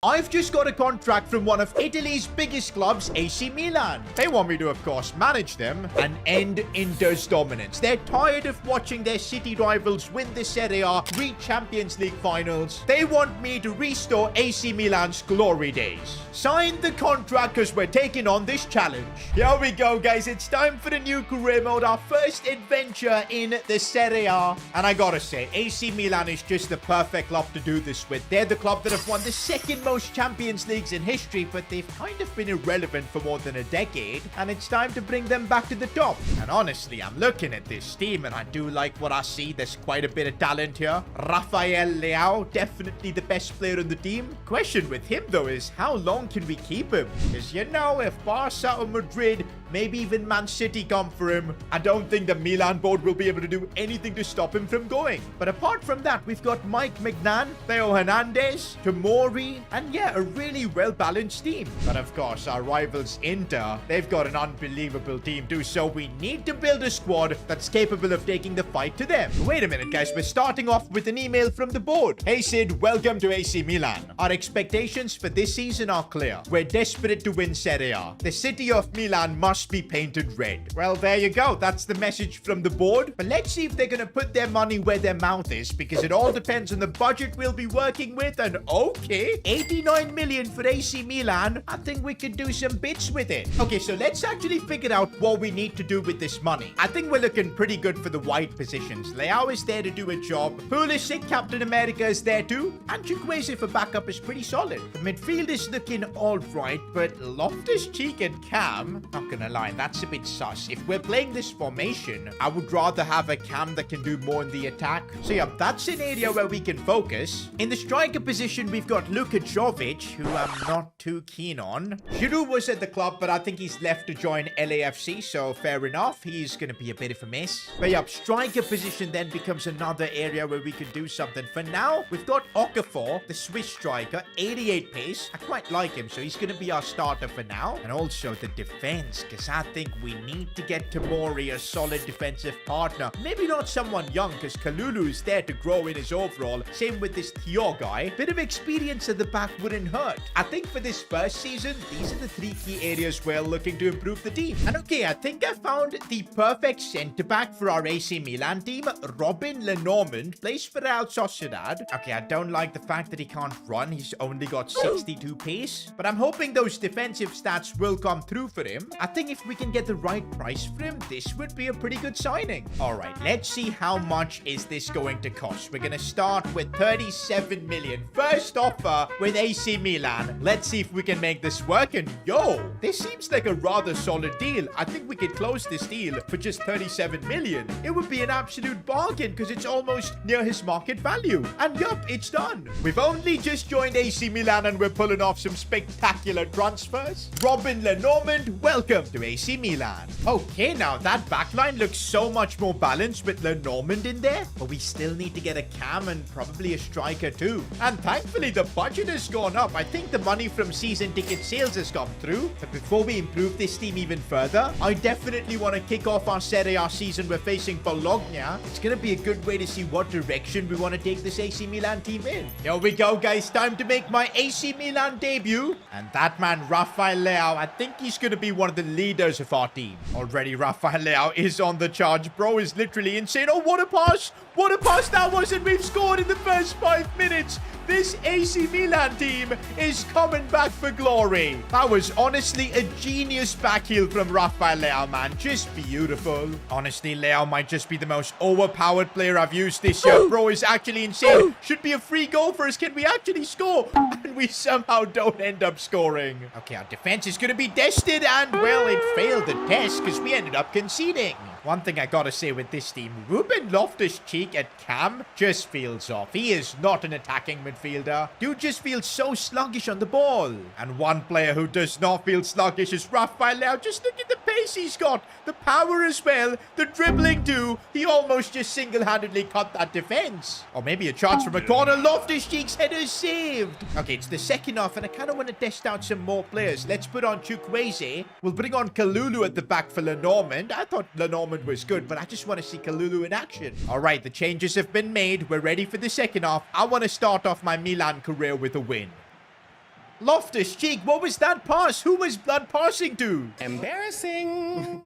I've just got a contract from one of Italy's biggest clubs, AC Milan. They want me to, of course, manage them and end Inter's dominance. They're tired of watching their city rivals win the Serie A, reach Champions League finals. They want me to restore AC Milan's glory days. Sign the contract because we're taking on this challenge. Here we go, guys. It's time for the new career mode, our first adventure in the Serie A. And I gotta say, AC Milan is just the perfect club to do this with. They're the club that have won the second most Champions Leagues in history, but they've kind of been irrelevant for more than a decade, and it's time to bring them back to the top. And honestly, I'm looking at this team, and I do like what I see. There's quite a bit of talent here. Rafael Leao, definitely the best player on the team. Question with him, though, is how long can we keep him? Because, you know, if Barca or Madrid, maybe even Man City come for him, I don't think the Milan board will be able to do anything to stop him from going. But apart from that, we've got Mike Magnan, Theo Hernandez, Tomori, and yeah, a really well-balanced team. But of course, our rivals Inter, they've got an unbelievable team too, so we need to build a squad that's capable of taking the fight to them. Wait a minute, guys. We're starting off with an email from the board. Hey Sid, welcome to AC Milan. Our expectations for this season are clear. We're desperate to win Serie A. The city of Milan must be painted red. Well, there you go. That's the message from the board. But let's see if they're going to put their money where their mouth is, because it all depends on the budget we'll be working with. And okay, 89 million for AC Milan. I think we could do some bits with it. Okay, so let's actually figure out what we need to do with this money. I think we're looking pretty good for the wide positions. Leao is there to do a job. Pulisic, Captain America, is there too. And Chukwueze for backup is pretty solid. The midfield is looking all right, but Loftus-Cheek and Cam, not gonna lie, that's a bit sus. If we're playing this formation, I would rather have a Cam that can do more in the attack. So yeah, that's an area where we can focus. In the striker position, we've got Luka Jovic, who I'm not too keen on. Giroud was at the club, but I think he's left to join LAFC, so fair enough. He's gonna be a bit of a mess. But yeah, striker position then becomes another area where we can do something. For now, we've got Okafor, the Swiss striker, 88 pace. I quite like him, so he's gonna be our starter for now. And also the defense, because I think we need to get Tomori a solid defensive partner. Maybe not someone young, because Kalulu is there to grow in his overall. Same with this Theo guy. Bit of experience at the back wouldn't hurt. I think for this first season, these are the three key areas we're looking to improve the team. And okay, I think I found the perfect centre-back for our AC Milan team. Robin Lenormand plays for Real Sociedad. Okay, I don't like the fact that he can't run. He's only got 62 pace. But I'm hoping those defensive stats will come through for him. I think if we can get the right price for him, this would be a pretty good signing. All right, let's see how much is this going to cost. We're going to start with 37 million. First offer with AC Milan. Let's see if we can make this work. And yo, this seems like a rather solid deal. I think we could close this deal for just 37 million. It would be an absolute bargain because it's almost near his market value. And yup, it's done. We've only just joined AC Milan and we're pulling off some spectacular transfers. Robin Lenormand, welcome to AC Milan. Okay, now that backline looks so much more balanced with Lenormand in there, but we still need to get a Cam and probably a striker too. And thankfully, the budget has gone up. I think the money from season ticket sales has come through. But before we improve this team even further, I definitely want to kick off our Serie A season. We're facing Bologna. It's going to be a good way to see what direction we want to take this AC Milan team in. Here we go, guys. Time to make my AC Milan debut. And that man, Rafael Leao, I think he's going to be one of the leaders of our team. Already, Rafael Leao is on the charge. Bro is literally insane. Oh, what a pass. What a pass that was. And we've scored in the first 5 minutes. This AC Milan team is coming back for glory. That was honestly a genius back heel from Rafael Leao, man. Just beautiful. Honestly, Leao might just be the most overpowered player I've used this year. Bro is actually insane. Should be a free goal for us. Can we actually score? And we somehow don't end up scoring. Okay, our defense is going to be tested. And, well, it failed the test because we ended up conceding. One thing I gotta say with this team, Ruben Loftus-Cheek at Cam just feels off. He is not an attacking midfielder. Dude just feels so sluggish on the ball. And one player who does not feel sluggish is Rafael Leao. Just look at the pace he's got. The power as well. The dribbling too. He almost just single-handedly cut that defense. Or maybe a chance from a corner. Loftus-Cheek's header is saved. Okay, it's the second half and I kind of want to test out some more players. Let's put on Chukwueze. We'll bring on Kalulu at the back for Lenormand. I thought Lenormand was good, but I just want to see Kalulu in action. All right, the changes have been made. We're ready for the second half. I want to start off my Milan career with a win. Loftus-Cheek, what was that pass? Who was that passing to? Embarrassing.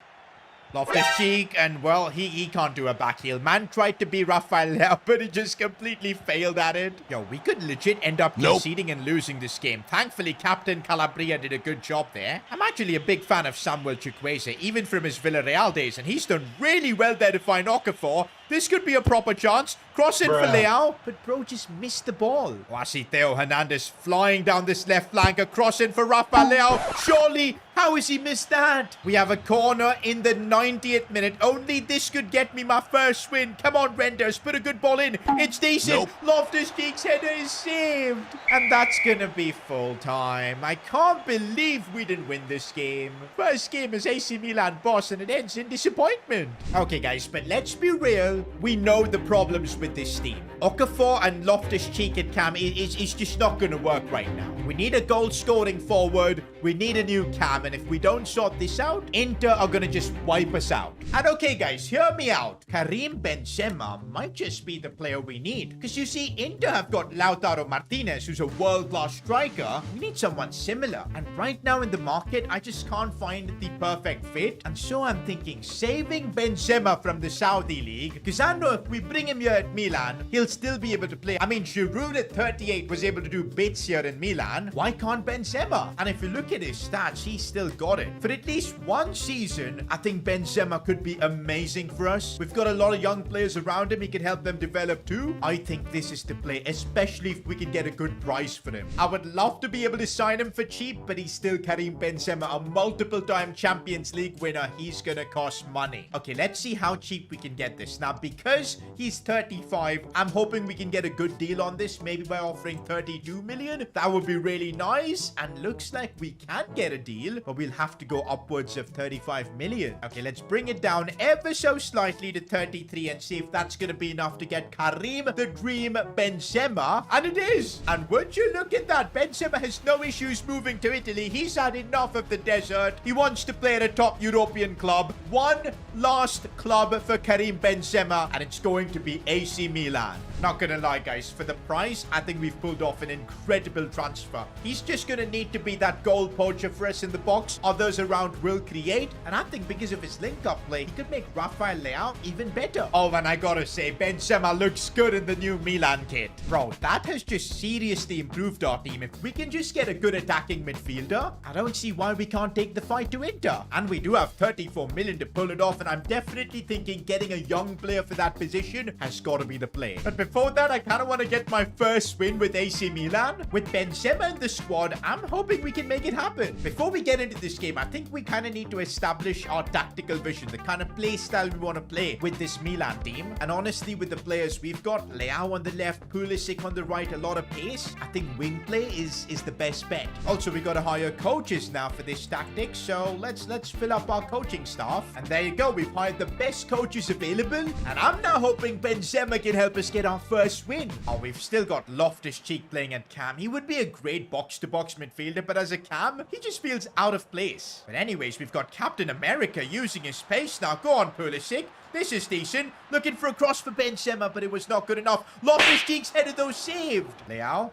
Loftus-Cheek, and well, he can't do a back heel. Man tried to be Rafael Leao, but he just completely failed at it. Yo, we could legit end up conceding and losing this game. Thankfully, Captain Calabria did a good job there. I'm actually a big fan of Samuel Chukwueze, even from his Villarreal days, and he's done really well there to find Okafor. This could be a proper chance. Cross in for Leao, but bro just missed the ball. Oh, I see Theo Hernandez flying down this left flank. A cross in for Rafael Leao. Surely, how has he missed that? We have a corner in the 90th minute. Only this could get me my first win. Come on, Renders, put a good ball in. It's decent. Loftus-Cheek's header is saved. And that's gonna be full time. I can't believe we didn't win this game. First game as AC Milan boss, and it ends in disappointment. Okay, guys, but let's be real. We know the problems with this team. Okafor and Loftus-Cheek at cam is just not going to work right now. We need a goal-scoring forward. We need a new cam. And if we don't sort this out, Inter are going to just wipe us out. And okay, guys, hear me out. Karim Benzema might just be the player we need. Because you see, Inter have got Lautaro Martinez, who's a world-class striker. We need someone similar. And right now in the market, I just can't find the perfect fit. And so I'm thinking saving Benzema from the Saudi League. Because I know if we bring him here at Milan, he'll still be able to play. I mean, Giroud at 38 was able to do bits here in Milan. Why can't Benzema? And if you look at his stats, he's still got it. For at least one season, I think Benzema could be amazing for us. We've got a lot of young players around him. He can help them develop too. I think this is the play, especially if we can get a good price for him. I would love to be able to sign him for cheap, but he's still Karim Benzema, a multiple-time Champions League winner. He's gonna cost money. Okay, let's see how cheap we can get this. Now, because he's 35, I'm hoping we can get a good deal on this, maybe by offering 32 million. That would be really nice, and looks like we can get a deal, but we'll have to go upwards of 35 million. Okay, let's bring it down ever so slightly to 33 and see if that's going to be enough to get Karim the Dream Benzema, and it is. And would you look at that, Benzema has no issues moving to Italy. He's had enough of the desert. He wants to play at a top European club. One last club for Karim Benzema, and it's going to be AC Milan. Not gonna lie, guys, for the price, I think we've pulled off an incredible transfer. He's just gonna need to be that goal poacher for us in the box. Others around will create, and I think because of his link-up play, he could make Rafael Leao even better. Oh, and I gotta say, Benzema looks good in the new Milan kit. Bro, that has just seriously improved our team. If we can just get a good attacking midfielder, I don't see why we can't take the fight to Inter. And we do have 34 million to pull it off, and I'm definitely thinking getting a young player for that position has got to be the play. But before that, I kind of want to get my first win with AC Milan. With Benzema in the squad, I'm hoping we can make it happen. Before we get into this game, I think we kind of need to establish our tactical vision, the kind of play style we want to play with this Milan team. And honestly, with the players we've got, Leao on the left, Pulisic on the right, a lot of pace, I think wing play is the best bet. Also, we got to hire coaches now for this tactic, so let's fill up our coaching staff. And there you go, we've hired the best coaches available, and I'm now hoping Benzema can help us get our first win. Oh, we've still got Loftus-Cheek playing at cam. He would be a great box-to-box midfielder, but as a cam, he just feels out of place. But anyways, we've got Captain America using his pace now. Go on, Pulisic. This is decent. Looking for a cross for Benzema, but it was not good enough. Loftus-Cheek's header, though, saved. Leao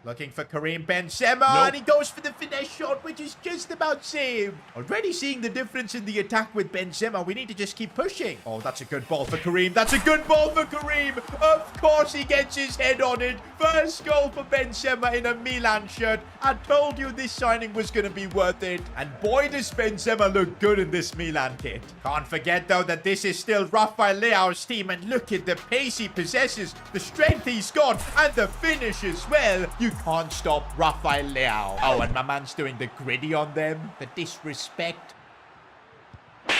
looking for Karim Benzema, and he goes for the finesse shot, which is just about saved. Already seeing the difference in the attack with Benzema. We need to just keep pushing. Oh, that's a good ball for Karim. That's a good ball for Karim. Of course, he gets his head on it. First goal for Benzema in a Milan shirt. I told you this signing was going to be worth it. And boy, does Benzema look good in this Milan kit. Can't forget, though, that this is still Rafael Leao's team. And look at the pace he possesses, the strength he's got, and the finish as well. You can't stop Rafael Leao. Oh, and my man's doing the gritty on them. The disrespect.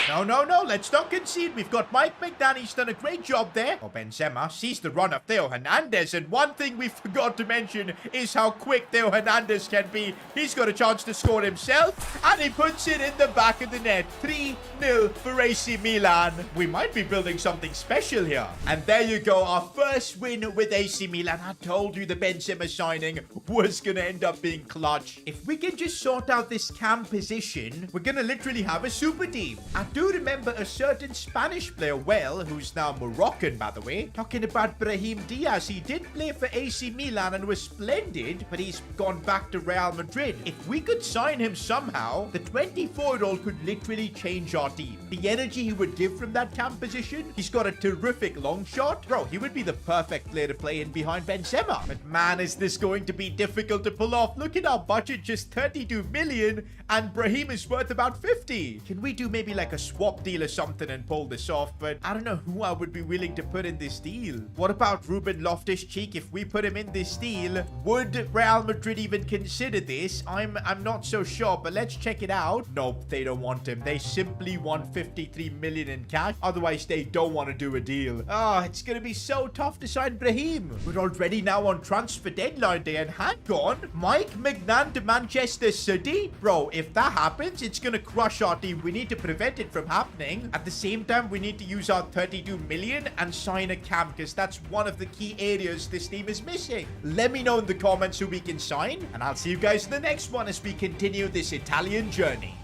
No, let's not concede. We've got Mike McDan. He's done a great job there. Oh, Benzema sees the run of Theo Hernandez. And one thing we forgot to mention is how quick Theo Hernandez can be. He's got a chance to score himself, and he puts it in the back of the net. 3-0 for AC Milan. We might be building something special here. And there you go, our first win with AC Milan. I told you the Benzema signing was going to end up being clutch. If we can just sort out this cam position, we're going to literally have a super team. I do remember a certain Spanish player well, who's now Moroccan, by the way. Talking about Brahim Diaz. He did play for AC Milan and was splendid, but he's gone back to Real Madrid. If we could sign him somehow, the 24-year-old could literally change our team. The energy he would give from that cam position, he's got a terrific long shot. Bro, he would be the perfect player to play in behind Benzema. But man, is this going to be difficult to pull off. Look at our budget, just 32 million, and Brahim is worth about 50. Can we do maybe like a swap deal or something and pull this off? But I don't know who I would be willing to put in this deal. What about Ruben Loftus-Cheek? If we put him in this deal, would Real Madrid even consider this? I'm not so sure, but let's check it out. Nope, they don't want him. They simply want 53 million in cash. Otherwise, they don't want to do a deal. Oh, it's going to be so tough to sign Brahim. We're already now on transfer deadline day, and hang on, Mike Magnan to Manchester City? Bro, if that happens, it's going to crush our team. We need to prevent it from happening. At the same time, we need to use our 32 million and sign a cam, because that's one of the key areas this team is missing. Let me know in the comments who we can sign, and I'll see you guys in the next one as we continue this Italian journey.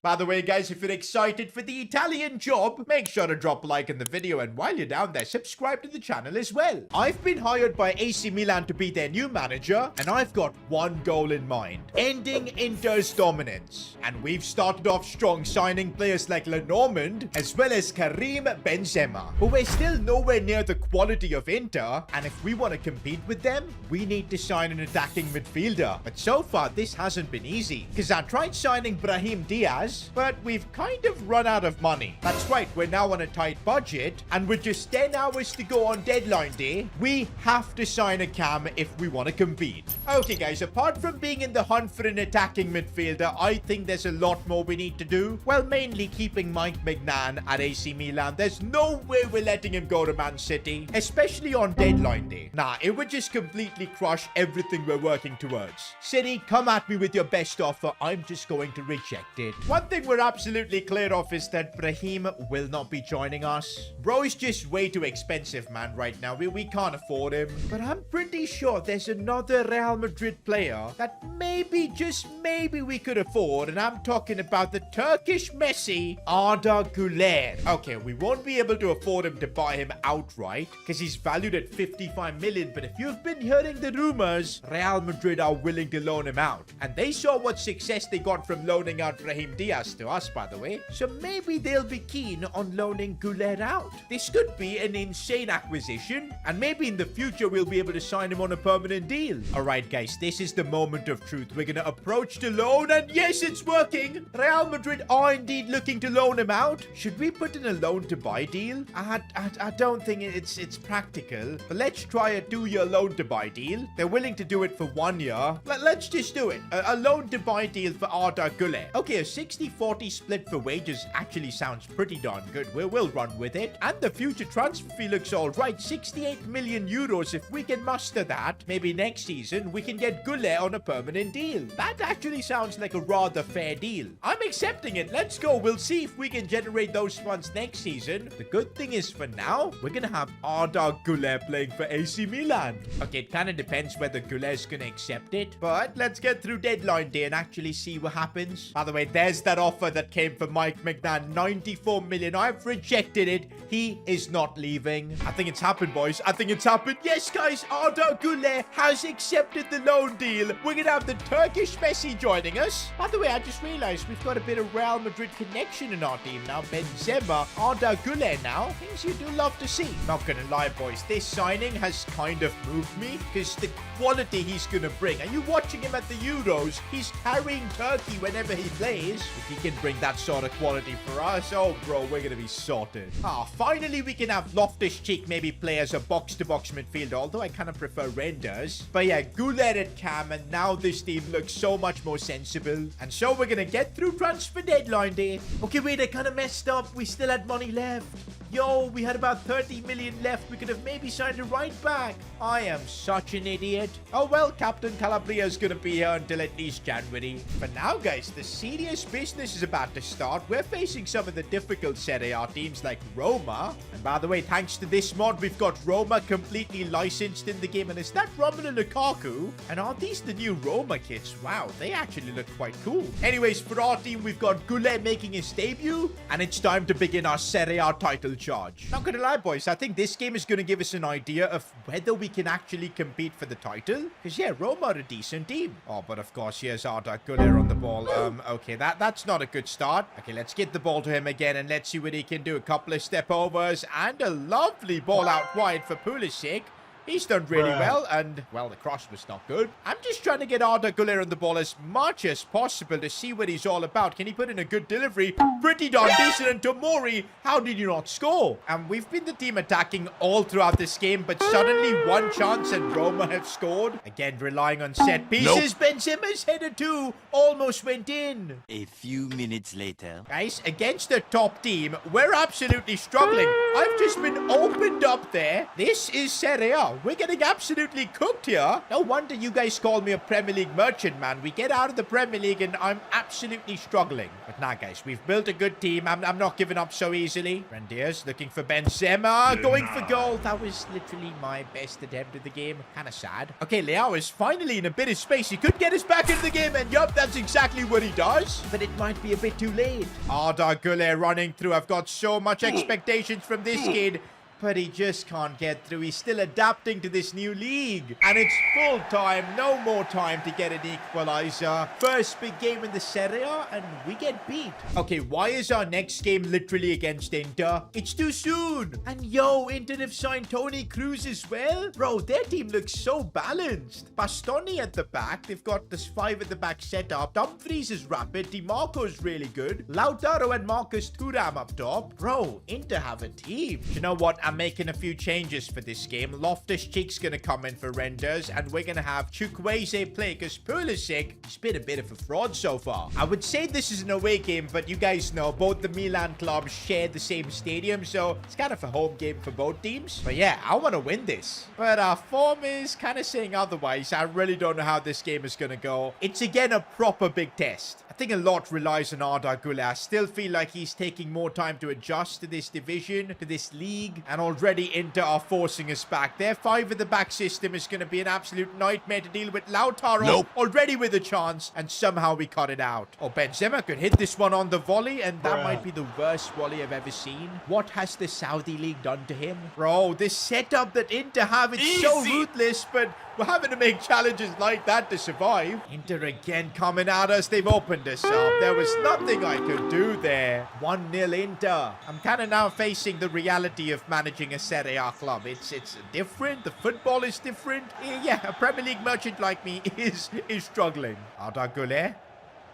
By the way, guys, if you're excited for the Italian job, make sure to drop a like in the video, and while you're down there, subscribe to the channel as well. I've been hired by AC Milan to be their new manager, and I've got one goal in mind: ending Inter's dominance. And we've started off strong, signing players like Lenormand, as well as Karim Benzema. But we're still nowhere near the quality of Inter, and if we want to compete with them, we need to sign an attacking midfielder. But so far, this hasn't been easy, because I tried signing Brahim Diaz, but we've kind of run out of money. That's right, we're now on a tight budget, and with just 10 hours to go on deadline day, we have to sign a cam if we want to compete. Okay, guys, apart from being in the hunt for an attacking midfielder, I think there's a lot more we need to do. Well, mainly keeping Mike Magnan at AC Milan. There's no way we're letting him go to Man City, especially on deadline day. Nah, it would just completely crush everything we're working towards. City, come at me with your best offer. I'm just going to reject it. One thing we're absolutely clear of is that Brahim will not be joining us. Bro is just way too expensive, man, right now. We can't afford him. But I'm pretty sure there's another Real Madrid player that maybe, just maybe, we could afford. And I'm talking about the Turkish Messi, Arda Güler. Okay, we won't be able to afford him to buy him outright, because he's valued at 55 million. But if you've been hearing the rumors, Real Madrid are willing to loan him out. And they saw what success they got from loaning out Brahim Diaz to us, by the way. So maybe they'll be keen on loaning Güler out. This could be an insane acquisition, and maybe in the future we'll be able to sign him on a permanent deal. Alright, guys, this is the moment of truth. We're gonna approach the loan, and yes, it's working. Real Madrid are indeed looking to loan him out. Should we put in a loan to buy deal? I don't think it's practical, but let's try a 2-year loan to buy deal. They're willing to do it for 1 year. Let's just do it. A loan to buy deal for Arda Güler. Okay, a 60-40 split for wages actually sounds pretty darn good. We'll run with it. And the future transfer fee looks alright. 68 million euros. If we can muster that, maybe next season we can get Güler on a permanent deal. That actually sounds like a rather fair deal. I'm accepting it. Let's go. We'll see if we can generate those funds next season. The good thing is, for now, we're gonna have Arda Güler playing for AC Milan. Okay, it kind of depends whether Güler's gonna accept it, but let's get through deadline day and actually see what happens. By the way, there's that offer that came for Mike Magnan, 94 million. I've rejected it. He is not leaving. I think it's happened, boys. I think it's happened. Yes, guys, Arda Güler has accepted the loan deal. We're gonna have the Turkish Messi joining us. By the way, I just realized we've got a bit of Real Madrid connection in our team now. Benzema, Arda Güler now. Things you do love to see. Not gonna lie, boys, this signing has kind of moved me, because the quality he's gonna bring. Are you watching him at the Euros? He's carrying Turkey whenever he plays. If he can bring that sort of quality for us, oh, bro, we're gonna be sorted. Finally, we can have Loftus-Cheek maybe play as a box-to-box midfielder, although I kind of prefer Renders. But yeah, Güler at cam, and now this team looks so much more sensible. And so we're gonna get through transfer deadline day. Okay, wait, I kind of messed up. We still had money left. Yo, we had about 30 million left. We could have maybe signed a right back. I am such an idiot. Oh well, Captain Calabria is going to be here until at least January. But now, guys, the serious business is about to start. We're facing some of the difficult Serie A teams like Roma. And by the way, thanks to this mod, we've got Roma completely licensed in the game. And is that Romelu Lukaku? And are these the new Roma kits? Wow, they actually look quite cool. Anyways, for our team, we've got Goulet making his debut. And it's time to begin our Serie A title charge. Not gonna lie, boys, I think this game is gonna give us an idea of whether we can actually compete for the title. Because, yeah, Roma are a decent team. Oh, but of course, here's Arda Güler on the ball. Okay, that's not a good start. Okay, let's get the ball to him again and let's see what he can do. A couple of step overs and a lovely ball out wide for Pulisic. He's done really well, and, well, the cross was not good. I'm just trying to get Arda Güler on the ball as much as possible to see what he's all about. Can he put in a good delivery? Pretty darn decent, and Tomori, how did you not score? And we've been the team attacking all throughout this game, but suddenly one chance and Roma have scored. Again, relying on set pieces. Nope. Benzema's header too almost went in. A few minutes later. Guys, against the top team, we're absolutely struggling. I've just been opened up there. This is Serie A. We're getting absolutely cooked here. No wonder you guys call me a Premier League merchant, man. We get out of the Premier League and I'm absolutely struggling. But nah, guys, we've built a good team. I'm not giving up so easily. Rendiers looking for Benzema. Going for goal. That was literally my best attempt of the game. Kind of sad. Okay, Leao is finally in a bit of space. He could get us back into the game. And yup, that's exactly what he does. But it might be a bit too late. Arda Güler running through. I've got so much expectations from this kid. But he just can't get through. He's still adapting to this new league. And it's full time. No more time to get an equalizer. First big game in the Serie A and we get beat. Okay, why is our next game literally against Inter? It's too soon. And yo, Inter have signed Toni Kroos as well. Bro, their team looks so balanced. Bastoni at the back. They've got this 5 at the back set up. Dumfries is rapid. DiMarco's really good. Lautaro and Marcus Thuram up top. Bro, Inter have a team. You know what? I'm making a few changes for this game. Loftus-Cheek's gonna come in for Renders, and we're gonna have Chukwueze play because Pulisic has been a bit of a fraud so far. I would say this is an away game, but you guys know both the Milan clubs share the same stadium, so it's kind of a home game for both teams. But yeah, I want to win this. But our form is kind of saying otherwise. I really don't know how this game is gonna go. It's again a proper big test. I think a lot relies on Arda Güler. I still feel like he's taking more time to adjust to this division, to this league, and already Inter are forcing us back. Their 5 at the back system is going to be an absolute nightmare to deal with. Lautaro already with a chance, and somehow we cut it out. Oh, Benzema could hit this one on the volley, and that might be the worst volley I've ever seen. What has the Saudi league done to him? Bro, this setup that Inter have, it's so ruthless, but we're having to make challenges like that to survive. Inter again coming at us. They've opened us up. There was nothing I could do there. 1-0 Inter. I'm kind of now facing the reality of managing a Serie A club. It's different. The football is different. Yeah, a Premier League merchant like me is struggling. Arda Güler.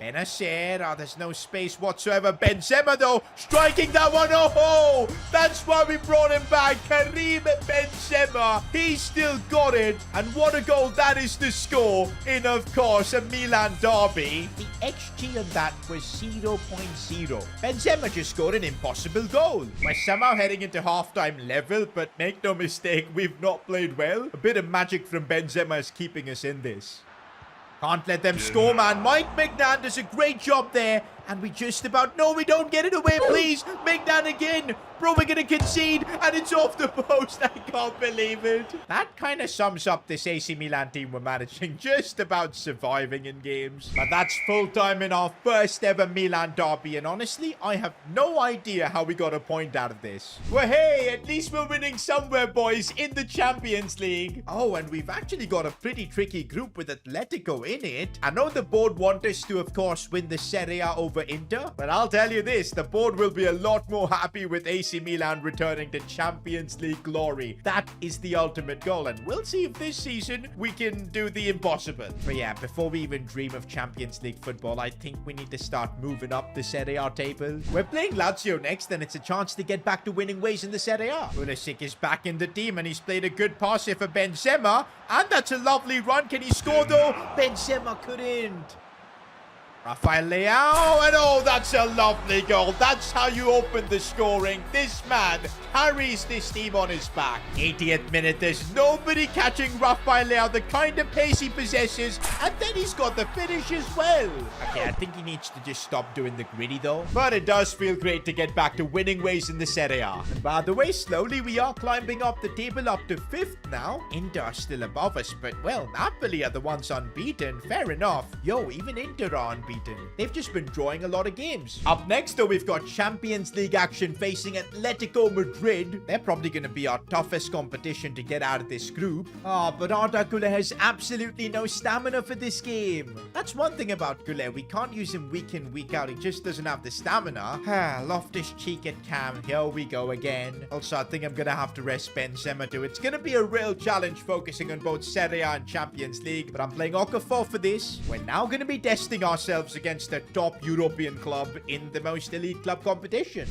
Benacer. Oh, there's no space whatsoever. Benzema, though, striking that one. Oh, that's why we brought him back. Karim Benzema. He's still got it. And what a goal that is to score in, of course, a Milan derby. The XG on that was 0.0. Benzema just scored an impossible goal. We're somehow heading into halftime level, but make no mistake, we've not played well. A bit of magic from Benzema is keeping us in this. Can't let them score, man. Mike Mignan does a great job there. And we just about... No, we don't get it away, please. Mignan again. Bro, we're going to concede. And it's off the post. I can't believe it. That kind of sums up this AC Milan team we're managing. Just about surviving in games. But that's full time in our first ever Milan derby. And honestly, I have no idea how we got a point out of this. Well, hey, at least we're winning somewhere, boys, in the Champions League. Oh, and we've actually got a pretty tricky group with Atletico in it. I know the board want us to, of course, win the Serie A over Inter, but I'll tell you this, the board will be a lot more happy with AC Milan returning to Champions League glory. That is the ultimate goal, and we'll see if this season we can do the impossible. But yeah, before we even dream of Champions League football, I think we need to start moving up the Serie A table. We're playing Lazio next, and it's a chance to get back to winning ways in the Serie A. Pulisic is back in the team, and he's played a good pass here for Benzema, and that's a lovely run. Can he score though? Benzema couldn't. Rafael Leao, and oh, that's a lovely goal. That's how you open the scoring. This man carries this team on his back. 80th minute, there's nobody catching Rafael Leao, the kind of pace he possesses, and then he's got the finish as well. Okay, I think he needs to just stop doing the gritty though. But it does feel great to get back to winning ways in the Serie A. And by the way, slowly we are climbing up the table up to 5th now. Inter are still above us, but well, Napoli are the ones unbeaten. Fair enough. Yo, even Inter are unbeaten. They've just been drawing a lot of games. Up next, though, we've got Champions League action facing Atletico Madrid. They're probably going to be our toughest competition to get out of this group. But Arda Güler has absolutely no stamina for this game. That's one thing about Güler. We can't use him week in, week out. He just doesn't have the stamina. Loftus-Cheek at cam. Here we go again. Also, I think I'm going to have to rest Benzema too. It's going to be a real challenge focusing on both Serie A and Champions League. But I'm playing Okafor for this. We're now going to be testing ourselves against a top European club in the most elite club competition.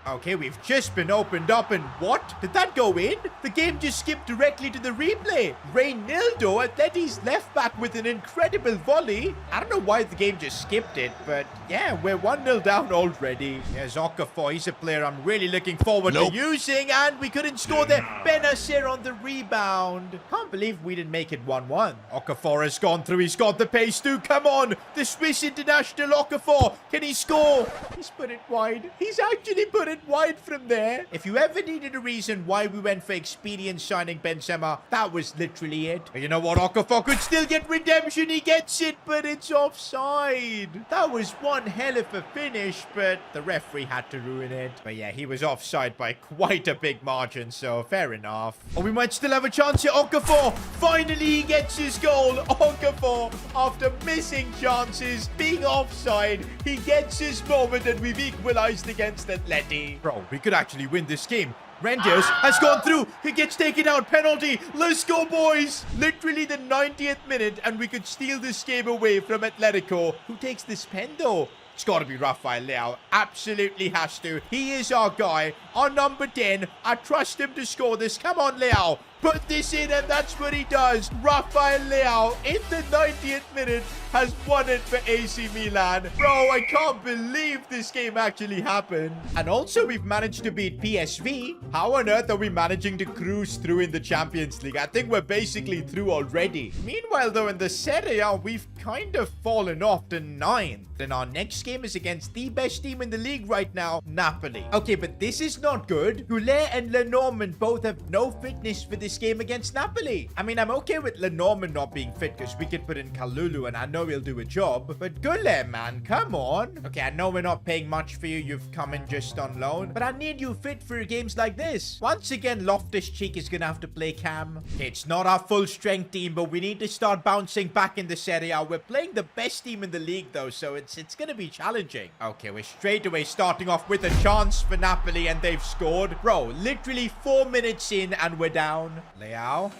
Okay, we've just been opened up, and what? Did that go in? The game just skipped directly to the replay. Reynaldo, Atleti's left back with an incredible volley. I don't know why the game just skipped it, but yeah, we're 1-0 down already. Here's Okafor. He's a player I'm really looking forward to using, and we couldn't score there. Benacer on the rebound. Can't believe we didn't make it 1-1. Okafor has gone through. He's got the pace too. Come on. The Swiss international Okafor. Can he score? He's put it wide. He's actually put it wide from there. If you ever needed a reason why we went for experience signing Benzema, that was literally it. But you know what? Okafor could still get redemption. He gets it, but it's offside. That was one hell of a finish, but the referee had to ruin it. But yeah, he was offside by quite a big margin, so fair enough. Oh, we might still have a chance here. Okafor, finally he gets his goal. Okafor, after missing chances, being offside, he gets his moment, and we've equalized against Atleti. Bro, we could actually win this game. Renders has gone through. He gets taken out. Penalty. Let's go, boys. Literally the 90th minute, and we could steal this game away from Atletico. Who takes this pen, though? It's got to be Rafael Leao. Absolutely has to. He is our guy. Our number 10. I trust him to score this. Come on, Leao. Put this in, and that's what he does. Rafael Leao, in the 90th minute, has won it for AC Milan. Bro, I can't believe this game actually happened. And also, we've managed to beat PSV. How on earth are we managing to cruise through in the Champions League? I think we're basically through already. Meanwhile, though, in the Serie A, we've kind of fallen off to 9th. Then our next game is against the best team in the league right now, Napoli. Okay, but this is not good. Goulet and Lenormand both have no fitness for this game against Napoli. I mean, I'm okay with Lenormand not being fit because we could put in Kalulu and I know he'll do a job. But Goulet, man, come on. Okay, I know we're not paying much for you. You've come in just on loan. But I need you fit for games like this. Once again, Loftus-Cheek is going to have to play cam. Okay, it's not our full strength team, but we need to start bouncing back in the Serie A. We're playing the best team in the league, though, so it's going to be challenging. Okay, we're straight away starting off with a chance for Napoli, and they've scored. Bro, literally 4 minutes in, and we're down. Leao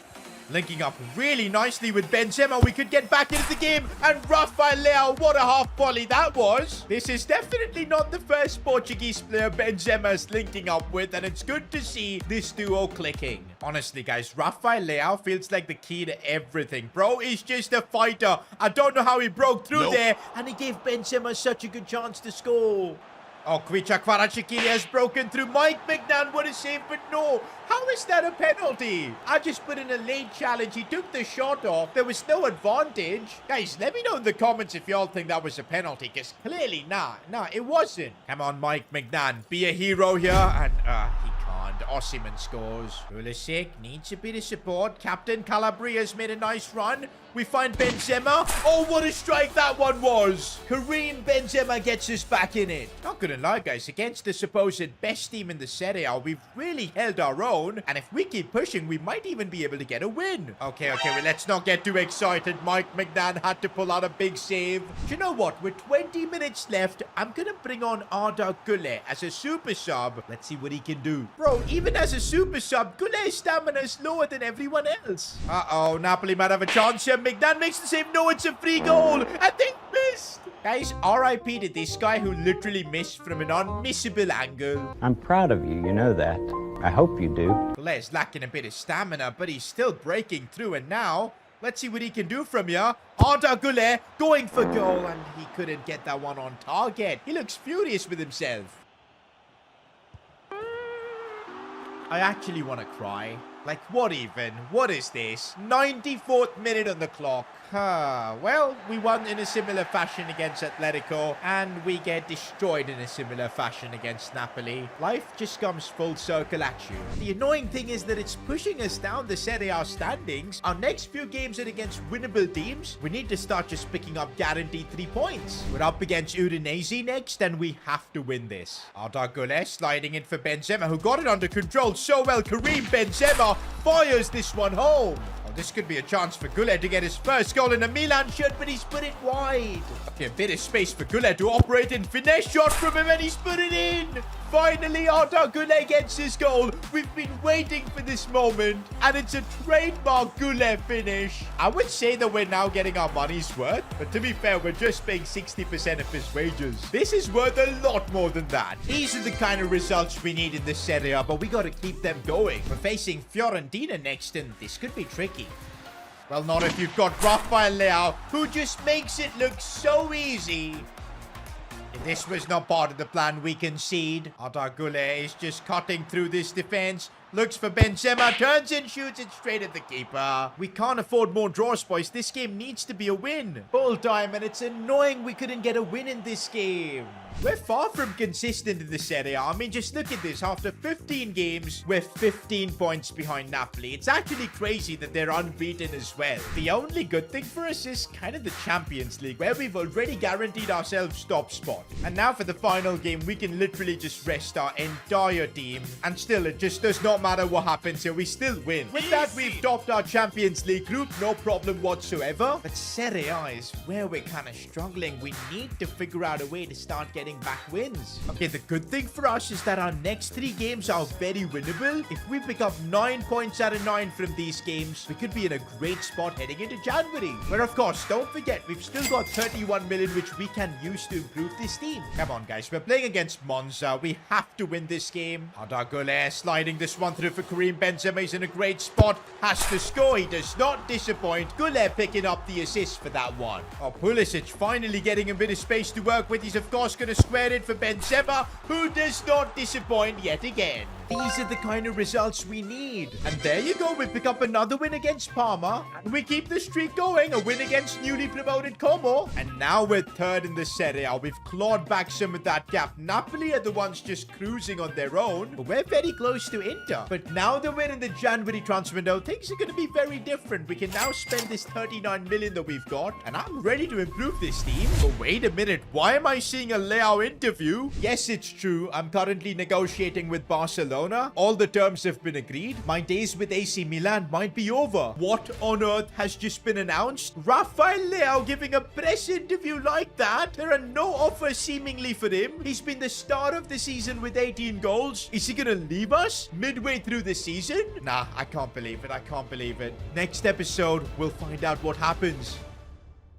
linking up really nicely with Benzema. We could get back into the game. And Rafael Leao, what a half volley that was. This is definitely not the first Portuguese player Benzema's linking up with, and it's good to see this duo clicking. Honestly, guys, Rafael Leao feels like the key to everything. Bro is just a fighter. I don't know how he broke through there, and he gave Benzema such a good chance to score. Oh, Kvicha Kvaratskhelia has broken through. Mike Mignan would have saved, but no. How is that a penalty? I just put in a late challenge. He took the shot off. There was no advantage. Guys, let me know in the comments if y'all think that was a penalty, because clearly, nah, it wasn't. Come on, Mike Mignan. Be a hero here. And, he can't. Osimhen scores. Pulisic needs a bit of support. Captain Calabria's made a nice run. We find Benzema. Oh, what a strike that one was. Karim Benzema gets us back in it. Not gonna lie, guys. Against the supposed best team in the Serie A, we've really held our own. And if we keep pushing, we might even be able to get a win. Okay, well, let's not get too excited. Mike Mignan had to pull out a big save. Do you know what? With 20 minutes left, I'm gonna bring on Arda Güler as a super sub. Let's see what he can do. Bro, even as a super sub, Güler's stamina is lower than everyone else. Uh-oh, Napoli might have a chance here. Mignan makes the save. No, it's a free goal. And they missed. Guys, RIP to this guy who literally missed from an unmissable angle. I'm proud of you, you know that. I hope you do. Güler's lacking a bit of stamina, but he's still breaking through. And now Let's see what he can do from here. Arda Güler going for goal, and he couldn't get that one on target. He looks furious with himself. I actually want to cry. Like, what even? What is this? 94th minute on the clock. Well, we won in a similar fashion against Atletico, and we get destroyed in a similar fashion against Napoli. Life just comes full circle at you. The annoying thing is that it's pushing us down the Serie A standings. Our next few games are against winnable teams. We need to start just picking up guaranteed 3 points. We're up against Udinese next, and we have to win this. Arda Güler sliding in for Benzema, who got it under control so well. Karim Benzema fires this one home. Oh, this could be a chance for Güler to get his first goal in a Milan shirt, but he's put it wide. Okay, a bit of space for Güler to operate in. Finesse shot from him, and he's put it in. Finally, Arda Güler gets his goal. We've been waiting for this moment, and it's a trademark Güler finish. I would say that we're now getting our money's worth, but to be fair, we're just paying 60% of his wages. This is worth a lot more tthan that. These are the kind of results we need in this Serie A, but we got to keep them going. We're facing Fiorentina next, and this could be tricky. Well, not if you've got Rafael Leao, who just makes it look so easy. If this was not part of the plan, we concede. Arda Güler is just cutting through this defense. Looks for Benzema, turns and shoots it straight at the keeper. We can't afford more draws, boys. This game needs to be a win. Full time, and it's annoying we couldn't get a win in this game. We're far from consistent in this area. I mean, just look at this. After 15 games, we're 15 points behind Napoli. It's actually crazy that they're unbeaten as well. The only good thing for us is kind of the Champions League, where we've already guaranteed ourselves top spot. And now for the final game, we can literally just rest our entire team. And still, it just does not matter what happens here. We still win. With that, we've topped our Champions League group. No problem whatsoever. But Serie A is where we're kind of struggling. We need to figure out a way to start getting back wins. Okay, the good thing for us is that our next 3 games are very winnable. If we pick up 9 points out of 9 from these games, we could be in a great spot heading into January. But of course, don't forget, we've still got 31 million which we can use to improve this team. Come on, guys. We're playing against Monza. We have to win this game. Arda Güler sliding this one through for Karim Benzema. He's in a great spot. Has to score. He does not disappoint. Güler picking up the assist for that one. Oh, Pulisic finally getting a bit of space to work with. He's of course going to square it for Benzema, who does not disappoint yet again. These are the kind of results we need. And there you go. We pick up another win against Parma. And we keep the streak going. A win against newly promoted Como. And now we're third in the Serie A. We've clawed back some of that gap. Napoli are the ones just cruising on their own. But we're very close to Inter. But now that we're in the January transfer window, things are going to be very different. We can now spend this 39 million that we've got. And I'm ready to improve this team. But wait a minute. Why am I seeing a Leao interview? Yes, it's true. I'm currently negotiating with Barcelona. All the terms have been agreed. My days with AC Milan might be over. What on earth has just been announced? Rafael Leao giving a press interview like that? There are no offers seemingly for him. He's been the star of the season with 18 goals. Is he gonna leave us midway through the season? Nah, I can't believe it. I can't believe it. Next episode, we'll find out what happens.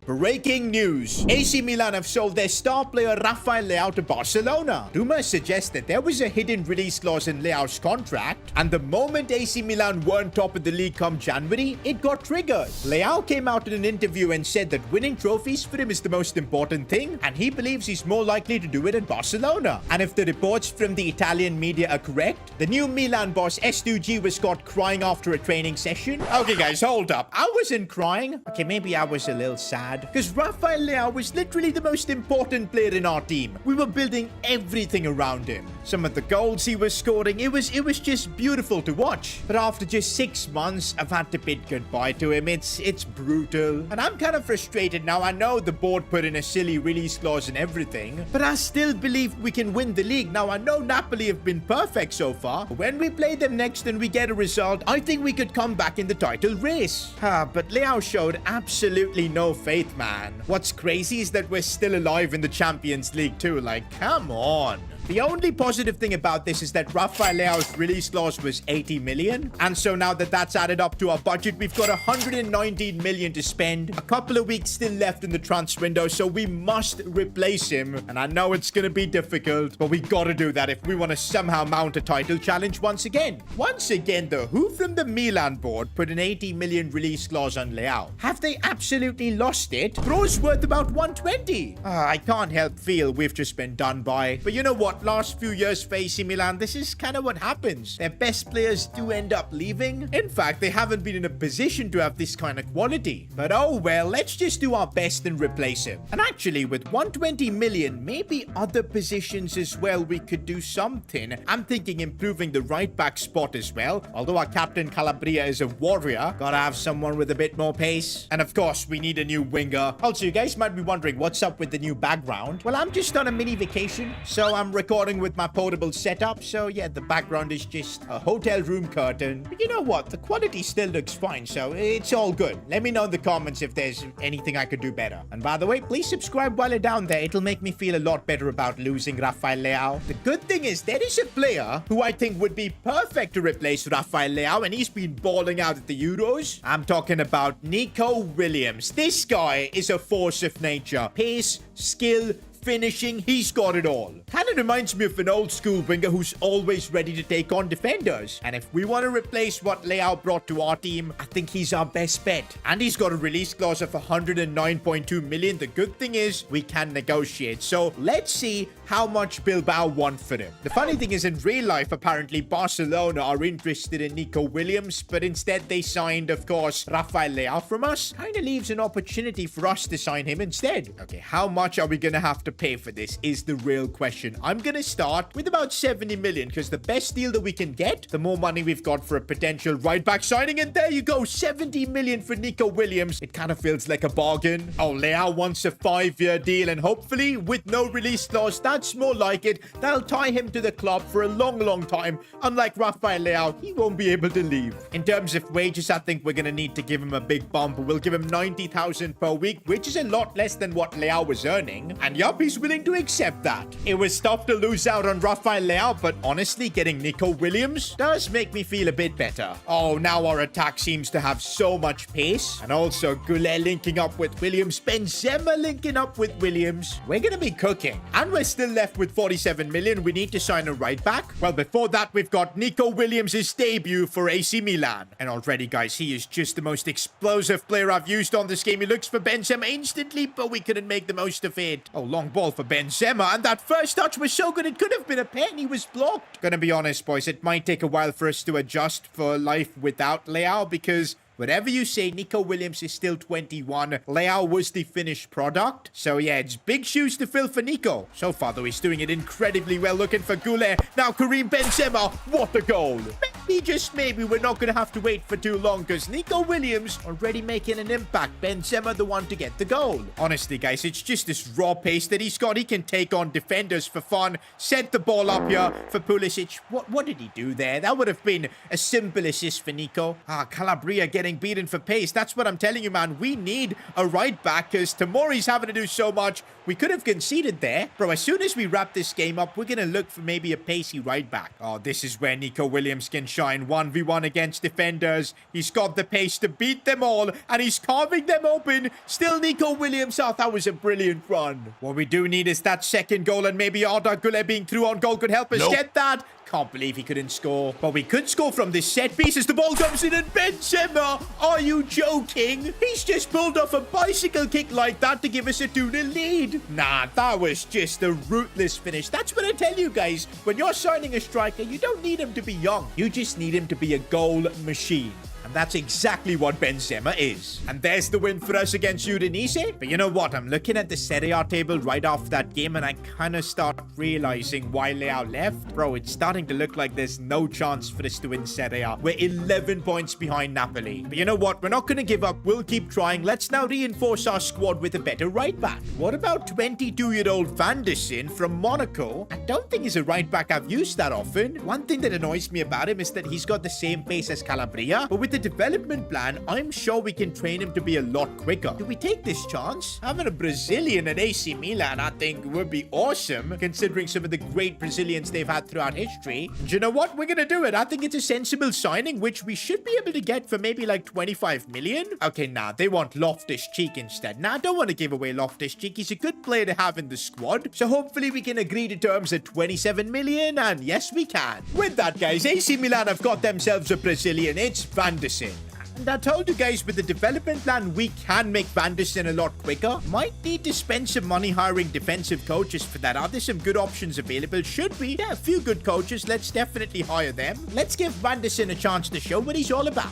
Breaking news. AC Milan have sold their star player Rafael Leao to Barcelona. Rumors suggest that there was a hidden release clause in Leao's contract, and the moment AC Milan weren't top of the league come January, it got triggered. Leao came out in an interview and said that winning trophies for him is the most important thing, and he believes he's more likely to do it at Barcelona. And if the reports from the Italian media are correct, the new Milan boss S2G was caught crying after a training session. Okay guys, hold up. I wasn't crying. Okay, maybe I was a little sad. Because Rafael Leao was literally the most important player in our team. We were building everything around him. Some of the goals he was scoring, it was just beautiful to watch. But after just 6 months, I've had to bid goodbye to him. It's brutal. And I'm kind of frustrated now. I know the board put in a silly release clause and everything, but I still believe we can win the league. Now, I know Napoli have been perfect so far. But when we play them next and we get a result, I think we could come back in the title race. But Leao showed absolutely no faith, man. What's crazy is that we're still alive in the Champions League too. Like, come on. The only positive thing about this is that Rafael Leao's release clause was 80 million. And so now that that's added up to our budget, we've got 119 million to spend. A couple of weeks still left in the transfer window, so we must replace him. And I know it's going to be difficult, but we got to do that if we want to somehow mount a title challenge once again. Once again, though, who from the Milan board put an 80 million release clause on Leao? Have they absolutely lost it? Bro's worth about 120. I can't help feel we've just been done by. But you know what? Last few years for AC Milan, this is kind of what happens. Their best players do end up leaving. In fact, they haven't been in a position to have this kind of quality. But oh well, let's just do our best and replace him. And actually, with 120 million, maybe other positions as well, we could do something. I'm thinking improving the right back spot as well. Although our captain Calabria is a warrior, gotta have someone with a bit more pace. And of course, we need a new winger. Also, you guys might be wondering what's up with the new background. Well, I'm just on a mini vacation, so I'm recording with my portable setup. So yeah, the background is just a hotel room curtain. But you know what? The quality still looks fine, so it's all good. Let me know in the comments if there's anything I could do better. And by the way, please subscribe while you're down there. It'll make me feel a lot better about losing Rafael Leao. The good thing is there is a player who I think would be perfect to replace Rafael Leao, and he's been balling out at the Euros. I'm talking about Nico Williams. This guy is a force of nature. Pace, skill, finishing, he's got it all. Kind of reminds me of an old school winger who's always ready to take on defenders. And if we want to replace what Leao brought to our team, I think he's our best bet. And he's got a release clause of 109.2 million. The good thing is we can negotiate. So let's see how much Bilbao want for him. The funny thing is, in real life, apparently Barcelona are interested in Nico Williams, but instead they signed, of course, Rafael Leao from us. Kind of leaves an opportunity for us to sign him instead. Okay, how much are we going to have to pay for this is the real question. I'm gonna start with about 70 million because the best deal that we can get, the more money we've got for a potential right back signing. And there you go, 70 million for Nico Williams. It kind of feels like a bargain. Oh, Leao wants a 5-year deal, and hopefully with no release clause, that's more like it. That'll tie him to the club for a long time. Unlike Rafael Leao, he won't be able to leave. In terms of wages, I think we're gonna need to give him a big bump. We'll give him 90,000 per week, which is a lot less than what Leao was earning. And yup, he's willing to accept that. It was tough to lose out on Rafael Leao, but honestly, getting Nico Williams does make me feel a bit better. Oh, now our attack seems to have so much pace. And also, Goulet linking up with Williams, Benzema linking up with Williams. We're gonna be cooking. And we're still left with 47 million. We need to sign a right back. Well, before that, we've got Nico Williams' debut for AC Milan. And already, guys, he is just the most explosive player I've used on this game. He looks for Benzema instantly, but we couldn't make the most of it. Oh, long ball for Benzema, and that first touch was so good it could have been a pen. He was blocked. Gonna be honest, boys, it might take a while for us to adjust for life without Leao, because whatever you say, Nico Williams is still 21. Leao was the finished product. So yeah, it's big shoes to fill for Nico. So far, though, he's doing it incredibly well. Looking for Goulet. Now Karim Benzema. What a goal. Maybe, just maybe, we're not going to have to wait for too long because Nico Williams already making an impact. Benzema the one to get the goal. Honestly, guys, it's just this raw pace that he's got. He can take on defenders for fun. Set the ball up here for Pulisic. What did he do there? That would have been a simple assist for Nico. Calabria getting beaten for pace. That's what I'm telling you, man. We need a right back because Tomori's having to do so much. We could have conceded there. Bro, as soon as we wrap this game up, we're going to look for maybe a pacey right back. Oh, this is where Nico Williams can shine. 1v1 against defenders. He's got the pace to beat them all, and he's carving them open. Still Nico Williams. Oh, that was a brilliant run. What we do need is that second goal, and maybe Arda Güler being through on goal could help us get that. Can't believe he couldn't score. But we could score from this set piece as the ball comes in, and Benzema, are you joking? He's just pulled off a bicycle kick like that to give us a 2-0 lead. Nah, that was just a ruthless finish. That's what I tell you guys. When you're signing a striker, you don't need him to be young. You just need him to be a goal machine. And that's exactly what Benzema is. And there's the win for us against Udinese. But you know what? I'm looking at the Serie A table right after that game, and I kind of start realizing why Leao left. Bro, it's starting to look like there's no chance for us to win Serie A. We're 11 points behind Napoli. But you know what? We're not going to give up. We'll keep trying. Let's now reinforce our squad with a better right back. What about 22-year-old Van der Sar from Monaco? I don't think he's a right back I've used that often. One thing that annoys me about him is that he's got the same pace as Calabria, but with the development plan, I'm sure we can train him to be a lot quicker. Do we take this chance? Having a Brazilian at AC Milan, I think, would be awesome, considering some of the great Brazilians they've had throughout history. And you know what? We're gonna do it. I think it's a sensible signing, which we should be able to get for maybe like 25 million. Okay, nah, they want Loftus-Cheek instead. Nah, I don't want to give away Loftus-Cheek. He's a good player to have in the squad. So hopefully we can agree to terms at 27 million, and yes, we can. With that, guys, AC Milan have got themselves a Brazilian. It's Van der Sar. And I told you guys, with the development plan, we can make Van der Sar a lot quicker. Might need to spend some money hiring defensive coaches for that. Are there some good options available? Should be. Yeah, a few good coaches. Let's definitely hire them. Let's give Van der Sar a chance to show what he's all about.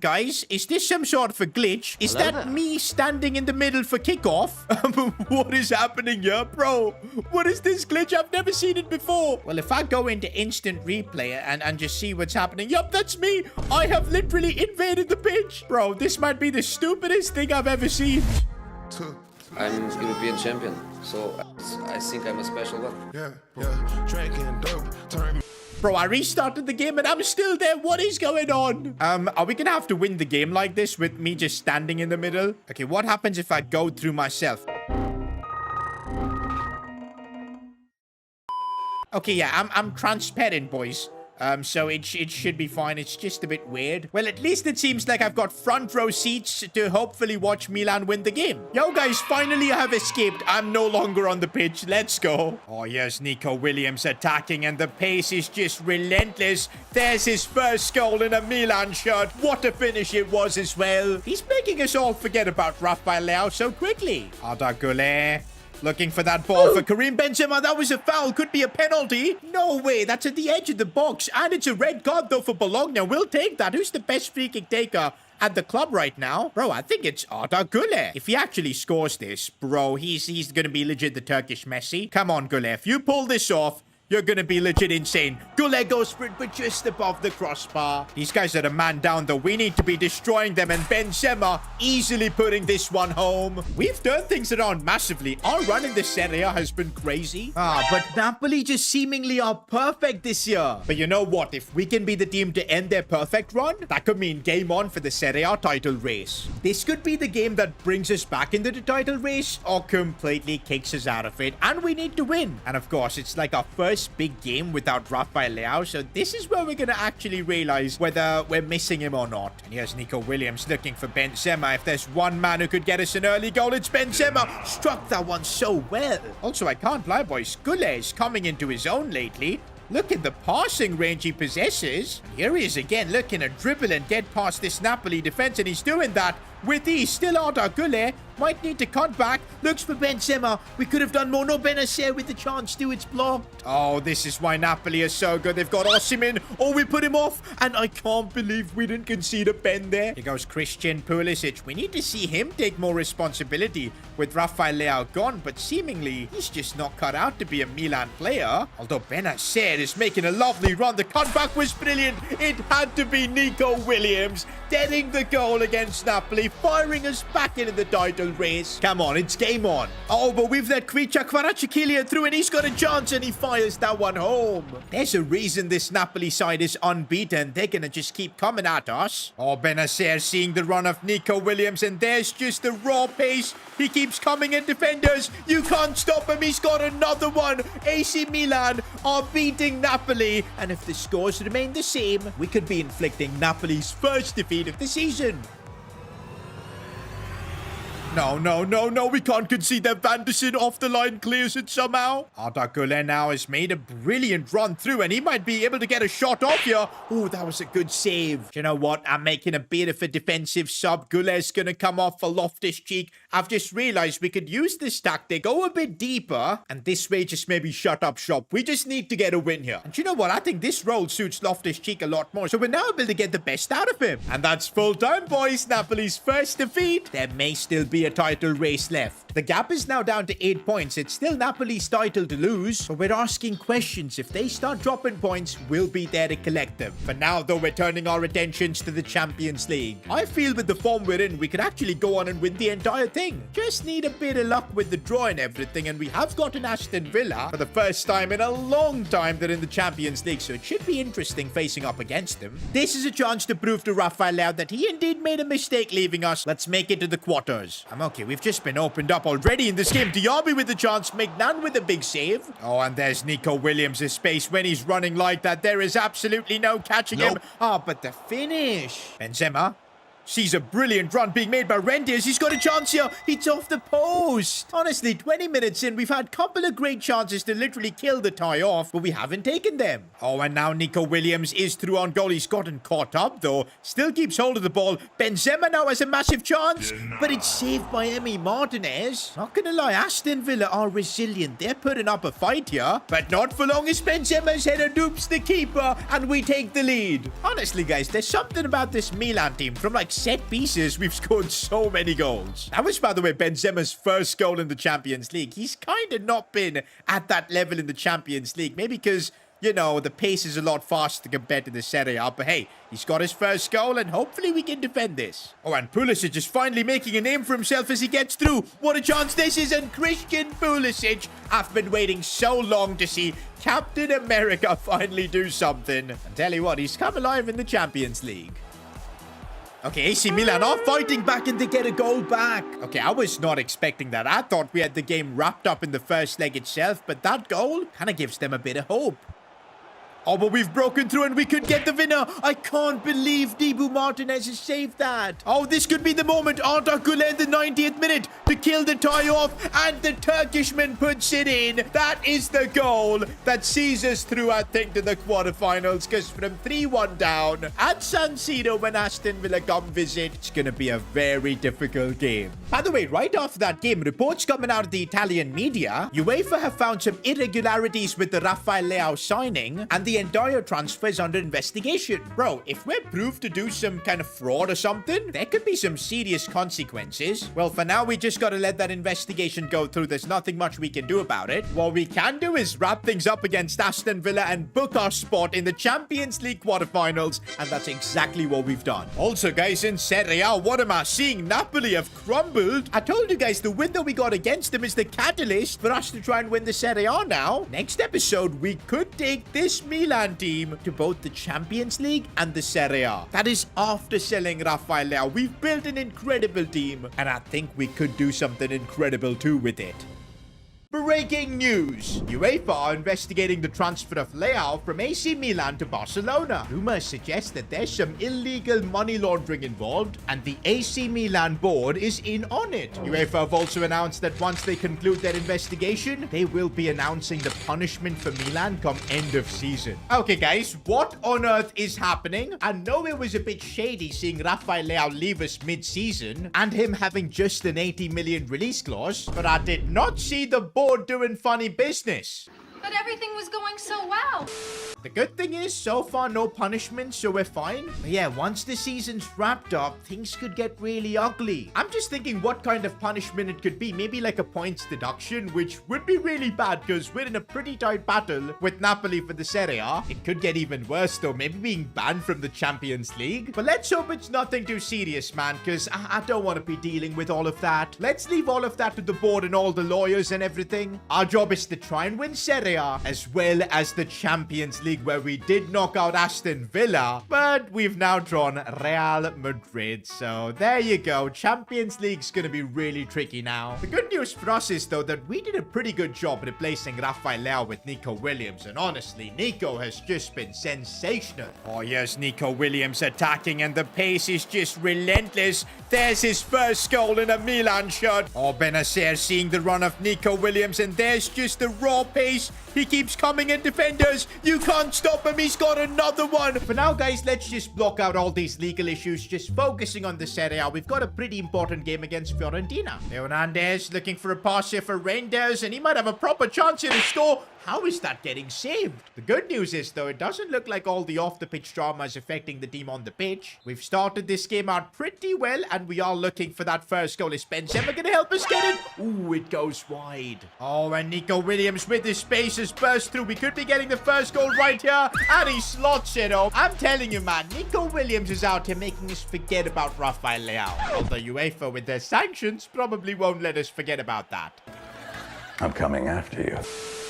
Guys, is this some sort of a glitch? Is that me standing in the middle for kickoff? What is happening here, bro? What is this glitch? I've never seen it before. Well, if I go into instant replay and just see what's happening. Yup, that's me. I have literally invaded the pitch. Bro, this might be the stupidest thing I've ever seen. I'm European champion, so I think I'm a special one. Bro, I restarted the game and I'm still there. What is going on? Are we gonna have to win the game like this with me just standing in the middle? Okay, what happens if I go through myself? Okay, yeah, I'm transparent, boys. So it should be fine. It's just a bit weird. Well, at least it seems like I've got front row seats to hopefully watch Milan win the game. Yo, guys, finally I have escaped. I'm no longer on the pitch. Let's go. Oh, here's Nico Williams attacking, and the pace is just relentless. There's his first goal in a Milan shirt. What a finish it was as well. He's making us all forget about Rafael Leao so quickly. Arda Güler. Looking for that ball for Karim Benzema. That was a foul. Could be a penalty. No way. That's at the edge of the box. And it's a red card, though, for Bologna. We'll take that. Who's the best free kick taker at the club right now? Bro, I think it's Arda Güler. If he actually scores this, bro, he's going to be legit the Turkish Messi. Come on, Güler. If you pull this off, you're gonna be legit insane. Güler goes for it, but just above the crossbar. These guys are a man down, though. We need to be destroying them, and Benzema easily putting this one home. We've turned things around massively. Our run in this Serie A has been crazy. But Napoli just seemingly are perfect this year. But you know what? If we can be the team to end their perfect run, that could mean game on for the Serie A title race. This could be the game that brings us back into the title race or completely kicks us out of it, and we need to win. And of course, it's like our first big game without Rafael Leao, so this is where we're gonna actually realize whether we're missing him or not. And here's Nico Williams looking for Benzema. If there's one man who could get us an early goal, it's Benzema. Struck that one so well. Also, I can't lie, boys. Güler is coming into his own lately. Look at the passing range he possesses. And here he is again, looking to dribble and get past this Napoli defense, and he's doing that with ease. Still Arda Güler. Might need to cut back. Looks for Benzema. We could have done more. No, Benacer with the chance to. It's blocked. Oh, this is why Napoli is so good. They've got Osimhen. Oh, we put him off. And I can't believe we didn't concede a pen there. Here goes Christian Pulisic. We need to see him take more responsibility with Rafael Leao gone. But seemingly, he's just not cut out to be a Milan player. Although Benacer is making a lovely run. The cutback was brilliant. It had to be Nico Williams getting the goal against Napoli, firing us back into the title race. Come on, it's game on. Oh, but we've let Kvaratskhelia through, and he's got a chance, and he fires that one home. There's a reason this Napoli side is unbeaten. They're gonna just keep coming at us. Oh, Benacer seeing the run of Nico Williams, and there's just the raw pace. He keeps coming in, defenders. You can't stop him. He's got another one. AC Milan are beating Napoli, and if the scores remain the same, we could be inflicting Napoli's first defeat of the season. No, we can't concede that Van der Sar off the line clears it somehow. Arda Güler now has made a brilliant run through, and he might be able to get a shot off here. Oh, that was a good save. Do you know what? I'm making a bit of a defensive sub. Güler's gonna come off for Loftus-Cheek. I've just realized we could use this tactic, go a bit deeper, and this way just maybe shut up shop. We just need to get a win here. And you know what? I think this role suits Loftus-Cheek a lot more, so we're now able to get the best out of him. And that's full time, boys. Napoli's first defeat. There may still be a title race left. The gap is now down to 8 points. It's still Napoli's title to lose, but we're asking questions. If they start dropping points, we'll be there to collect them. For now, though, we're turning our attentions to the Champions League. I feel with the form we're in, we could actually go on and win the entire thing. Just need a bit of luck with the draw and everything, and we have got an Aston Villa for the first time in a long time they're in the Champions League, so it should be interesting facing up against them. This is a chance to prove to Rafael Leao that he indeed made a mistake leaving us. Let's make it to the quarters. I'm okay. We've just been opened up already in this game. Diaby with the chance, Mignan with a big save. Oh, and there's Nico Williams' space. When he's running like that, there is absolutely no catching him. Oh, but the finish. Benzema sees a brilliant run being made by Rendiers. He's got a chance here. It's off the post. Honestly, 20 minutes in, we've had a couple of great chances to literally kill the tie off, but we haven't taken them. Oh, and now Nico Williams is through on goal. He's gotten caught up, though. Still keeps hold of the ball. Benzema now has a massive chance, but it's saved by Emi Martinez. Not gonna lie, Aston Villa are resilient. They're putting up a fight here, but not for long as Benzema's header dupes the keeper, and we take the lead. Honestly, guys, there's something about this Milan team. From like set pieces, we've scored so many goals. That was, by the way, Benzema's first goal in the Champions League. He's kind of not been at that level in the Champions League. Maybe because, you know, the pace is a lot faster compared to the Serie A. But hey, he's got his first goal, and hopefully we can defend this. Oh, and Pulisic is finally making a name for himself as he gets through. What a chance this is, and Christian Pulisic. I've been waiting so long to see Captain America finally do something. And tell you what, he's come alive in the Champions League. Okay, AC Milan are fighting back and they get a goal back. Okay, I was not expecting that. I thought we had the game wrapped up in the first leg itself, but that goal kind of gives them a bit of hope. Oh, but we've broken through and we could get the winner. I can't believe Dibu Martinez has saved that. Oh, this could be the moment. Arda Güler in the 90th minute to kill the tie off, and the Turkishman puts it in. That is the goal that sees us through, I think, to the quarterfinals, because from 3-1 down at San Siro when Aston Villa come visit, it's going to be a very difficult game. By the way, right after that game, reports coming out of the Italian media, UEFA have found some irregularities with the Rafael Leao signing, and the entire transfer is under investigation. Bro, if we're proved to do some kind of fraud or something, there could be some serious consequences. Well, for now, we just gotta let that investigation go through. There's nothing much we can do about it. What we can do is wrap things up against Aston Villa and book our spot in the Champions League quarterfinals, and that's exactly what we've done. Also, guys, in Serie A, what am I seeing? Napoli have crumbled. I told you guys the win that we got against them is the catalyst for us to try and win the Serie A now. Next episode, we could take this Milan team to both the Champions League and the Serie A. That is after selling Rafael Leao. We've built an incredible team, and I think we could do something incredible too with it. Breaking news! UEFA are investigating the transfer of Leao from AC Milan to Barcelona. Rumors suggest that there's some illegal money laundering involved, and the AC Milan board is in on it. UEFA have also announced that once they conclude their investigation, they will be announcing the punishment for Milan come end of season. Okay, guys, what on earth is happening? I know it was a bit shady seeing Rafael Leao leave us mid-season and him having just an 80 million release clause, but I did not see the board doing funny business. But everything was going so well. The good thing is, so far, no punishment, so we're fine. But yeah, once the season's wrapped up, things could get really ugly. I'm just thinking what kind of punishment it could be. Maybe like a points deduction, which would be really bad because we're in a pretty tight battle with Napoli for the Serie A. It could get even worse, though. Maybe being banned from the Champions League. But let's hope it's nothing too serious, man, because I don't want to be dealing with all of that. Let's leave all of that to the board and all the lawyers and everything. Our job is to try and win Serie A as well as the Champions League, where we did knock out Aston Villa, but we've now drawn Real Madrid. So there you go. Champions League's going to be really tricky now. The good news for us is, though, that we did a pretty good job replacing Rafael Leao with Nico Williams. And honestly, Nico has just been sensational. Oh, yes, Nico Williams attacking, and the pace is just relentless. There's his first goal in a Milan shirt. Oh, Benacer seeing the run of Nico Williams, and there's just the raw pace. He keeps coming in, defenders. You can't can't stop him. He's got another one. For now, guys, let's just block out all these legal issues. Just focusing on the Serie A. We've got a pretty important game against Fiorentina. Hernandez looking for a pass here for Reinders, and he might have a proper chance here to score. How is that getting saved? The good news is, though, it doesn't look like all the off-the-pitch drama is affecting the team on the pitch. We've started this game out pretty well, and we are looking for that first goal. Is Benzema going to help us get it? Ooh, it goes wide. Oh, and Nico Williams with his spaces burst through. We could be getting the first goal right here, and he slots it up. I'm telling you, man, Nico Williams is out here making us forget about Rafael Leao. Although UEFA, with their sanctions, probably won't let us forget about that. I'm coming after you.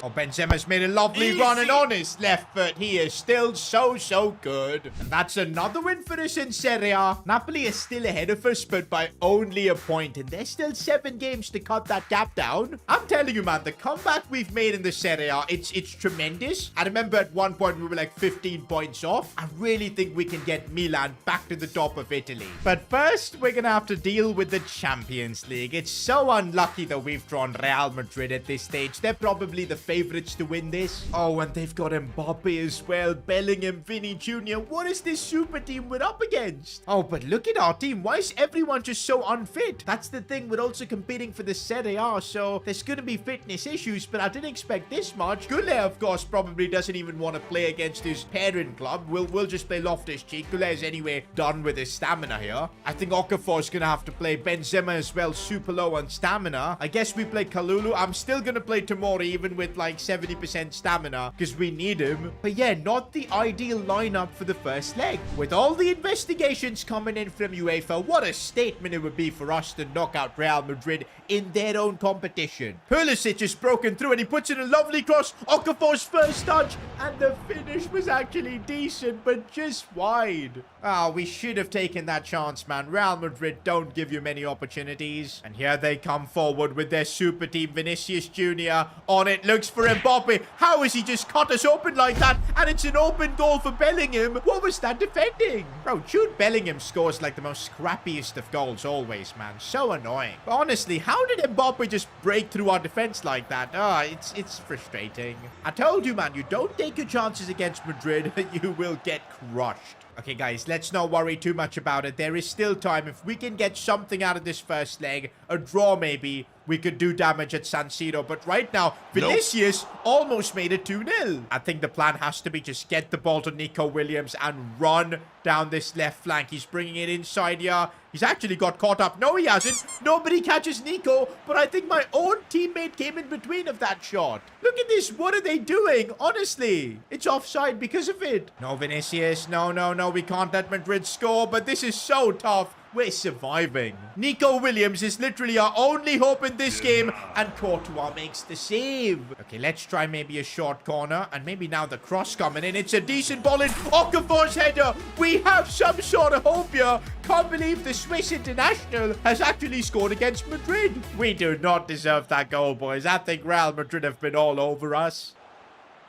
Oh, Benzema's made a lovely run, and on his left foot, he is still so good. And that's another win for us in Serie A. Napoli is still ahead of us, but by only a point, and there's still 7 games to cut that gap down. I'm telling you, man, the comeback we've made in the Serie A, it's tremendous. I remember at one point we were like 15 points off. I really think we can get Milan back to the top of Italy. But first, we're gonna have to deal with the Champions League. It's so unlucky that we've drawn Real Madrid at this stage. They're probably the favorites to win this. Oh, and they've got Mbappe as well. Bellingham, Vinny Jr. What is this super team we're up against? Oh, but look at our team. Why is everyone just so unfit? That's the thing. We're also competing for the Serie A, so there's going to be fitness issues, but I didn't expect this much. Goulet, of course, probably doesn't even want to play against his parent club. We'll just play Loftus-Cheek. Goulet is anyway done with his stamina here. I think Okafor is going to have to play Benzema as well, super low on stamina. I guess we play Kalulu. I'm still going to play Tomori, even with like 70% stamina, because we need him. But yeah, not the ideal lineup for the first leg. With all the investigations coming in from UEFA, what a statement it would be for us to knock out Real Madrid in their own competition. Pulisic is broken through, and he puts in a lovely cross. Okafor's first touch, and the finish was actually decent, but just wide. Oh, we should have taken that chance, man. Real Madrid don't give you many opportunities. And here they come forward with their super team. Vinicius Jr. on it, looks for Mbappe. How has he just cut us open like that? And it's an open goal for Bellingham. What was that defending? Bro, Jude Bellingham scores like the most scrappiest of goals always, man. So annoying. But honestly, how did Mbappe just break through our defense like that? Ah, it's frustrating. I told you, man, you don't take your chances against Madrid. You will get crushed. Okay, guys, let's not worry too much about it. There is still time. If we can get something out of this first leg, a draw maybe, we could do damage at San Siro. But right now, Vinicius almost made it 2-0. I think the plan has to be just get the ball to Nico Williams and run down this left flank. He's bringing it inside here. He's actually got caught up. No, he hasn't. Nobody catches Nico, but I think my own teammate came in between of that shot. Look at this. What are they doing? Honestly, it's offside because of it. No, Vinicius. No. We can't let Madrid score, but this is so tough. We're surviving. Nico Williams is literally our only hope in this game, and Courtois makes the save. Okay, let's try maybe a short corner, and maybe now the cross coming in. It's a decent ball in. Okafor's header. We have some sort of hope here. Can't believe the Swiss international has actually scored against Madrid. We do not deserve that goal, boys. I think Real Madrid have been all over us.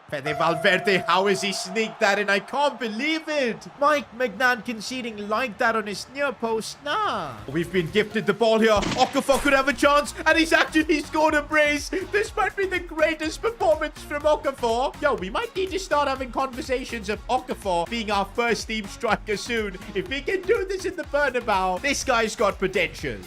Fede Valverde, how has he sneaked that in? I can't believe it. Mike Magnan conceding like that on his near post. Nah. We've been gifted the ball here. Okafor could have a chance, and he's actually scored a brace. This might be the greatest performance from Okafor. Yo, we might need to start having conversations of Okafor being our first team striker soon. If he can do this in the Bernabeu, this guy's got potential.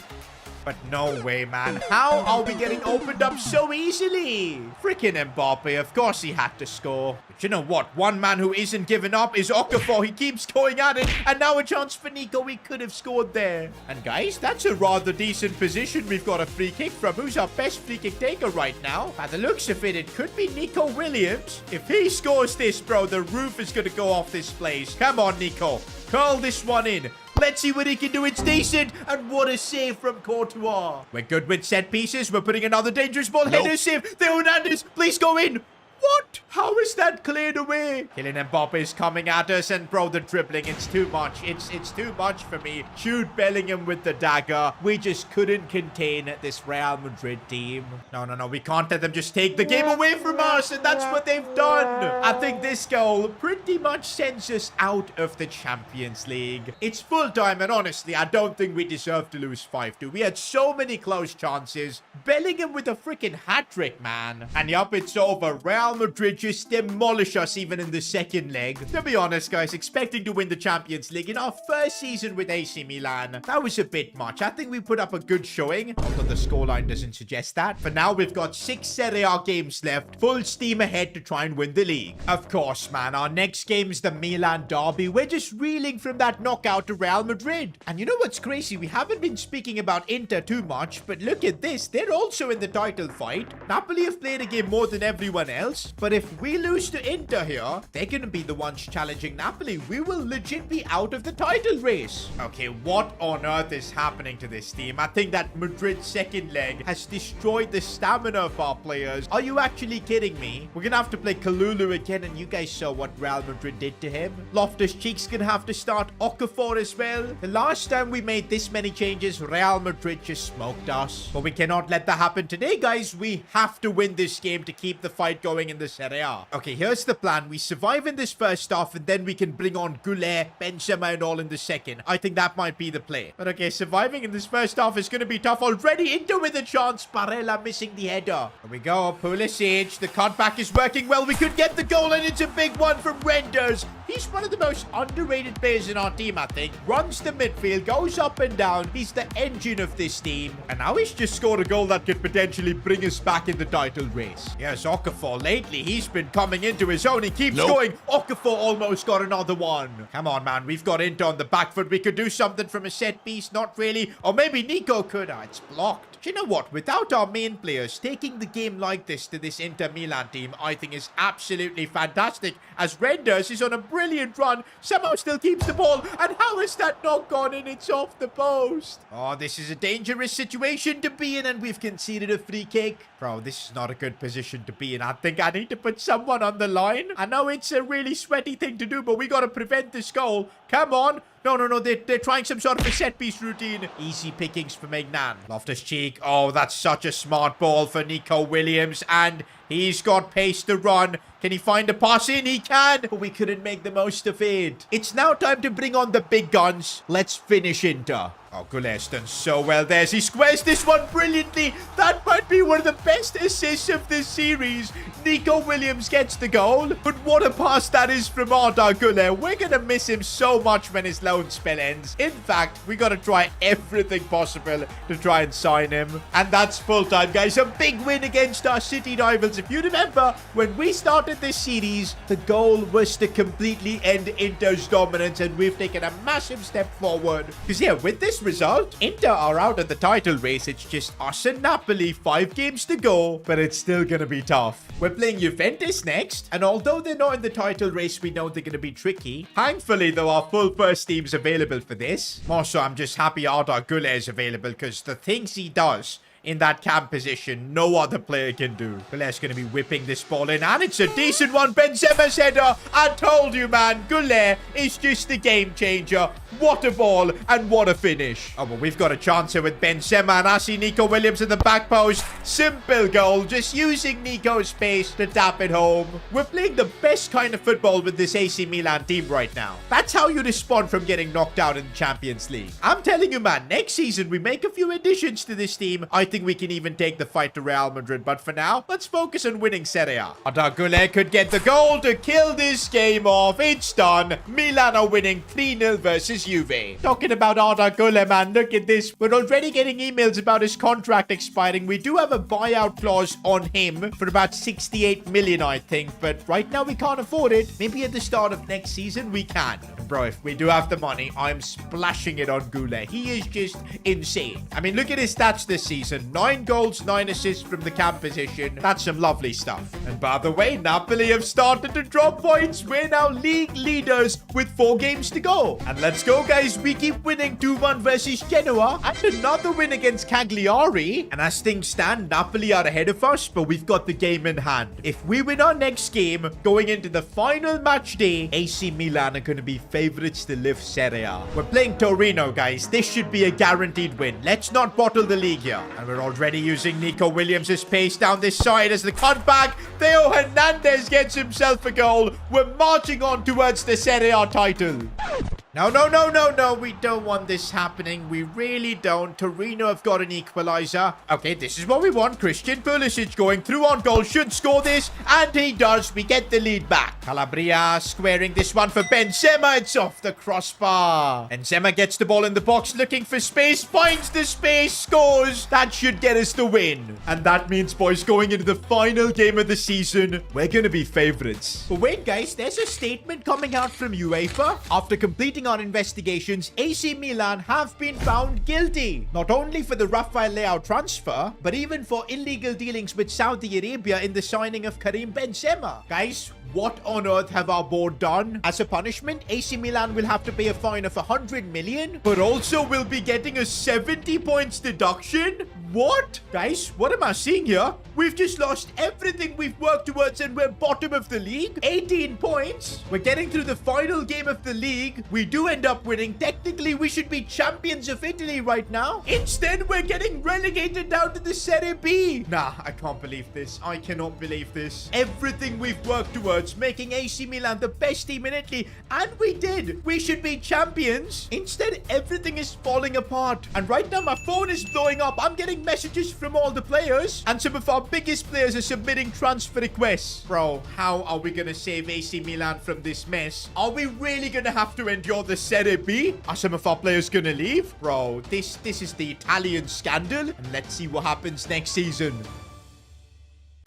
But no way, man. How are we getting opened up so easily? Freaking Mbappe. Of course he had to score. But you know what? One man who isn't giving up is Okafor. He keeps going at it. And now a chance for Nico. We could have scored there. And guys, that's a rather decent position. We've got a free kick from who's our best free kick taker right now. By the looks of it, it could be Nico Williams. If he scores this, bro, the roof is going to go off this place. Come on, Nico. Curl this one in. Let's see what he can do. It's decent. And what a save from Courtois. We're good with set pieces. We're putting another dangerous ball. Header save. Theo Hernandez, please go in. What? How is that cleared away? Kylian Mbappe is coming at us, and bro, the dribbling, it's too much. It's too much for me. Jude Bellingham with the dagger. We just couldn't contain this Real Madrid team. No. We can't let them just take the game away from us, and that's what they've done. I think this goal pretty much sends us out of the Champions League. It's full time, and honestly, I don't think we deserve to lose 5-2. We had so many close chances. Bellingham with a freaking hat-trick, man. And yup, it's over. Real Madrid just demolish us even in the second leg. To be honest, guys, expecting to win the Champions League in our first season with AC Milan, that was a bit much. I think we put up a good showing, although the scoreline doesn't suggest that. For now, we've got 6 Serie A games left, full steam ahead to try and win the league. Of course, man, our next game is the Milan derby. We're just reeling from that knockout to Real Madrid. And you know what's crazy? We haven't been speaking about Inter too much, but look at this. They're also in the title fight. Napoli have played a game more than everyone else, but if we lose to Inter here, they're gonna be the ones challenging Napoli. We will legit be out of the title race. Okay, what on earth is happening to this team? I think that Madrid's second leg has destroyed the stamina of our players. Are you actually kidding me? We're gonna have to play Kalulu again, and you guys saw what Real Madrid did to him. Loftus-Cheek's gonna have to start Okafor as well. The last time we made this many changes, Real Madrid just smoked us. But we cannot let that happen today, guys. We have to win this game to keep the fight going in the Serie A. Okay, here's the plan. We survive in this first half, and then we can bring on Goulet, Benzema, and all in the second. I think that might be the play. But okay, surviving in this first half is going to be tough already. Inter with a chance. Barella missing the header. Here we go. Pulisic. The cutback is working well. We could get the goal, and it's a big one from Renders. He's one of the most underrated players in our team, I think. Runs the midfield, goes up and down. He's the engine of this team. And now he's just scored a goal that could potentially bring us back in the title race. Yes, Okafor. Lately, he's been coming into his own. He keeps going. Okafor almost got another one. Come on, man. We've got Inter on the back foot. We could do something from a set piece. Not really. Or maybe Nico could. Ah, it's blocked. Do you know what? Without our main players, taking the game like this to this Inter Milan team, I think is absolutely fantastic. As Renders is on a brilliant run, somehow still keeps the ball. And how is that not gone in? It's off the post. Oh, this is a dangerous situation to be in, and we've conceded a free kick. Bro, this is not a good position to be in. I think I need to put someone on the line. I know it's a really sweaty thing to do, but we got to prevent this goal. Come on. No. They're trying some sort of a set-piece routine. Easy pickings for Magnan. Loftus-Cheek. Oh, that's such a smart ball for Nico Williams. And he's got pace to run. Can he find a pass in? He can. But we couldn't make the most of it. It's now time to bring on the big guns. Let's finish Inter. Oh, Goulet's done so well there. He squares this one brilliantly. That might be one of the best assists of this series. Nico Williams gets the goal. But what a pass that is from Arda Güler. We're going to miss him so much when his loan spell ends. In fact, we got to try everything possible to try and sign him. And that's full time, guys. A big win against our city rivals. If you remember, when we started this series, the goal was to completely end Inter's dominance. And we've taken a massive step forward. Because, yeah, with this result, Inter are out of the title race. It's just us and Napoli, 5 games to go, but it's still gonna be tough. We're playing Juventus next, and although they're not in the title race, we know they're gonna be tricky. Thankfully, though, our full first team's available for this. More so, I'm just happy Arda Güler is available, because the things he does in that cam position, no other player can do. Goulet's going to be whipping this ball in, and it's a decent one. Benzema's header. I told you, man. Goulet is just a game changer. What a ball, and what a finish. Oh, well, we've got a chance here with Benzema, and I see Nico Williams in the back post. Simple goal, just using Nico's pace to tap it home. We're playing the best kind of football with this AC Milan team right now. That's how you respond from getting knocked out in the Champions League. I'm telling you, man, next season we make a few additions to this team. I think we can even take the fight to Real Madrid, but for now, let's focus on winning Serie A. Arda Güler could get the goal to kill this game off. It's done. Milan are winning 3-0 versus Juve. Talking about Arda Güler, man, look at this. We're already getting emails about his contract expiring. We do have a buyout clause on him for about 68 million, I think, but right now we can't afford it. Maybe at the start of next season we can. Bro, if we do have the money, I'm splashing it on Güler. He is just insane. I mean, look at his stats this season. 9 goals, 9 assists from the cam position. That's some lovely stuff. And by the way, Napoli have started to drop points. We're now league leaders with 4 games to go. And let's go, guys. We keep winning 2-1 versus Genoa. And another win against Cagliari. And as things stand, Napoli are ahead of us, but we've got the game in hand. If we win our next game, going into the final match day, AC Milan are going to be favorites to lift Serie A. We're playing Torino, guys. This should be a guaranteed win. Let's not bottle the league here. And we're already using Nico Williams' pace down this side as the cutback. Theo Hernandez gets himself a goal. We're marching on towards the Serie A title. No, no, no, no, no. We don't want this happening. We really don't. Torino have got an equalizer. Okay, this is what we want. Christian Pulisic going through on goal. Should score this. And he does. We get the lead back. Calabria squaring this one for Benzema. It's off the crossbar. Benzema gets the ball in the box, looking for space. Finds the space. Scores. That should get us the win. And that means, boys, going into the final game of the season, we're going to be favorites. But wait, guys. There's a statement coming out from UEFA. After completing our investigations, AC Milan have been found guilty, not only for the Rafael Leao transfer, but even for illegal dealings with Saudi Arabia in the signing of Karim Benzema. Guys, what on earth have our board done? As a punishment, AC Milan will have to pay a fine of 100 million, but also will be getting a 70 points deduction? What? Guys, what am I seeing here? We've just lost everything we've worked towards and we're bottom of the league. 18 points. We're getting through the final game of the league. We do end up winning. Technically, we should be champions of Italy right now. Instead, we're getting relegated down to the Serie B. Nah, I can't believe this. I cannot believe this. Everything we've worked towards, making AC Milan the best team in Italy, and we did. We should be champions. Instead, everything is falling apart. And right now, my phone is blowing up. I'm getting messages from all the players, and some of our biggest players are submitting transfer requests. Bro, how are we gonna save AC Milan from this mess? Are we really gonna have to endure the Serie B? Are some of our players gonna leave? Bro, this is the Italian scandal, and let's see what happens next season.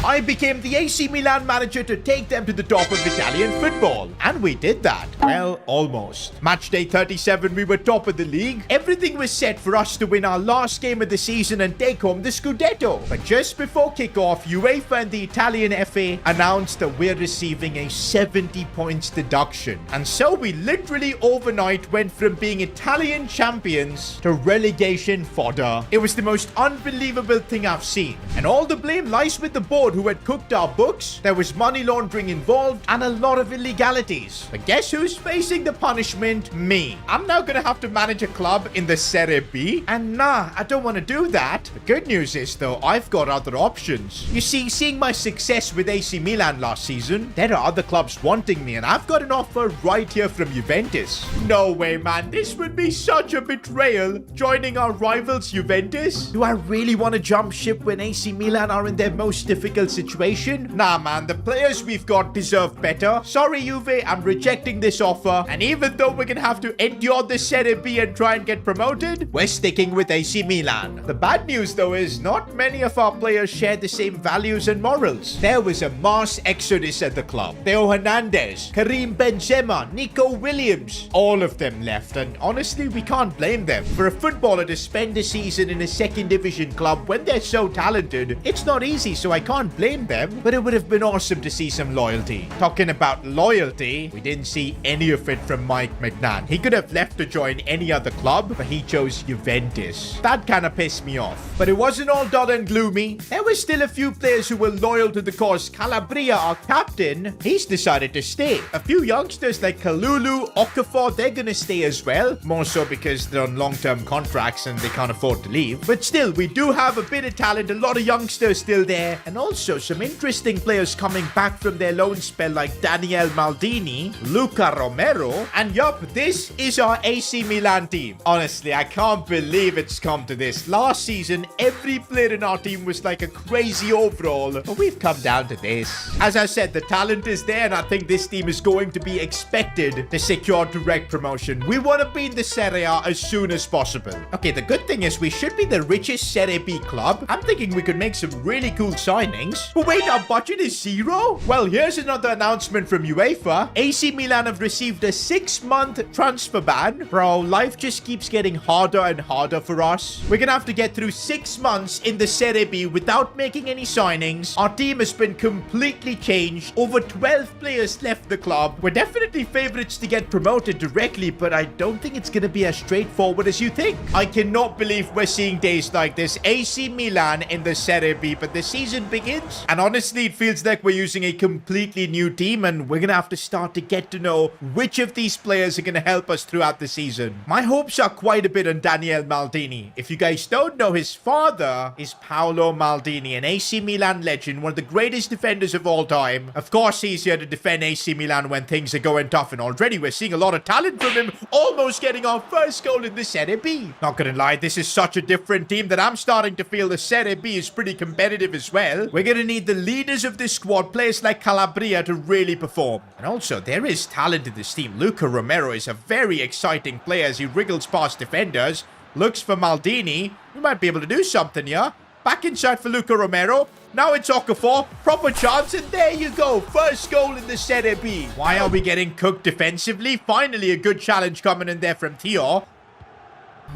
I became the AC Milan manager to take them to the top of Italian football. And we did that. Well, almost. Match day 37, we were top of the league. Everything was set for us to win our last game of the season and take home the Scudetto. But just before kickoff, UEFA and the Italian FA announced that we're receiving a 70 points deduction. And so we literally overnight went from being Italian champions to relegation fodder. It was the most unbelievable thing I've seen. And all the blame lies with the board who had cooked our books. There was money laundering involved and a lot of illegalities. But guess who's facing the punishment? Me. I'm now gonna have to manage a club in the Serie B. And nah, I don't want to do that. The good news is though, I've got other options. You see, seeing my success with AC Milan last season, there are other clubs wanting me and I've got an offer right here from Juventus. No way, man. This would be such a betrayal. Joining our rivals Juventus? Do I really want to jump ship when AC Milan are in their most difficult situation? Nah, man, the players we've got deserve better. Sorry, Juve, I'm rejecting this offer. And even though we're gonna have to endure the Serie B and try and get promoted, we're sticking with AC Milan. The bad news, though, is not many of our players share the same values and morals. There was a mass exodus at the club. Theo Hernandez, Karim Benzema, Nico Williams, all of them left. And honestly, we can't blame them. For a footballer to spend a season in a second division club when they're so talented, it's not easy, so I can't blame them, but it would have been awesome to see some loyalty. Talking about loyalty, we didn't see any of it from Mike Magnan. He could have left to join any other club, but he chose Juventus. That kind of pissed me off. But it wasn't all dull and gloomy. There were still a few players who were loyal to the cause. Calabria, our captain, he's decided to stay. A few youngsters like Kalulu, Okafor, they're gonna stay as well. More so because they're on long-term contracts and they can't afford to leave. But still, we do have a bit of talent, a lot of youngsters still there, and also some interesting players coming back from their loan spell like Daniel Maldini, Luca Romero, and yup, this is our AC Milan team. Honestly, I can't believe it's come to this. Last season, every player in our team was like a crazy overall, but we've come down to this. As I said, the talent is there, and I think this team is going to be expected to secure direct promotion. We want to be in the Serie A as soon as possible. Okay, the good thing is we should be the richest Serie B club. I'm thinking we could make some really cool signings. But wait, our budget is zero? Well, here's another announcement from UEFA. AC Milan have received a 6-month transfer ban. Bro, life just keeps getting harder and harder for us. We're gonna have to get through 6 months in the Serie B without making any signings. Our team has been completely changed. Over 12 players left the club. We're definitely favorites to get promoted directly, but I don't think it's gonna be as straightforward as you think. I cannot believe we're seeing days like this. AC Milan in the Serie B, but the season begins seconds. And honestly, it feels like we're using a completely new team, and we're going to have to start to get to know which of these players are going to help us throughout the season. My hopes are quite a bit on Daniele Maldini. If you guys don't know, his father is Paolo Maldini, an AC Milan legend, one of the greatest defenders of all time. Of course, he's here to defend AC Milan when things are going tough, and already we're seeing a lot of talent from him, almost getting our first goal in the Serie B. Not gonna lie, this is such a different team that I'm starting to feel the Serie B is pretty competitive as well. We're gonna need the leaders of this squad, players like Calabria, to really perform. And also, there is talent in this team. Luca Romero is a very exciting player as he wriggles past defenders, looks for Maldini. We might be able to do something here. Back inside for Luca Romero. Now it's Okafor. Proper chance, and there you go. First goal in the Serie B. Why are we getting cooked defensively? Finally, a good challenge coming in there from Theo.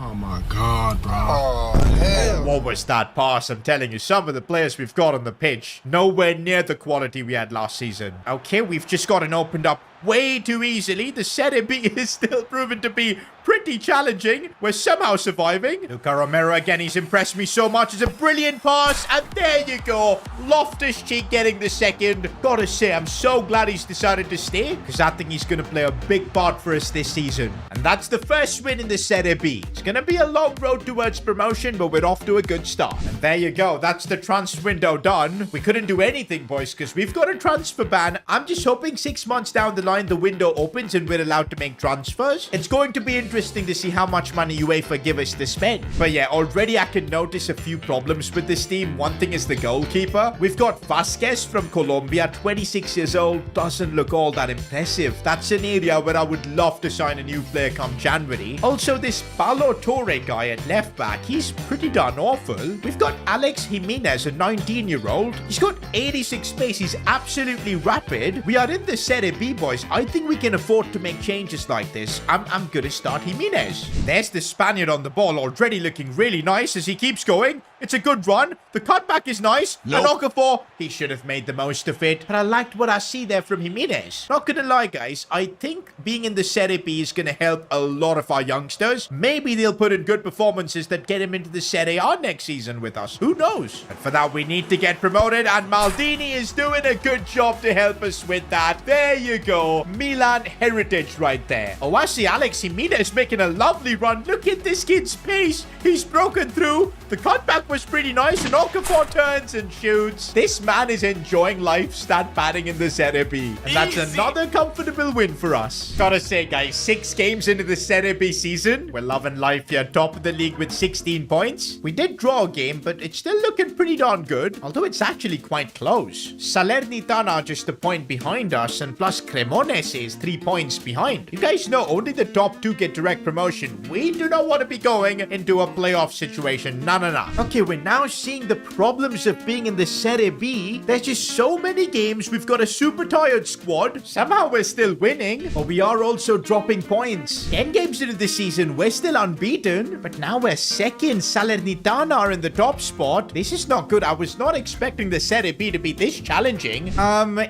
Oh my God, bro. Oh, hell. What was that pass? I'm telling you, some of the players we've got on the pitch, nowhere near the quality we had last season. Okay, we've just gotten opened up way too easily. The Serie B is still proven to be pretty challenging. We're somehow surviving. Luca Romero again, he's impressed me so much. It's a brilliant pass, and there you go. Loftus-Cheek getting the second. Gotta say, I'm so glad he's decided to stay, because I think he's going to play a big part for us this season. And that's the first win in the Serie B. It's going to be a long road towards promotion, but we're off to a good start. And there you go. That's the transfer window done. We couldn't do anything, boys, because we've got a transfer ban. I'm just hoping 6 months down the line, the window opens and we're allowed to make transfers. It's going to be interesting to see how much money UEFA give us to spend. But yeah, already I can notice a few problems with this team. One thing is the goalkeeper. We've got Vasquez from Colombia, 26 years old, doesn't look all that impressive. That's an area where I would love to sign a new player come January. Also, this Paulo Torre guy at left back, he's pretty darn awful. We've got Alex Jimenez, a 19-year-old. He's got 86 pace. He's absolutely rapid. We are in the Serie B, boys. I think we can afford to make changes like this. I'm gonna start Jimenez. There's the Spaniard on the ball, already looking really nice as he keeps going. It's a good run. The cutback is nice. And Okafor, he should have made the most of it. But I liked what I see there from Jimenez. Not gonna lie, guys. I think being in the Serie B is gonna help a lot of our youngsters. Maybe they'll put in good performances that get him into the Serie A next season with us. Who knows? But for that, we need to get promoted. And Maldini is doing a good job to help us with that. There you go. Milan heritage right there. Oh, I see Alex Jimenez making a lovely run. Look at this kid's pace. He's broken through. The cutback was pretty nice, and Okafor turns and shoots. This man is enjoying life stat padding in the Serie B. And that's another comfortable win for us. Gotta say, guys, 6 games into the Serie B season. We're loving life here. Top of the league with 16 points. We did draw a game, but it's still looking pretty darn good. Although it's actually quite close. Salernitana are just a point behind us, and plus Cremonese is 3 points behind. You guys know only the top 2 get direct promotion. We do not want to be going into a playoff situation. No. Okay, we're now seeing the problems of being in the Serie B. There's just so many games. We've got a super tired squad. Somehow we're still winning, but we are also dropping points. 10 games into the season, we're still unbeaten, but now we're second. Salernitana are in the top spot. This is not good. I was not expecting the Serie B to be this challenging.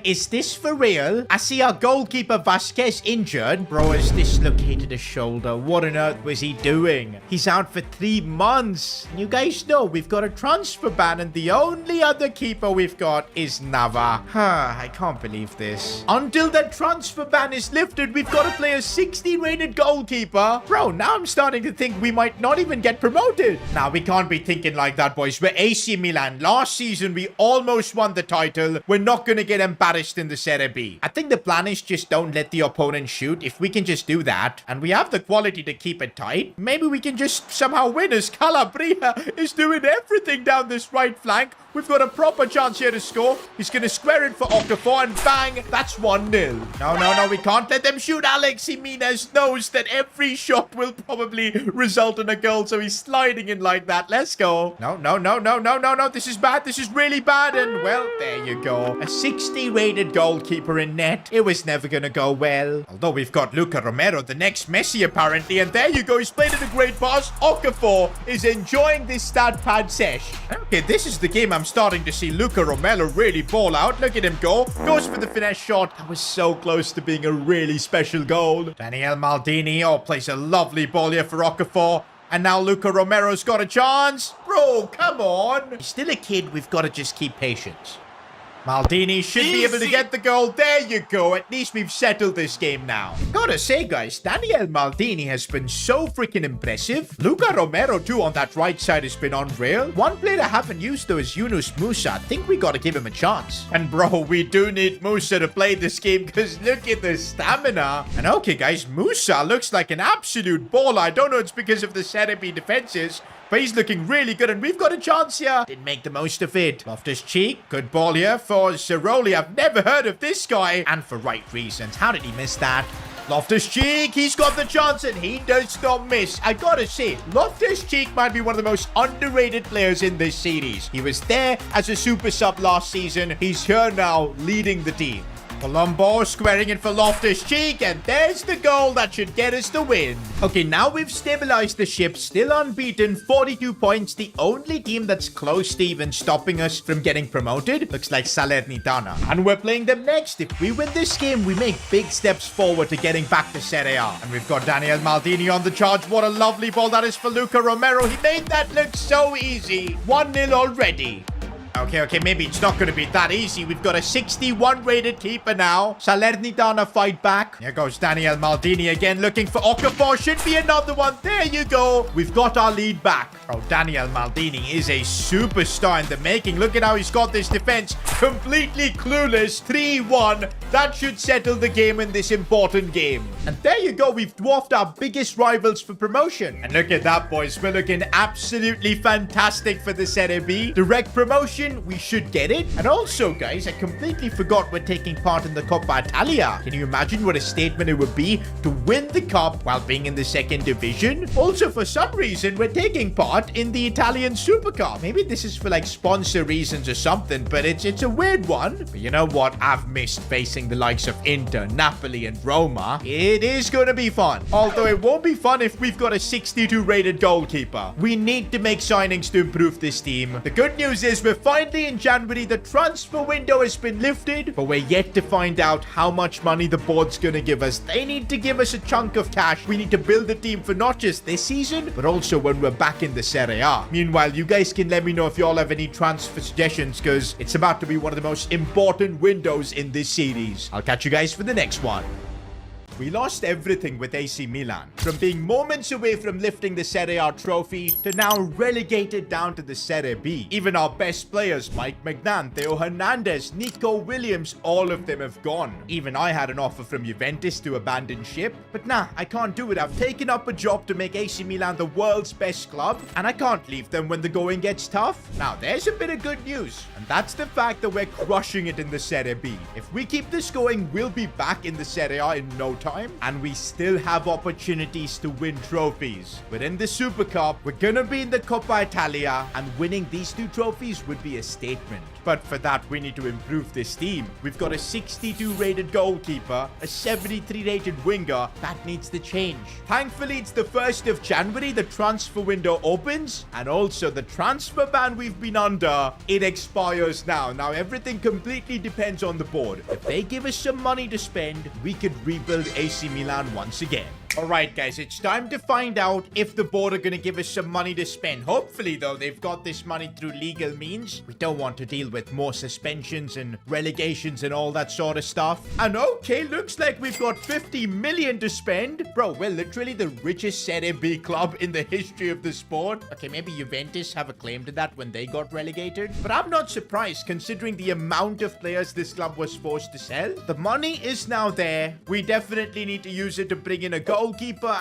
Is this for real? I see our goalkeeper Vasquez injured. Bro has dislocated a shoulder. What on earth was he doing? He's out for 3 months. You guys know we've got a transfer ban, and the only other keeper we've got is Nava. I can't believe this. Until that transfer ban is lifted, we've got to play a 16 rated goalkeeper. Bro, now I'm starting to think we might not even get promoted. Now, we can't be thinking like that, boys. We're AC Milan. Last season, we almost won the title. We're not going to get embarrassed in the Serie B. I think the plan is just don't let the opponent shoot. If we can just do that, and we have the quality to keep it tight, maybe we can just somehow win, as Calabria is doing everything down this right flank. We've got a proper chance here to score. He's going to square it for Okafor, and bang, that's 1-0. No, we can't let them shoot. Alex Jimenez knows that every shot will probably result in a goal, so he's sliding in like that. Let's go. No. This is bad. This is really bad, and well, there you go. A 60 rated goalkeeper in net. It was never going to go well. Although we've got Luca Romero, the next Messi apparently, and there you go. He's played it a great pass. Okafor is enjoying this stat pad sesh. Okay, this is the game I'm starting to see Luca Romero really ball out. Look at him go. Goes for the finesse shot. That was so close to being a really special goal. Daniele Maldini plays a lovely ball here for Okafor. And now Luca Romero's got a chance. Bro, bro, come on. He's still a kid. We've got to just keep patience. Maldini should be able to get the goal. There you go. At least we've settled this game now. Gotta say, guys, Daniel Maldini has been so freaking impressive. Luca Romero, too, on that right side has been unreal. One player I haven't used, though, is Yunus Musa. I think we gotta give him a chance. And, bro, we do need Musa to play this game because look at the stamina. And, okay, guys, Musa looks like an absolute baller. I don't know it's because of the Serie B defenses, but he's looking really good, and we've got a chance here. Didn't make the most of it. Loftus-Cheek, good ball here for Ciroli. I've never heard of this guy, and for right reasons. How did he miss that? Loftus-Cheek, he's got the chance, and he does not miss. I gotta say, Loftus-Cheek might be one of the most underrated players in this series. He was there as a super sub last season. He's here now, leading the team. Colombo squaring it for Loftus-Cheek, and there's the goal that should get us the win. Okay, now we've stabilized the ship, still unbeaten, 42 points, the only team that's close to even stopping us from getting promoted. Looks like Salernitana. And we're playing them next. If we win this game, we make big steps forward to getting back to Serie A. And we've got Daniel Maldini on the charge. What a lovely ball that is for Luca Romero. He made that look so easy. 1-0 already. Okay, maybe it's not going to be that easy. We've got a 61 rated keeper now. Salernitana fight back. Here goes Daniel Maldini again, looking for Okafor. Should be another one. There you go. We've got our lead back. Oh, Daniel Maldini is a superstar in the making. Look at how he's got this defense completely clueless. 3-1. That should settle the game in this important game. And there you go. We've dwarfed our biggest rivals for promotion. And look at that, boys. We're looking absolutely fantastic for the Serie B. Direct promotion. We should get it. And also, guys, I completely forgot we're taking part in the Coppa Italia. Can you imagine what a statement it would be to win the cup while being in the second division? Also, for some reason, we're taking part in the Italian Super Cup. Maybe this is for like sponsor reasons or something, but it's a weird one. But you know what? I've missed facing the likes of Inter, Napoli, and Roma. It is going to be fun. Although it won't be fun if we've got a 62 rated goalkeeper. We need to make signings to improve this team. The good news is we're finally in January, the transfer window has been lifted, but we're yet to find out how much money the board's gonna give us. They need to give us a chunk of cash. We need to build a team for not just this season, but also when we're back in the Serie A. Meanwhile, you guys can let me know if y'all have any transfer suggestions, because it's about to be one of the most important windows in this series. I'll catch you guys for the next one. We lost everything with AC Milan. From being moments away from lifting the Serie A trophy to now relegated down to the Serie B. Even our best players, Mike Magnan, Theo Hernandez, Nico Williams, all of them have gone. Even I had an offer from Juventus to abandon ship. But nah, I can't do it. I've taken up a job to make AC Milan the world's best club, and I can't leave them when the going gets tough. Now, there's a bit of good news, and that's the fact that we're crushing it in the Serie B. If we keep this going, we'll be back in the Serie A in no time. And we still have opportunities to win trophies. But in the Super Cup, we're gonna be in the Coppa Italia, and winning these two trophies would be a statement. But for that, we need to improve this team. We've got a 62 rated goalkeeper, a 73 rated winger. That needs to change. Thankfully, it's the 1st of January. The transfer window opens, and also the transfer ban we've been under, it expires now. Now, everything completely depends on the board. If they give us some money to spend, we could rebuild AC Milan once again. Alright guys, it's time to find out if the board are going to give us some money to spend. Hopefully though, they've got this money through legal means. We don't want to deal with more suspensions and relegations and all that sort of stuff. And okay, looks like we've got 50 million to spend. Bro, we're literally the richest Serie B club in the history of the sport. Okay, maybe Juventus have a claim to that when they got relegated. But I'm not surprised considering the amount of players this club was forced to sell. The money is now there. We definitely need to use it to bring in a goalkeeper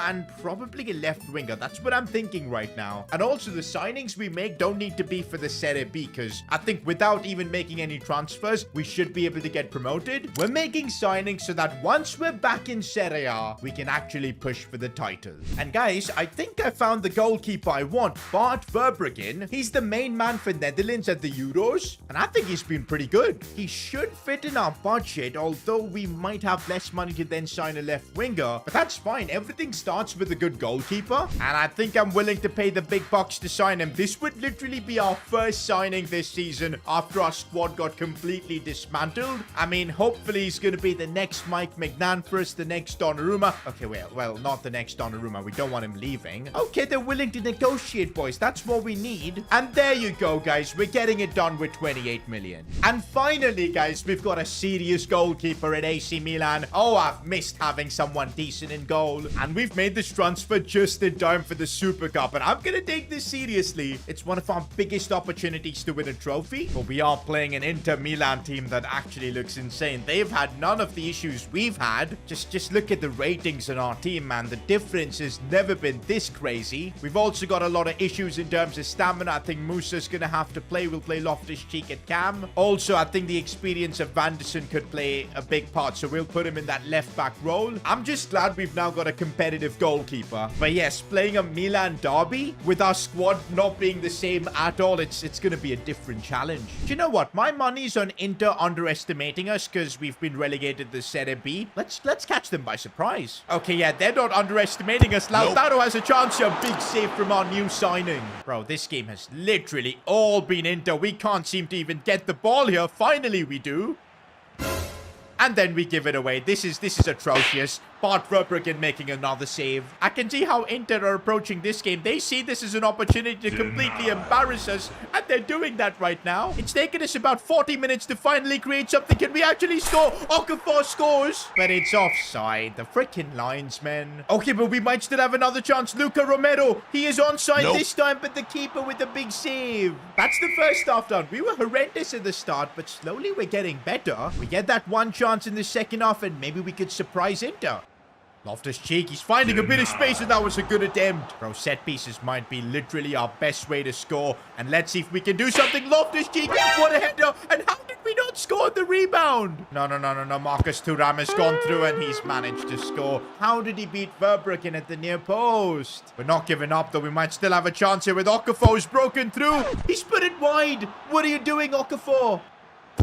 and probably a left winger. That's what I'm thinking right now. And also the signings we make don't need to be for the Serie B, because I think without even making any transfers, we should be able to get promoted. We're making signings so that once we're back in Serie A, we can actually push for the title. And guys, I think I found the goalkeeper I want, Bart Verbruggen. He's the main man for Netherlands at the Euros, and I think he's been pretty good. He should fit in our budget, although we might have less money to then sign a left winger, but that's fine. everything starts with a good goalkeeper. And I think I'm willing to pay the big bucks to sign him. This would literally be our first signing this season after our squad got completely dismantled. I mean, hopefully he's going to be the next Mike McNan for us, the next Donnarumma. Okay, well, not the next Donnarumma. We don't want him leaving. Okay, they're willing to negotiate, boys. That's what we need. And there you go, guys. We're getting it done with 28 million. And finally, guys, we've got a serious goalkeeper at AC Milan. Oh, I've missed having someone decent in goal. And we've made this transfer just in time for the Super Cup. And I'm going to take this seriously. It's one of our biggest opportunities to win a trophy. But we are playing an Inter Milan team that actually looks insane. They've had none of the issues we've had. Just look at the ratings in our team, man. The difference has never been this crazy. We've also got a lot of issues in terms of stamina. I think Musa's going to have to play. We'll play Loftus-Cheek at cam. Also, I think the experience of Vanderson could play a big part, so we'll put him in that left-back role. I'm just glad we've now got a competitive goalkeeper. But yes, playing a Milan derby with our squad not being the same at all, it's going to be a different challenge. Do you know what? My money's on Inter underestimating us because we've been relegated to Serie B. Let's catch them by surprise. Okay, yeah, they're not underestimating us. Lautaro has a chance. A big save from our new signing. Bro, this game has literally all been Inter. We can't seem to even get the ball here. Finally, we do. And then we give it away. This is atrocious. Bart Verbruggen making another save. I can see how Inter are approaching this game. They see this as an opportunity to completely embarrass us, and they're doing that right now. It's taken us about 40 minutes to finally create something. Can we actually score? Okafor scores, but it's offside. The freaking linesman. Okay, but we might still have another chance. Luca Romero. He is onside this time, but the keeper with the big save. That's the first half done. We were horrendous at the start, but slowly we're getting better. We get that one chance in the second half, and maybe we could surprise Inter. Loftus-Cheek, he's finding a bit of space, and that was a good attempt. Bro, set pieces might be literally our best way to score. And let's see if we can do something. Loftus-Cheek, what a header. And how did we not score the rebound? No. Marcus Thuram has gone through, and he's managed to score. How did he beat Verbruggen at the near post? We're not giving up, though. We might still have a chance here with Okafor, who's broken through. He's put it wide. What are you doing, Okafor?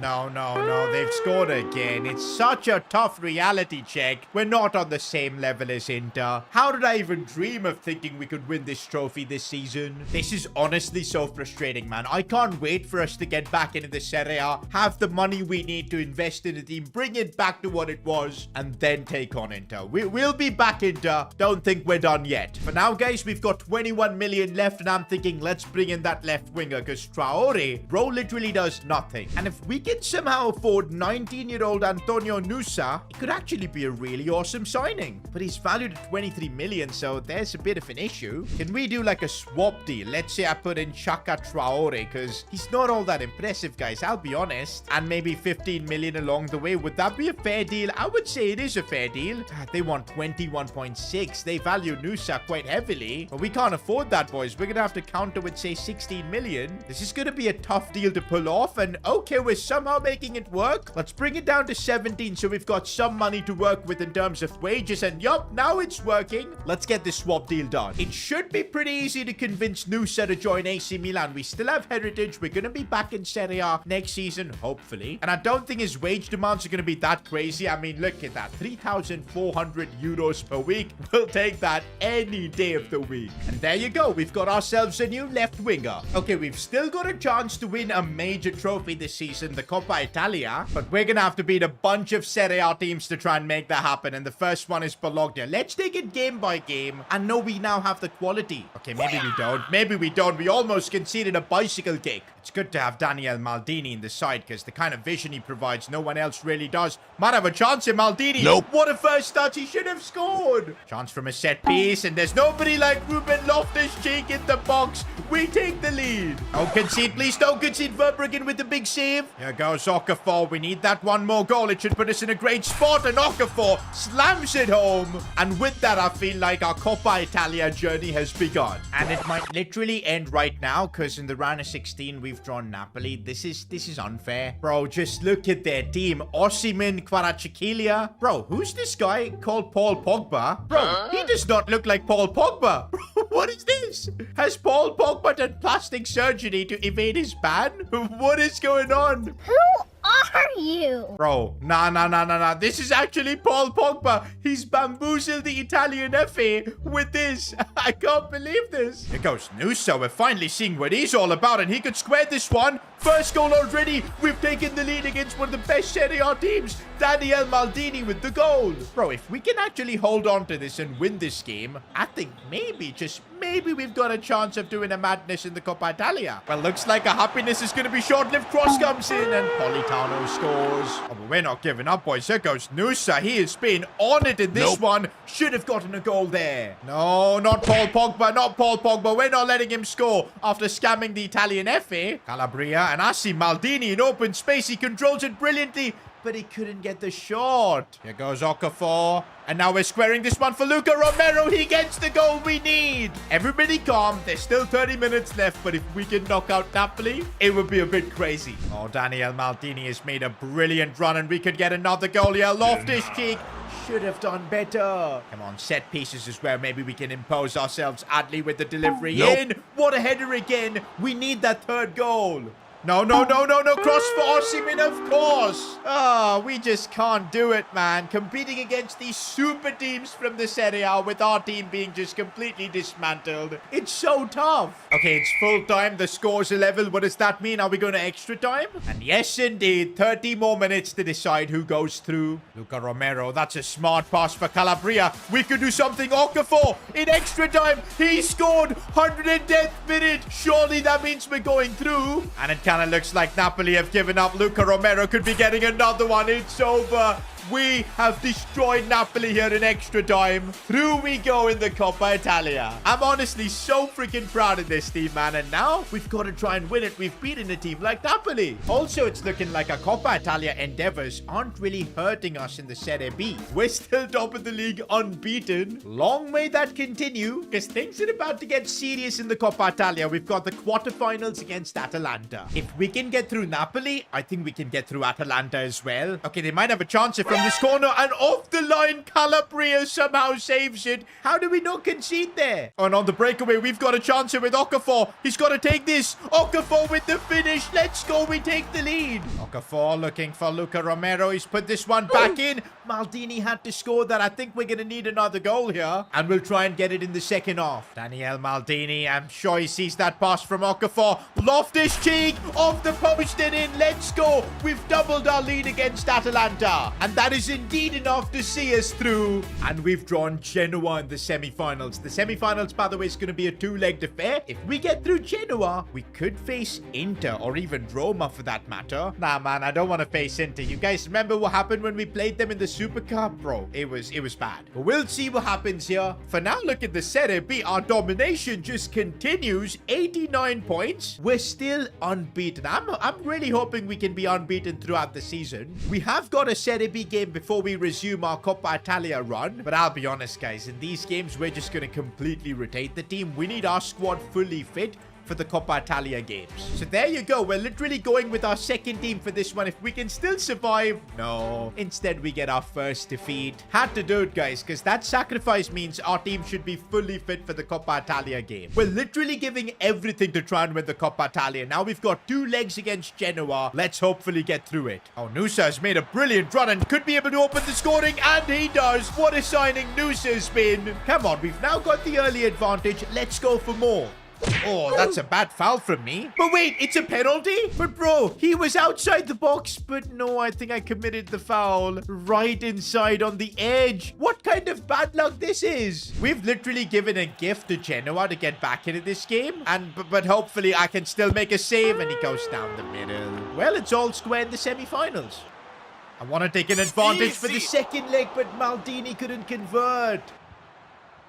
No. They've scored again. It's such a tough reality check. We're not on the same level as Inter. How did I even dream of thinking we could win this trophy this season? This is honestly so frustrating, man. I can't wait for us to get back into the Serie A, have the money we need to invest in the team, bring it back to what it was, and then take on Inter. We'll be back, Inter. Don't think we're done yet. For now, guys, we've got 21 million left, and I'm thinking let's bring in that left winger, because Traore, bro, literally does nothing. And if we can somehow afford 19-year-old Antonio Nusa, it could actually be a really awesome signing. But he's valued at 23 million, so there's a bit of an issue. Can we do like a swap deal? Let's say I put in Chaka Traore, because he's not all that impressive, guys. I'll be honest. And maybe 15 million along the way. Would that be a fair deal? I would say it is a fair deal. God, they want 21.6. They value Nusa quite heavily. But we can't afford that, boys. We're going to have to counter with, say, 16 million. This is going to be a tough deal to pull off. And okay, we're somehow making it work. Let's bring it down to 17 so we've got some money to work with in terms of wages. And yup, now it's working. Let's get this swap deal done. It should be pretty easy to convince Nusa to join AC Milan. We still have heritage. We're going to be back in Serie A next season, hopefully. And I don't think his wage demands are going to be that crazy. I mean, look at that. 3,400 euros per week. We'll take that any day of the week. And there you go. We've got ourselves a new left winger. Okay, we've still got a chance to win a major trophy this season, the Coppa Italia, but we're gonna have to beat a bunch of Serie A teams to try and make that happen, and the first one is Bologna. Let's take it game by game, and know we now have the quality. Okay, maybe we don't. Maybe we don't. We almost conceded a bicycle kick. It's good to have Daniel Maldini in the side, because the kind of vision he provides, no one else really does. Might have a chance in Maldini. Nope. What a first touch. He should have scored. Chance from a set piece, and there's nobody like Ruben Loftus-Cheek in the box. We take the lead. Don't concede, please. Don't concede. Verbruggen with the big save. Here goes Okafor. We need that one more goal. It should put us in a great spot, and Okafor slams it home. And with that, I feel like our Coppa Italia journey has begun. And it might literally end right now, because in the round of 16, we've drawn Napoli. This is unfair. Bro, just look at their team. Osimhen, Kvaratskhelia. Bro, who's this guy called Paul Pogba? Bro, he does not look like Paul Pogba. Bro, what is this? Has Paul Pogba done plastic surgery to evade his ban? What is going on? Who are are you? Bro, nah. This is actually Paul Pogba. He's bamboozled the Italian FA with this. I can't believe this. Here goes Nusa. We're finally seeing what he's all about, and he could square this one. First goal already. We've taken the lead against one of the best Serie A teams. Daniel Maldini with the goal. Bro, if we can actually hold on to this and win this game, I think maybe, just maybe, we've got a chance of doing a madness in the Coppa Italia. Well, looks like our happiness is going to be short-lived. Cross comes in and Politano scores. Oh, but we're not giving up, boys. There goes Nusa. He has been on it in this one. Should have gotten a goal there. No, not Paul Pogba. Not Paul Pogba. We're not letting him score after scamming the Italian FA. Calabria, and I see Maldini in open space. He controls it brilliantly, but he couldn't get the shot. Here goes Okafor. And now we're squaring this one for Luca Romero. He gets the goal we need. Everybody calm. There's still 30 minutes left, but if we can knock out Napoli, it would be a bit crazy. Oh, Daniel Maldini has made a brilliant run, and we could get another goal here. Loftus-Cheek should have done better. Come on, set pieces is where maybe we can impose ourselves. Adley with the delivery in. What a header again. We need that third goal. No. Cross for Osimhen, of course. Oh, we just can't do it, man. Competing against these super teams from the Serie A with our team being just completely dismantled. It's so tough. Okay, it's full time. The score's a level. What does that mean? Are we going to extra time? And yes, indeed. 30 more minutes to decide who goes through. Luca Romero. That's a smart pass for Calabria. We could do something. Okafor in extra time. He scored. 110th minute. Surely that means we're going through. And it kind of looks like Napoli have given up. Luca Romero could be getting another one. It's over. We have destroyed Napoli here in extra time. Through we go in the Coppa Italia. I'm honestly so freaking proud of this team, man. And now we've got to try and win it. We've beaten a team like Napoli. Also, it's looking like our Coppa Italia endeavors aren't really hurting us in the Serie B. We're still top of the league, unbeaten. Long may that continue, because things are about to get serious in the Coppa Italia. We've got the quarterfinals against Atalanta. If we can get through Napoli, I think we can get through Atalanta as well. Okay, they might have a chance if from this corner, and off the line, Calabria somehow saves it. How do we not concede there? Oh, and on the breakaway, we've got a chance here with Okafor. He's got to take this. Okafor with the finish. Let's go. We take the lead. Okafor looking for Luca Romero. He's put this one back in. Maldini had to score that. I think we're going to need another goal here, and we'll try and get it in the second half. Daniel Maldini, I'm sure he sees that pass from Okafor. Loftus-Cheek off the post and in. Let's go. We've doubled our lead against Atalanta, and that is indeed enough to see us through. And we've drawn Genoa in the semi-finals. The semi-finals, by the way, is going to be a two-legged affair. If we get through Genoa, we could face Inter or even Roma for that matter. Nah, man, I don't want to face Inter. You guys remember what happened when we played them in the Super Cup? Bro, it was bad. But we'll see what happens here. For now, look at the Serie B. Our domination just continues. 89 points. We're still unbeaten. I'm really hoping we can be unbeaten throughout the season. We have got a Serie B game before we resume our Coppa Italia run. But I'll be honest, guys, in these games, we're just going to completely rotate the team. We need our squad fully fit for the Coppa Italia games. So there you go. We're literally going with our second team for this one. If we can still survive, no. Instead, we get our first defeat. Had to do it, guys, because that sacrifice means our team should be fully fit for the Coppa Italia game. We're literally giving everything to try and win the Coppa Italia. Now we've got 2 legs against Genoa. Let's hopefully get through it. Oh, Nusa has made a brilliant run and could be able to open the scoring, and he does. What a signing Nusa has been. Come on, we've now got the early advantage. Let's go for more. Oh, that's a bad foul from me. But wait, it's a penalty? But bro, he was outside the box. But no, I think I committed the foul right inside on the edge. What kind of bad luck this is? We've literally given a gift to Genoa to get back into this game. But hopefully I can still make a save, and he goes down the middle. Well, it's all square in the semi-finals. I want to take an advantage for the second leg, but Maldini couldn't convert.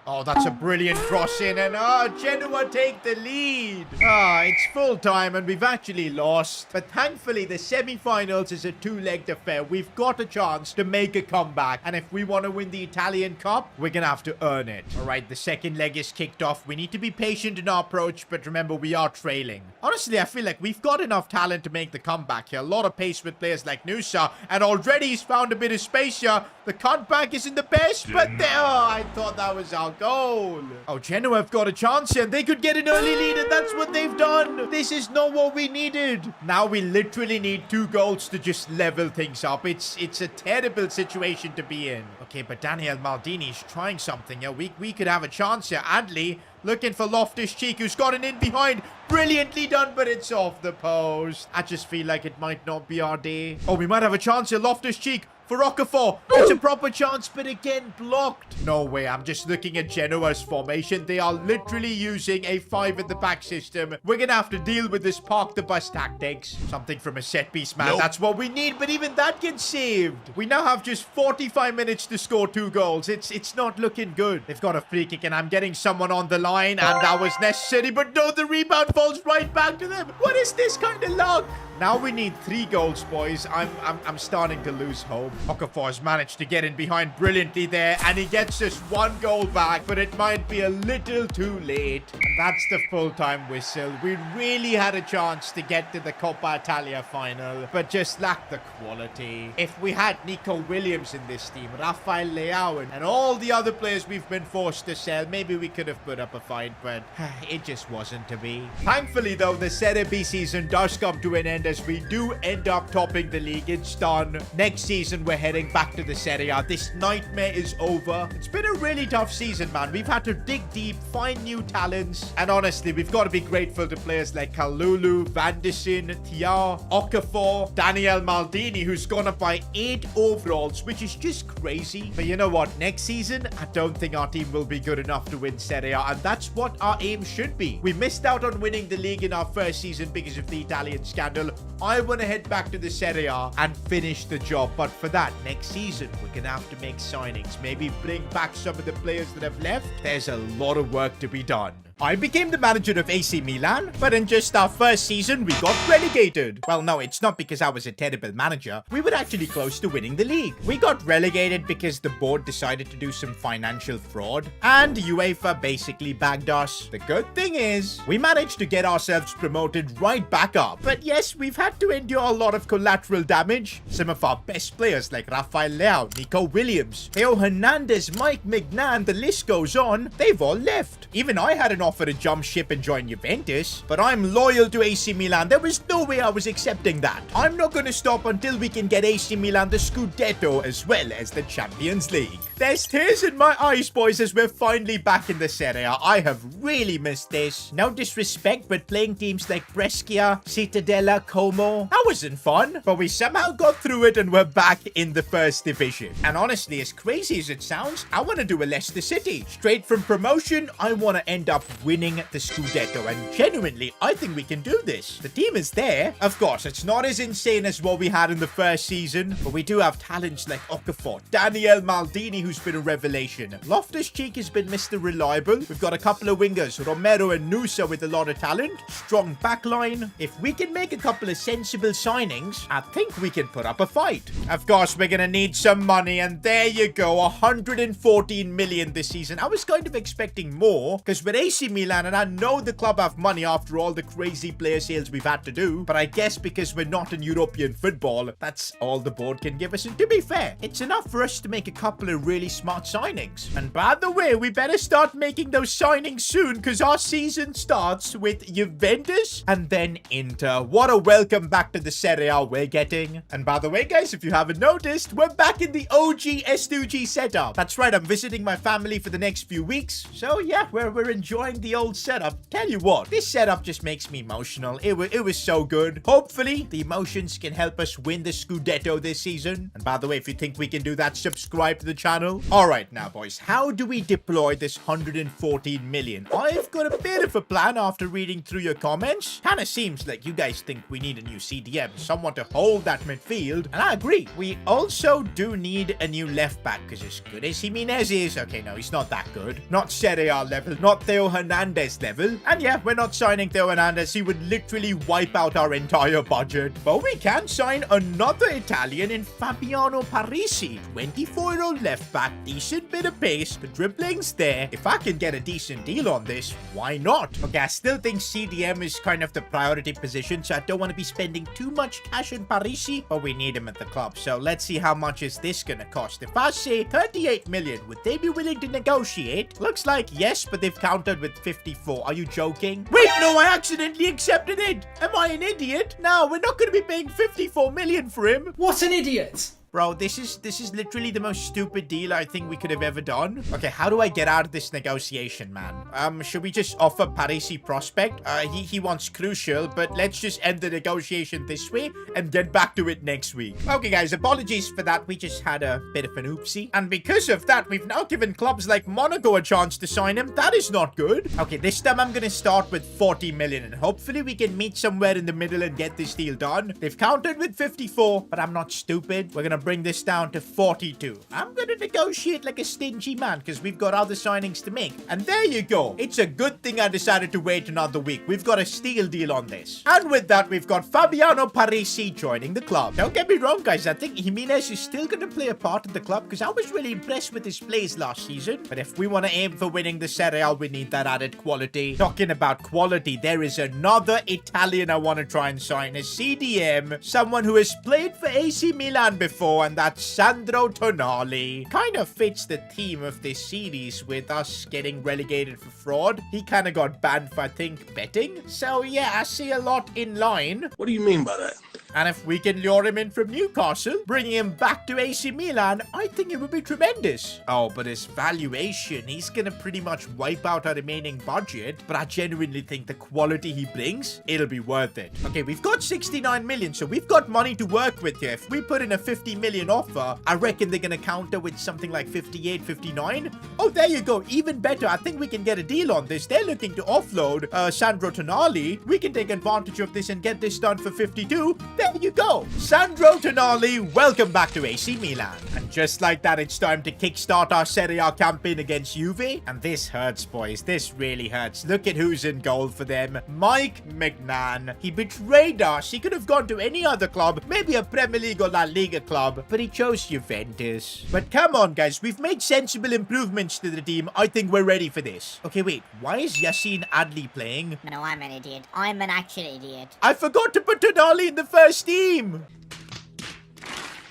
Oh, that's a brilliant cross in, and Genoa take the lead. It's full time, and we've actually lost. But thankfully, the semi-finals is a 2-legged affair. We've got a chance to make a comeback. And if we want to win the Italian Cup, we're going to have to earn it. All right, the second leg is kicked off. We need to be patient in our approach, but remember, we are trailing. Honestly, I feel like we've got enough talent to make the comeback here. A lot of pace with players like Nusa, and already he's found a bit of space here. The cutback isn't the best, but there, I thought that was out. goal. Oh, Genoa have got a chance here. They could get an early lead, and that's what they've done. This is not what we needed. Now we literally need 2 goals to just level things up. It's a terrible situation to be in. Okay, but Daniel Maldini's trying something. Yeah, we could have a chance here. Adley looking for Loftus-Cheek, who's got an in behind. Brilliantly done, but it's off the post. I just feel like it might not be our day. Oh, we might have a chance here. Loftus-Cheek for Okafor. It's a proper chance, but again, blocked. No way. I'm just looking at Genoa's formation. They are literally using a 5 at the back system. We're going to have to deal with this park the bus tactics. Something from a set piece, man. Nope. That's what we need, but even that gets saved. We now have just 45 minutes to score 2 goals. It's not looking good. They've got a free kick, and I'm getting someone on the line, and that was necessary, but no, the rebound falls right back to them. What is this kind of luck? Now we need 3 goals, boys. I'm starting to lose hope. Okafor has managed to get in behind brilliantly there, and he gets just 1 goal back, but it might be a little too late. And that's the full-time whistle. We really had a chance to get to the Coppa Italia final, but just lacked the quality. If we had Nico Williams in this team, Rafael Leao, and all the other players we've been forced to sell, maybe we could have put up a fight, but it just wasn't to be. Thankfully, though, the Serie B season does come to an end as we do end up topping the league. It's done. Next season, we're heading back to the Serie A. This nightmare is over. It's been a really tough season, man. We've had to dig deep, find new talents, and honestly, we've got to be grateful to players like Kalulu, Vanderson, Tia, Okafor, Daniel Maldini, who's gone up by 8 overalls, which is just crazy. But you know what? Next season, I don't think our team will be good enough to win Serie A, and that's what our aim should be. We missed out on winning the league in our first season because of the Italian scandal. I want to head back to the Serie A and finish the job, but for that, next season, we're going to have to make signings. Maybe bring back some of the players that have left. There's a lot of work to be done. I became the manager of AC Milan, but in just our first season, we got relegated. Well, no, it's not because I was a terrible manager. We were actually close to winning the league. We got relegated because the board decided to do some financial fraud, and UEFA basically bagged us. The good thing is, we managed to get ourselves promoted right back up. But yes, we've had to endure a lot of collateral damage. Some of our best players like Rafael Leao, Nico Williams, Theo Hernandez, Mike Mignan, the list goes on, they've all left. Even I had an offer to jump ship and join Juventus, but I'm loyal to AC Milan. There was no way I was accepting that. I'm not going to stop until we can get AC Milan the Scudetto as well as the Champions League. There's tears in my eyes, boys, as we're finally back in the Serie A. I have really missed this. No disrespect, but playing teams like Brescia, Cittadella, Como, that wasn't fun, but we somehow got through it and we're back in the first division. And honestly, as crazy as it sounds, I want to do a Leicester City. Straight from promotion, I want to end up winning the Scudetto, and genuinely, I think we can do this. The team is there. Of course, it's not as insane as what we had in the first season, but we do have talents like Okafor, Daniel Maldini, who's been a revelation. Loftus-Cheek has been Mr. Reliable. We've got a couple of wingers, Romero and Nusa, with a lot of talent. Strong backline. If we can make a couple of sensible signings, I think we can put up a fight. Of course, we're gonna need some money, and there you go, 114 million this season. I was kind of expecting more, because with AC Milan, and I know the club have money after all the crazy player sales we've had to do, but I guess because we're not in European football, that's all the board can give us. And to be fair, it's enough for us to make a couple of really smart signings. And by the way, we better start making those signings soon, because our season starts with Juventus and then Inter. What a welcome back to the Serie A we're getting. And by the way, guys, if you haven't noticed, we're back in the OG S2G setup. That's right, I'm visiting my family for the next few weeks. So yeah, we're enjoying the old setup. Tell you what, this setup just makes me emotional. It was so good. Hopefully, the emotions can help us win the Scudetto this season. And by the way, if you think we can do that, subscribe to the channel. Alright now, boys, how do we deploy this 114 million? I've got a bit of a plan after reading through your comments. Kinda seems like you guys think we need a new CDM, someone to hold that midfield, and I agree. We also do need a new left back, because as good as Jimenez is, okay, no, he's not that good. Not Serie A level, not Theo Hernandez level. And yeah, we're not signing Theo Hernandez. He would literally wipe out our entire budget. But we can sign another Italian in Fabiano Parisi, 24-year-old left back, decent bit of pace, the dribbling's there. If I can get a decent deal on this, why not? Okay, I still think CDM is kind of the priority position, so I don't want to be spending too much cash in Parisi, but we need him at the club. So let's see how much is this gonna cost. If I say 38 million, would they be willing to negotiate? Looks like yes, but they've countered with 54. Are you joking? Wait, no, I accidentally accepted it. Am I an idiot? No, we're not gonna be paying 54 million for him. What an idiot! Bro, this is literally the most stupid deal I think we could have ever done. Okay, how do I get out of this negotiation, man? Should we just offer Parisi prospect? He wants crucial, but let's just end the negotiation this way and get back to it next week. Okay, guys, apologies for that. We just had a bit of an oopsie. And because of that, we've now given clubs like Monaco a chance to sign him. That is not good. Okay, this time I'm gonna start with 40 million, and hopefully we can meet somewhere in the middle and get this deal done. They've countered with 54, but I'm not stupid. We're gonna bring this down to 42. I'm gonna negotiate like a stingy man because we've got other signings to make. And there you go. It's a good thing I decided to wait another week. We've got a steal deal on this. And with that, we've got Fabiano Parisi joining the club. Don't get me wrong, guys. I think Jimenez is still gonna play a part in the club because I was really impressed with his plays last season. But if we want to aim for winning the Serie A, we need that added quality. Talking about quality, there is another Italian I want to try and sign, a CDM, someone who has played for AC Milan before, and that's Sandro Tonali. Kind of fits the theme of this series with us getting relegated for fraud. He kind of got banned for, I think, betting. So yeah, I see a lot in line. What do you mean by that? And if we can lure him in from Newcastle, bringing him back to AC Milan, I think it would be tremendous. Oh, but his valuation, he's gonna pretty much wipe out our remaining budget. But I genuinely think the quality he brings, it'll be worth it. Okay, we've got 69 million, so we've got money to work with here. If we put in a 50 million offer, I reckon they're gonna counter with something like 58, 59. Oh, there you go. Even better. I think we can get a deal on this. They're looking to offload Sandro Tonali. We can take advantage of this and get this done for 52. There you go. Sandro Tonali, welcome back to AC Milan. And just like that, it's time to kickstart our Serie A campaign against Juve. And this hurts, boys. This really hurts. Look at who's in goal for them. Mike Magnan. He betrayed us. He could have gone to any other club, maybe a Premier League or La Liga club, but he chose Juventus. But come on, guys. We've made sensible improvements to the team. I think we're ready for this. Okay, wait. Why is Yassine Adli playing? No, I'm an idiot. I'm an actual idiot. I forgot to put Tonali in the first team.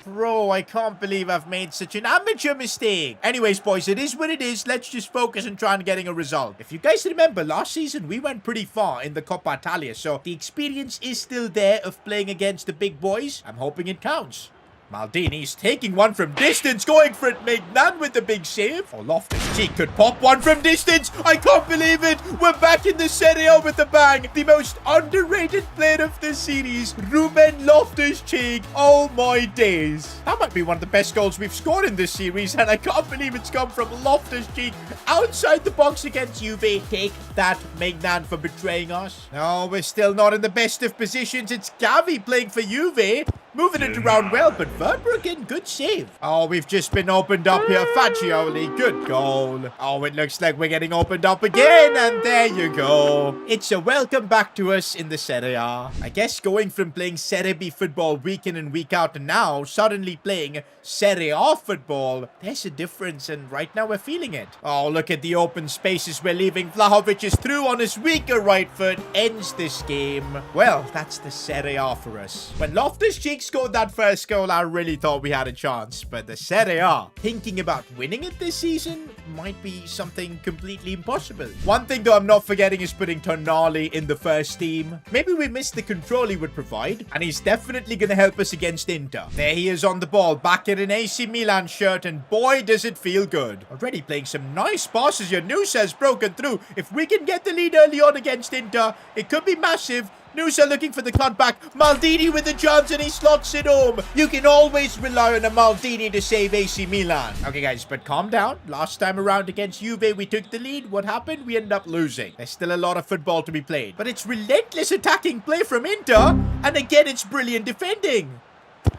Bro, I can't believe I've made such an amateur mistake. Anyways, boys, it is what it is. Let's just focus on trying getting a result. If you guys remember, last season, we went pretty far in the Coppa Italia, so the experience is still there of playing against the big boys. I'm hoping it counts. Maldini's taking one from distance, going for it. Magnan with the big save. Oh, Loftus-Cheek could pop one from distance. I can't believe it. We're back in the Serie A with a bang. The most underrated player of this series, Ruben Loftus-Cheek. Oh my days. That might be one of the best goals we've scored in this series, and I can't believe it's come from Loftus-Cheek outside the box against Juve. Take that, Magnan, for betraying us. No, we're still not in the best of positions. It's Gavi playing for Juve. Moving it around well, but Verbruggen, good save. Oh, we've just been opened up here. Fagioli, good goal. Oh, it looks like we're getting opened up again, and there you go. It's a welcome back to us in the Serie A. I guess going from playing Serie B football week in and week out to now suddenly playing Serie A football, there's a difference, and right now we're feeling it. Oh, look at the open spaces we're leaving. Vlahovic is through on his weaker right foot, ends this game. Well, that's the Serie A for us. When Loftus-Cheek scored that first goal, I really thought we had a chance, but the Serie A, thinking about winning it this season might be something completely impossible. One thing though I'm not forgetting is putting Tonali in the first team. Maybe we missed the control he would provide, and he's definitely going to help us against Inter. There he is on the ball, back in an AC Milan shirt, and boy does it feel good. Already playing some nice passes here. Nusa has broken through. If we can get the lead early on against Inter, it could be massive. Nusa looking for the cutback. Maldini with the chance, and he slots it home. You can always rely on a Maldini to save AC Milan. Okay, guys, but calm down. Last time around against Juve, we took the lead. What happened? We ended up losing. There's still a lot of football to be played. But it's relentless attacking play from Inter. And again, it's brilliant defending.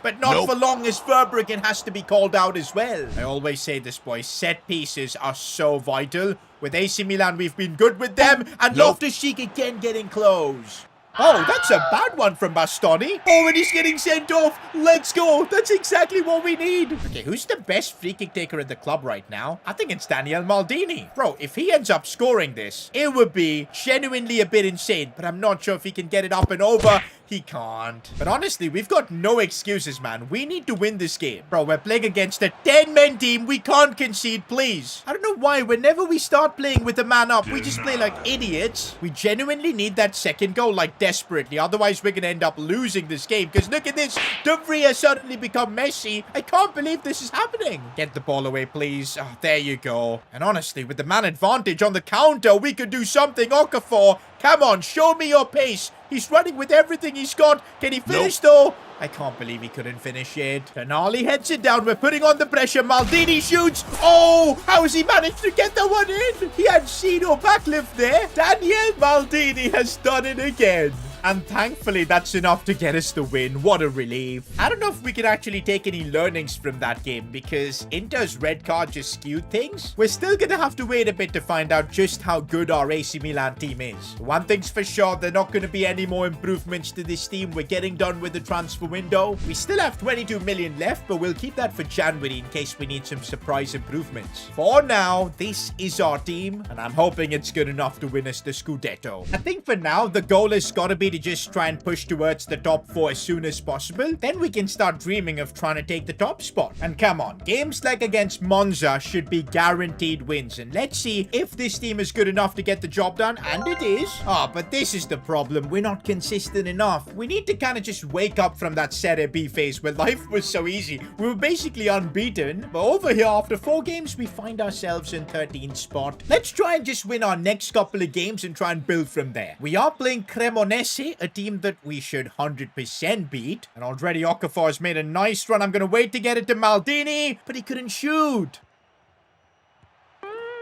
But not for long, as Verbruggen has to be called out as well. I always say this, boys. Set pieces are so vital. With AC Milan, we've been good with them. And Loftus-Cheek again getting close. Oh, that's a bad one from Bastoni. Oh, and he's getting sent off. Let's go. That's exactly what we need. Okay, who's the best free kick taker in the club right now? I think it's Daniel Maldini. Bro, if he ends up scoring this, it would be genuinely a bit insane. But I'm not sure if he can get it up and over. He can't. But honestly, we've got no excuses, man. We need to win this game. Bro, we're playing against a 10-man team. We can't concede, please. I don't know why. Whenever we start playing with a man up, we just play like idiots. We genuinely need that second goal, like, desperately. Otherwise, we're going to end up losing this game. Because look at this. De Vrij suddenly become Messi. I can't believe this is happening. Get the ball away, please. Oh, there you go. And honestly, with the man advantage on the counter, we could do something. Okafor, come on, show me your pace. He's running with everything he's got. Can he finish, though? I can't believe he couldn't finish it. Tonali heads it down. We're putting on the pressure. Maldini shoots. Oh, how has he managed to get that one in? He had Cino backlift there. Daniel Maldini has done it again. And thankfully, that's enough to get us the win. What a relief. I don't know if we can actually take any learnings from that game because Inter's red card just skewed things. We're still going to have to wait a bit to find out just how good our AC Milan team is. One thing's for sure, there are not going to be any more improvements to this team. We're getting done with the transfer window. We still have 22 million left, but we'll keep that for January in case we need some surprise improvements. For now, this is our team, and I'm hoping it's good enough to win us the Scudetto. I think for now, the goal has got to be to just try and push towards the top 4 as soon as possible. Then we can start dreaming of trying to take the top spot. And come on, games like against Monza should be guaranteed wins. And let's see if this team is good enough to get the job done. And it is. Ah, but this is the problem. We're not consistent enough. We need to kind of just wake up from that Serie B phase where life was so easy. We were basically unbeaten. But over here, after 4 games, we find ourselves in 13th spot. Let's try and just win our next couple of games and try and build from there. We are playing Cremonese, a team that we should 100% beat. And already Okafor has made a nice run. I'm going to wait to get it to Maldini, but he couldn't shoot.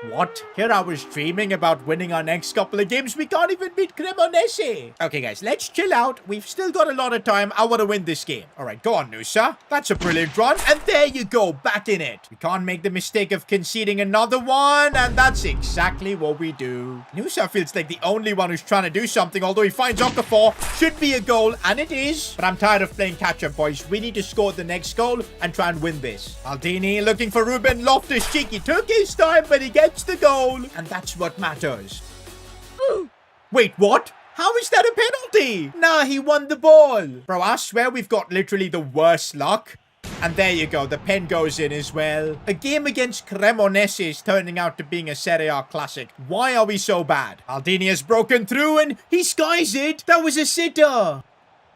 What? Here I was dreaming about winning our next couple of games. We can't even beat Cremonese. Okay, guys, let's chill out. We've still got a lot of time. I want to win this game. All right, go on, Nusa. That's a brilliant run. And there you go, back in it. We can't make the mistake of conceding another one. And that's exactly what we do. Nusa feels like the only one who's trying to do something. Although he finds Okafor. Should be a goal. And it is. But I'm tired of playing catch-up, boys. We need to score the next goal and try and win this. Maldini looking for Ruben Loftus-Cheek. He took his time, but he gets the goal, and that's what matters. Wait, what? How is that a penalty? Nah, he won the ball. Bro, I swear we've got literally the worst luck. And there you go, the pen goes in as well. A game against Cremonese is turning out to being a Serie A classic. Why are we so bad? Maldini has broken through and he skies it. That was a sitter.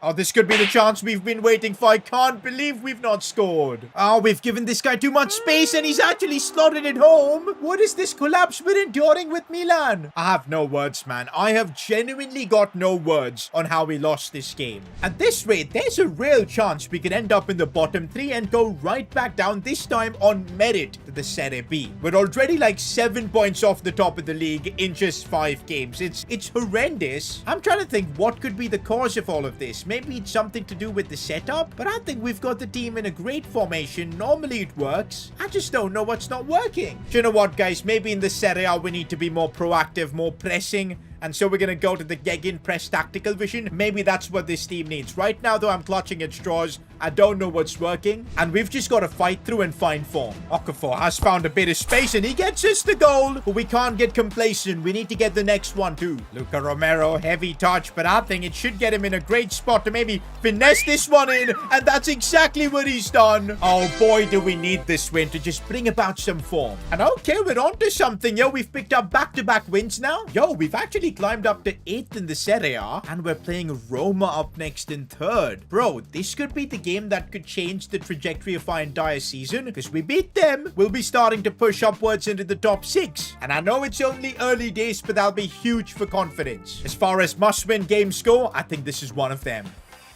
Oh, this could be the chance we've been waiting for. I can't believe we've not scored. Oh, we've given this guy too much space and he's actually slotted it home. What is this collapse we're enduring with Milan? I have no words, man. I have genuinely got no words on how we lost this game. At this rate, there's a real chance we could end up in the bottom 3 and go right back down, this time on merit, to the Serie B. We're already like 7 points off the top of the league in just 5 games. It's horrendous. I'm trying to think what could be the cause of all of this. Maybe it's something to do with the setup, but I think we've got the team in a great formation. Normally it works. I just don't know what's not working. Do you know what, guys? Maybe in the Serie A we need to be more proactive, more pressing. And so we're going to go to the Gegenpress tactical vision. Maybe that's what this team needs. Right now, though, I'm clutching at straws. I don't know what's working. And we've just got to fight through and find form. Okafor has found a bit of space and he gets us the goal. But we can't get complacent. We need to get the next one too. Luca Romero, heavy touch. But I think it should get him in a great spot to maybe finesse this one in. And that's exactly what he's done. Oh boy, do we need this win to just bring about some form. And okay, we're on to something. Yo, we've picked up back-to-back wins now. Yo, we've actually climbed up to 8th in the Serie A, and we're playing Roma up next in 3rd. Bro, this could be the game that could change the trajectory of our entire season, because we beat them. We'll be starting to push upwards into the top 6. And I know it's only early days, but that'll be huge for confidence. As far as must-win games go, I think this is one of them.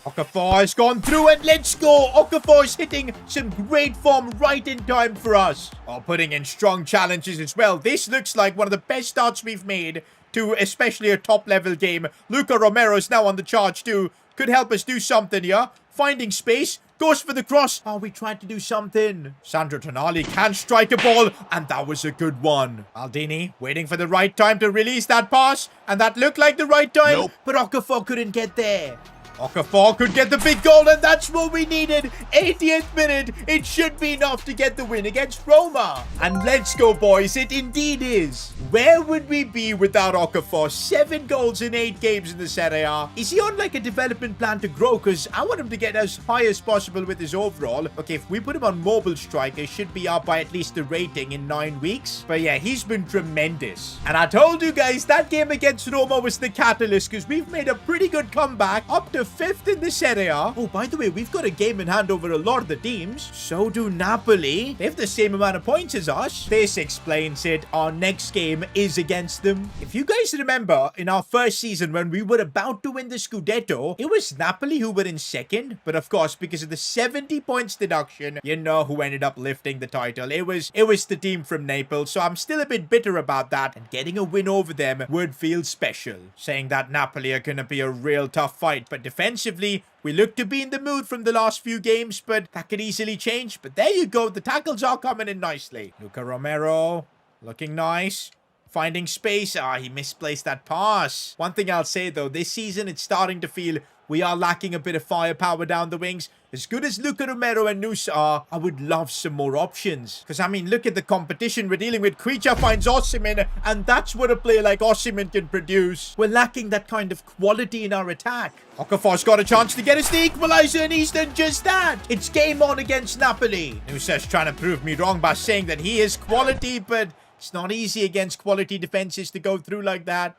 Okafor has gone through and let's go. Okafor is hitting some great form right in time for us. While putting in strong challenges as well. This looks like one of the best starts we've made to especially a top-level game. Luca Romero is now on the charge too. Could help us do something here. Finding space. Goes for the cross. Oh, we tried to do something. Sandro Tonali can strike a ball, and that was a good one. Maldini waiting for the right time to release that pass, and that looked like the right time, but Okafor couldn't get there. Okafor could get the big goal, and that's what we needed. 80th minute. It should be enough to get the win against Roma. And let's go, boys. It indeed is. Where would we be without Okafor? 7 goals in 8 games in the Serie A. Is he on like a development plan to grow? Because I want him to get as high as possible with his overall. Okay, if we put him on mobile striker, should be up by at least the rating in 9 weeks. But yeah, he's been tremendous. And I told you guys that game against Roma was the catalyst, because we've made a pretty good comeback up to 5th in the Serie A. Oh, by the way, we've got a game in hand over a lot of the teams. So do Napoli. They have the same amount of points as us. This explains it. Our next game is against them. If you guys remember, in our first season when we were about to win the Scudetto, it was Napoli who were in second. But of course, because of the 70 points deduction, you know who ended up lifting the title. It was the team from Naples. So I'm still a bit bitter about that. And getting a win over them would feel special. Saying that Napoli are going to be a real tough fight. But defensively, we look to be in the mood from the last few games, but that could easily change. But there you go. The tackles are coming in nicely. Luca Romero, looking nice. Finding space. Ah, he misplaced that pass. One thing I'll say, though, this season it's starting to feel we are lacking a bit of firepower down the wings. As good as Luca Romero and Nusa are, I would love some more options. Because, I mean, look at the competition we're dealing with. Kuicha finds Osimhen, and that's what a player like Osimhen can produce. We're lacking that kind of quality in our attack. Okafor's got a chance to get us the equalizer, and he's done just that. It's game on against Napoli. Nusa's trying to prove me wrong by saying that he is quality, but it's not easy against quality defenses to go through like that.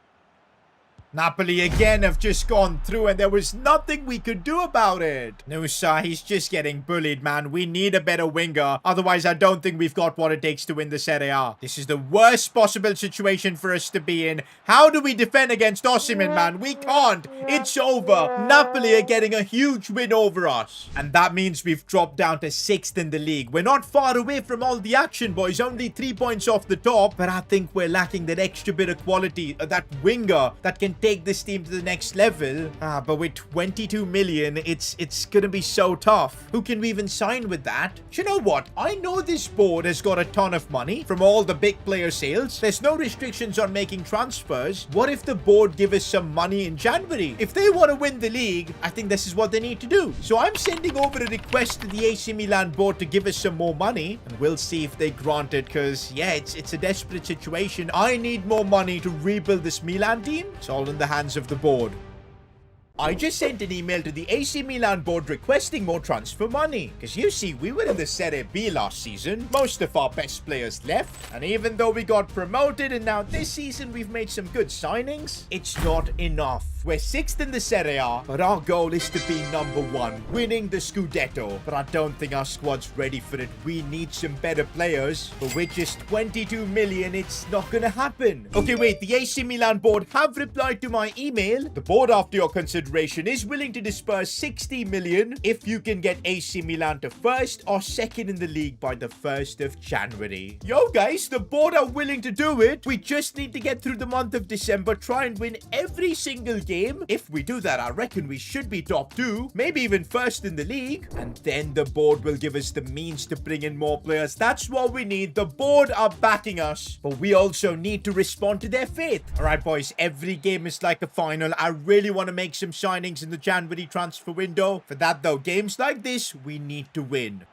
Napoli again have just gone through, and there was nothing we could do about it. Nusa, he's just getting bullied, man. We need a better winger. Otherwise, I don't think we've got what it takes to win the Serie A. This is the worst possible situation for us to be in. How do we defend against Osimhen, man? We can't. It's over. Napoli are getting a huge win over us. And that means we've dropped down to 6th in the league. We're not far away from all the action, boys. Only 3 points off the top. But I think we're lacking that extra bit of quality. That winger that can take this team to the next level. But with 22 million, it's gonna be so tough. Who can we even sign with that? Do you know what? I know this board has got a ton of money from all the big player sales. There's no restrictions on making transfers. What if the board give us some money in January? If they want to win the league, I think this is what they need to do. So I'm sending over a request to the AC Milan board to give us some more money, and we'll see if they grant it, because yeah, it's a desperate situation. I need more money to rebuild this Milan team. It's all in the hands of the board. I just sent an email to the AC Milan board requesting more transfer money. Because you see, we were in the Serie B last season. Most of our best players left. And even though we got promoted and now this season we've made some good signings, it's not enough. We're 6th in the Serie A, but our goal is to be number 1, winning the Scudetto. But I don't think our squad's ready for it. We need some better players. But with just 22 million, it's not gonna happen. Okay, wait, the AC Milan board have replied to my email. The board, after your consideration, is willing to disperse 60 million if you can get AC Milan to 1st or 2nd in the league by the 1st of January. Yo, guys, the board are willing to do it. We just need to get through the month of December, try and win every single game. If we do that, I reckon we should be top 2, maybe even 1st in the league. And then the board will give us the means to bring in more players. That's what we need. The board are backing us, but we also need to respond to their faith. All right, boys, every game is like a final. I really want to make some signings in the January transfer window. For that, though, games like this, we need to win.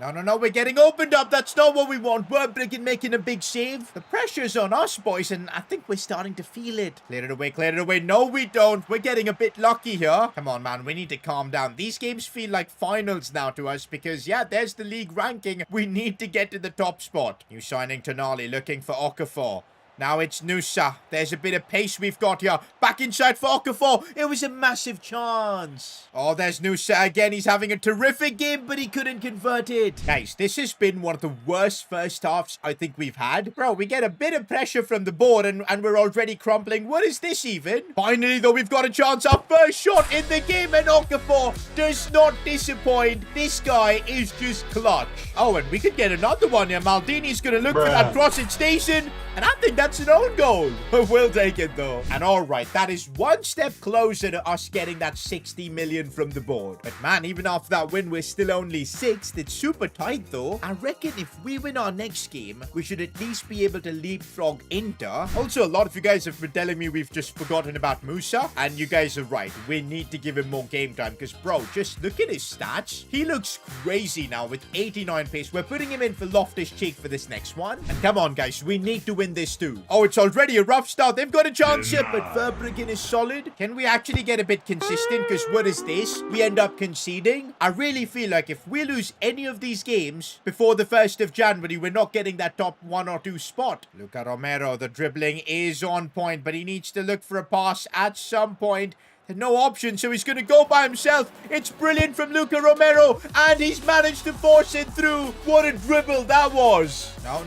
No, we're getting opened up. That's not what we want. We're making a big save. The pressure's on us, boys, and I think we're starting to feel it. Clear it away. No, we don't. We're getting a bit lucky here. Come on, man. We need to calm down. These games feel like finals now to us because, yeah, there's the league ranking. We need to get to the top spot. New signing Tonali, looking for Okafor. Now it's Nusa. There's a bit of pace we've got here. Back inside for Okafor. It was a massive chance. Oh, there's Nusa again. He's having a terrific game, but he couldn't convert it. Guys, this has been one of the worst first halves I think we've had. Bro, we get a bit of pressure from the board and we're already crumbling. What is this even? Finally, though, we've got a chance. Our first shot in the game, and Okafor does not disappoint. This guy is just clutch. Oh, and we could get another one here. Maldini's going to look for that crossing station, and I think that's an own goal. We'll take it though. And all right, that is one step closer to us getting that 60 million from the board. But man, even after that win, we're still only 6th. It's super tight though. I reckon if we win our next game, we should at least be able to leapfrog Inter. Also, a lot of you guys have been telling me we've just forgotten about Musa. And you guys are right. We need to give him more game time because, bro, just look at his stats. He looks crazy now with 89 pace. We're putting him in for Loftus-Cheek for this next one. And come on, guys. We need to win this too. Oh, it's already a rough start. They've got a chance here, but Verbruggen is solid. Can we actually get a bit consistent? Because what is this? We end up conceding. I really feel like if we lose any of these games before the 1st of January, we're not getting that top 1 or 2 spot. Luca Romero, the dribbling is on point, but he needs to look for a pass at some point. There's no option, so he's going to go by himself. It's brilliant from Luca Romero, and he's managed to force it through. What a dribble that was. No.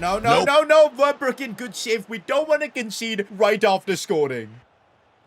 Verbruggen, good save. We don't want to concede right after scoring.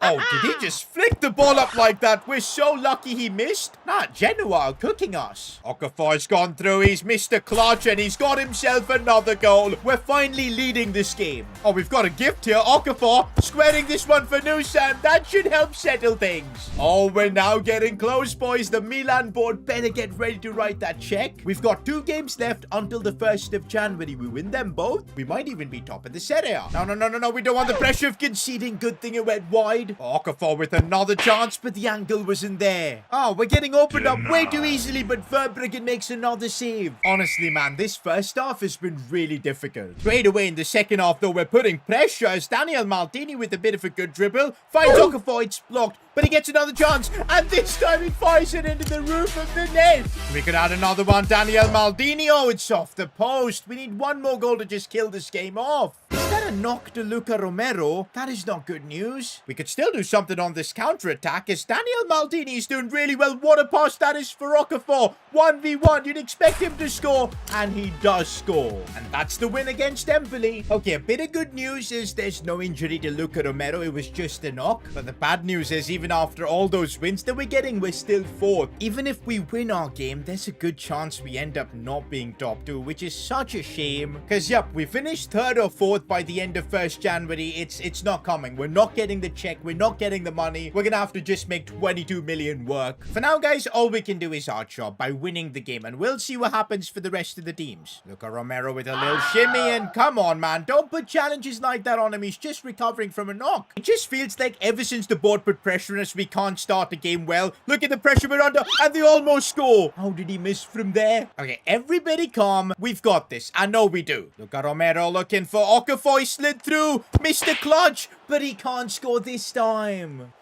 Oh, did he just flick the ball up like that? We're so lucky he missed. Nah, Genoa are cooking us. Okafor's gone through. He's missed a clutch and he's got himself another goal. We're finally leading this game. Oh, we've got a gift here. Okafor squaring this one for Nusan. That should help settle things. Oh, we're now getting close, boys. The Milan board better get ready to write that check. We've got 2 games left until the 1st of January. We win them both. We might even be top of the Serie A. No. We don't want the pressure of conceding. Good thing it went wide. Okafor with another chance, but the angle wasn't there. Oh, we're getting opened up way too easily, but Verbruggen makes another save. Honestly, man, this first half has been really difficult. Straight away in the second half, though, we're putting pressure as Daniel Maldini with a bit of a good dribble finds Okafor. It's blocked, but he gets another chance, and this time he fires it into the roof of the net. We could add another one. Daniel Maldini. Oh, it's off the post. We need one more goal to just kill this game off. Is that a knock to Luca Romero? That is not good news. We could still do something on this counter-attack as Daniel Maldini is doing really well. What a pass that is for Okafor. 1v1. You'd expect him to score, and he does score. And that's the win against Empoli. Okay, a bit of good news is there's no injury to Luca Romero. It was just a knock. But the bad news is even after all those wins that we're getting, we're still 4th. Even if we win our game, there's a good chance we end up not being top 2, which is such a shame. Because, yep, we finished 3rd or 4th by the end of 1st January. It's not coming. We're not getting the check. We're not getting the money. We're gonna have to just make 22 million work. For now, guys, all we can do is our job by winning the game, and we'll see what happens for the rest of the teams. Luca Romero with a little shimmy, and come on, man. Don't put challenges like that on him. He's just recovering from a knock. It just feels like ever since the board put pressure on us, we can't start the game well. Look at the pressure we're under, and they almost score. How did he miss from there? Okay, everybody calm. We've got this. I know we do. Luca Romero looking for Okafor. Slid through. Missed the clutch, but he can't score this time.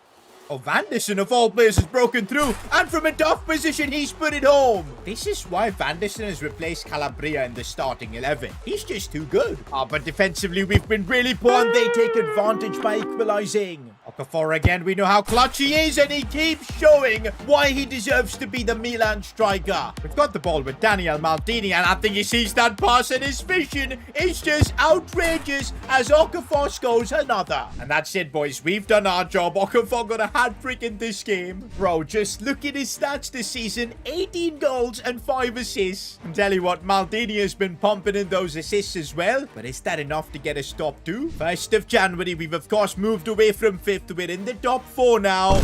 Oh, Vanderson of all players has broken through, and from a tough position, he's put it home. This is why Vanderson has replaced Calabria in the starting 11. He's just too good. But defensively, we've been really poor, and they take advantage by equalizing. Okafor again, we know how clutch he is, and he keeps showing why he deserves to be the Milan striker. We've got the ball with Daniel Maldini, and I think he sees that pass, and his vision is just outrageous as Okafor scores another. And that's it, boys. We've done our job. Okafor got a hat-trick in this game. Bro, just look at his stats this season. 18 goals and 5 assists. And tell you what, Maldini has been pumping in those assists as well. But is that enough to get us top 2? 1st of January, we've of course moved away from 5th. We're in the top 4 now.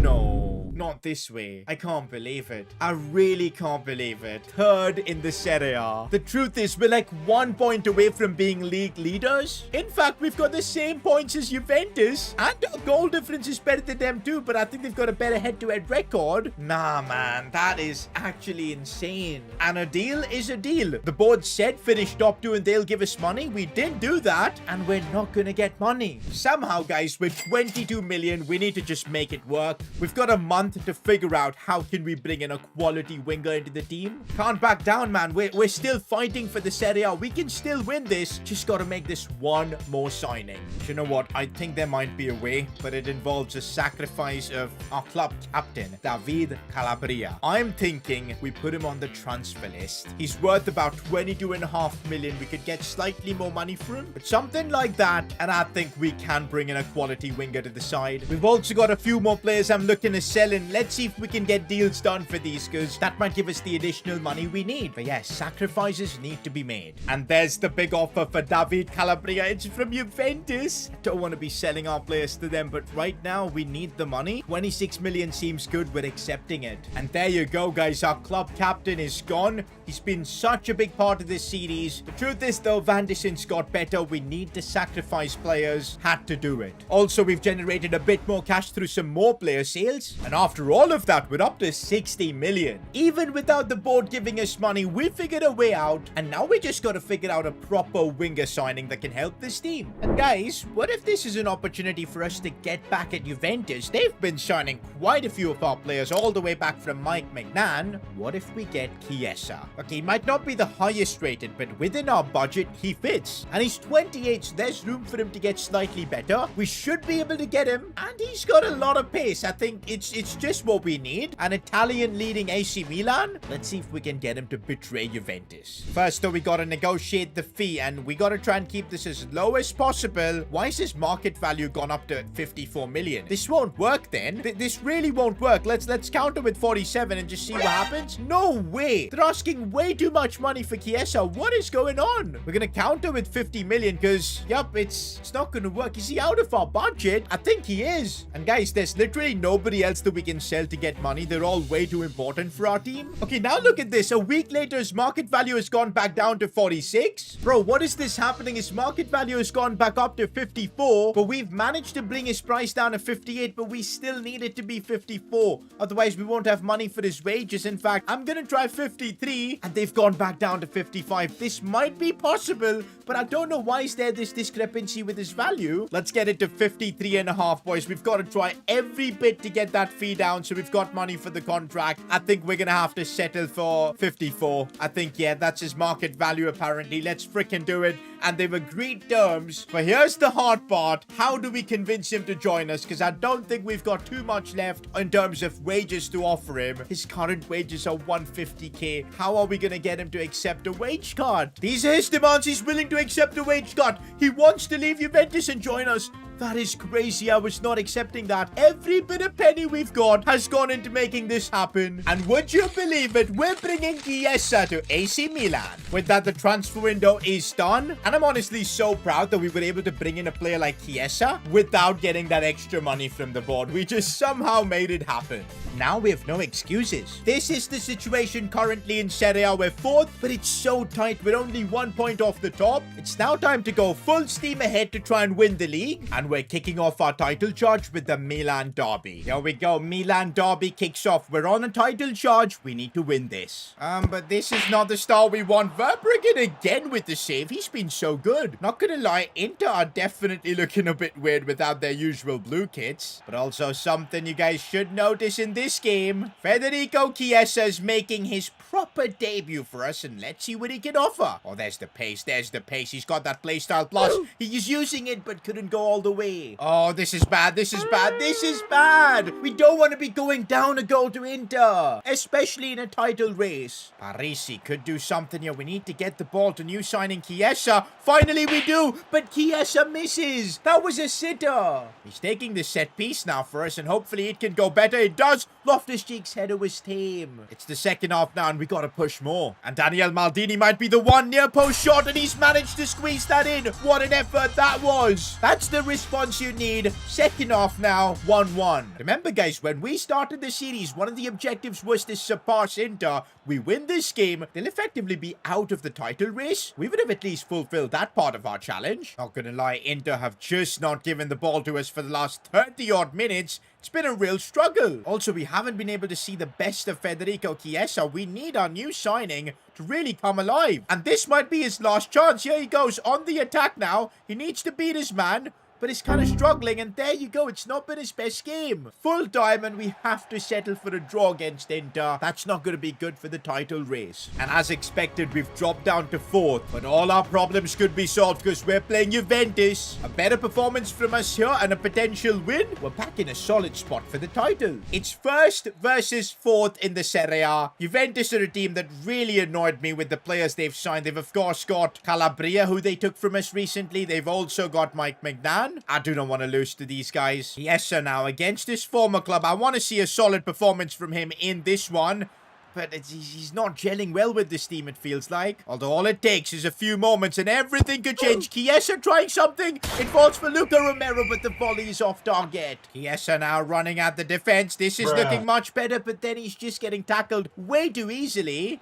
No, not this way. I can't believe it. I really can't believe it. 3rd in the Serie A. The truth is, we're like 1 point away from being league leaders. In fact, we've got the same points as Juventus. And our goal difference is better than them too, but I think they've got a better head-to-head record. Nah, man, that is actually insane. And a deal is a deal. The board said finish top 2 and they'll give us money. We didn't do that, and we're not gonna get money. Somehow, guys, with 22 million, we need to just make it work. We've got a month to figure out how can we bring in a quality winger into the team. Can't back down, man. We're still fighting for the Serie A. We can still win this. Just gotta make this one more signing. You know what? I think there might be a way, but it involves a sacrifice of our club captain, David Calabria. I'm thinking we put him on the transfer list. He's worth about 22.5 million. We could get slightly more money for him, but something like that, and I think we can bring in a quality winger to the side. We've also got a few more players I'm looking to sell selling. Let's see if we can get deals done for these, because that might give us the additional money we need. But yes, sacrifices need to be made. And there's the big offer for David Calabria. It's from Juventus. I don't want to be selling our players to them, but right now we need the money. 26 million seems good. We're accepting it. And there you go, guys. Our club captain is gone. He's been such a big part of this series. The truth is, though, Van de Sant's got better. We need to sacrifice players. Had to do it. Also, we've generated a bit more cash through some more player sales. And after all of that, we're up to 60 million. Even without the board giving us money, we figured a way out. And now we just got to figure out a proper winger signing that can help this team. And guys, what if this is an opportunity for us to get back at Juventus? They've been signing quite a few of our players all the way back from Mike Magnan. What if we get Chiesa? Okay, he might not be the highest rated, but within our budget, he fits. And he's 28, so there's room for him to get slightly better. We should be able to get him. And he's got a lot of pace. I think it's just what we need. An Italian leading AC Milan. Let's see if we can get him to betray Juventus. First, though, we got to negotiate the fee, and we got to try and keep this as low as possible. Why is his market value gone up to 54 million? This won't work then. This really won't work. Let's counter with 47 and just see what happens. No way. They're asking way too much money for Chiesa. What is going on? We're gonna counter with 50 million because, yep, it's not gonna work. Is he out of our budget? I think he is. And guys, there's literally nobody else that we can sell to get money. They're all way too important for our team. Okay, now look at this. A week later, his market value has gone back down to 46. Bro, what is this happening? His market value has gone back up to 54, but we've managed to bring his price down to 58, but we still need it to be 54. Otherwise, we won't have money for his wages. In fact, I'm gonna try 53, and they've gone back down to 55. This might be possible, but I don't know why is there this discrepancy with his value. Let's get it to 53.5, boys. We've got to try every bit to get that fee down, so we've got money for the contract. I think we're gonna have to settle for 54. I think, yeah, that's his market value apparently. Let's freaking do it. And they've agreed terms. But here's the hard part. How do we convince him to join us? Because I don't think we've got too much left in terms of wages to offer him. His current wages are 150k. How are we going to get him to accept a wage cut? These are his demands. He's willing to accept a wage cut. He wants to leave Juventus and join us. That is crazy. I was not accepting that. Every bit of penny we've got has gone into making this happen. And would you believe it? We're bringing Chiesa to AC Milan. With that, the transfer window is done. And I'm honestly so proud that we were able to bring in a player like Chiesa without getting that extra money from the board. We just somehow made it happen. Now we have no excuses. This is the situation currently in Serie A. We're fourth, but it's so tight. We're only 1 point off the top. It's now time to go full steam ahead to try and win the league. And we're kicking off our title charge with the Milan derby. Here we go. Milan derby kicks off. We're on a title charge. We need to win this. But this is not the start we want. Verbruggen again with the save. He's been so good. Not gonna lie, Inter are definitely looking a bit weird without their usual blue kits. But also something you guys should notice in this game. Federico Chiesa is making his proper debut for us, and let's see what he can offer. Oh, there's the pace. There's the pace. He's got that playstyle plus. He is using it, but couldn't go all the way. Oh, this is bad. This is bad. This is bad. We don't want to be going down a goal to Inter, especially in a title race. Parisi could do something here. We need to get the ball to new signing Chiesa. Finally, we do, but Chiesa misses. That was a sitter. He's taking the set piece now for us, and hopefully it can go better. It does. Loftus-Cheek's header was tame. It's the second half now, and we got to push more. And Daniel Maldini might be the one near post shot, and he's managed to squeeze that in. What an effort that was. That's the response you need. Second half now, 1-1. Remember, guys, when we started the series, one of the objectives was to surpass Inter. We win this game, they'll effectively be out of the title race. We would have at least fulfilled that part of our challenge. Not gonna lie, Inter have just not given the ball to us for the last 30-odd minutes. It's been a real struggle. Also, we haven't been able to see the best of Federico Chiesa. We need our new signing to really come alive. And this might be his last chance. Here he goes on the attack now. He needs to beat his man, but he's kind of struggling, and there you go. It's not been his best game. Full time, and we have to settle for a draw against Inter. That's not going to be good for the title race. And as expected, we've dropped down to fourth, but all our problems could be solved because we're playing Juventus. A better performance from us here and a potential win. We're back in a solid spot for the title. It's first versus fourth in the Serie A. Juventus are a team that really annoyed me with the players they've signed. They've, of course, got Calabria, who they took from us recently. They've also got Mike Magnan. Milan. I do not want to lose to these guys. Chiesa now against his former club. I want to see a solid performance from him in this one. But he's not gelling well with this team, it feels like. Although all it takes is a few moments and everything could change. Chiesa trying something. It falls for Luca Romero, but the volley is off target. Chiesa now running at the defense. This is looking much better, but then he's just getting tackled way too easily.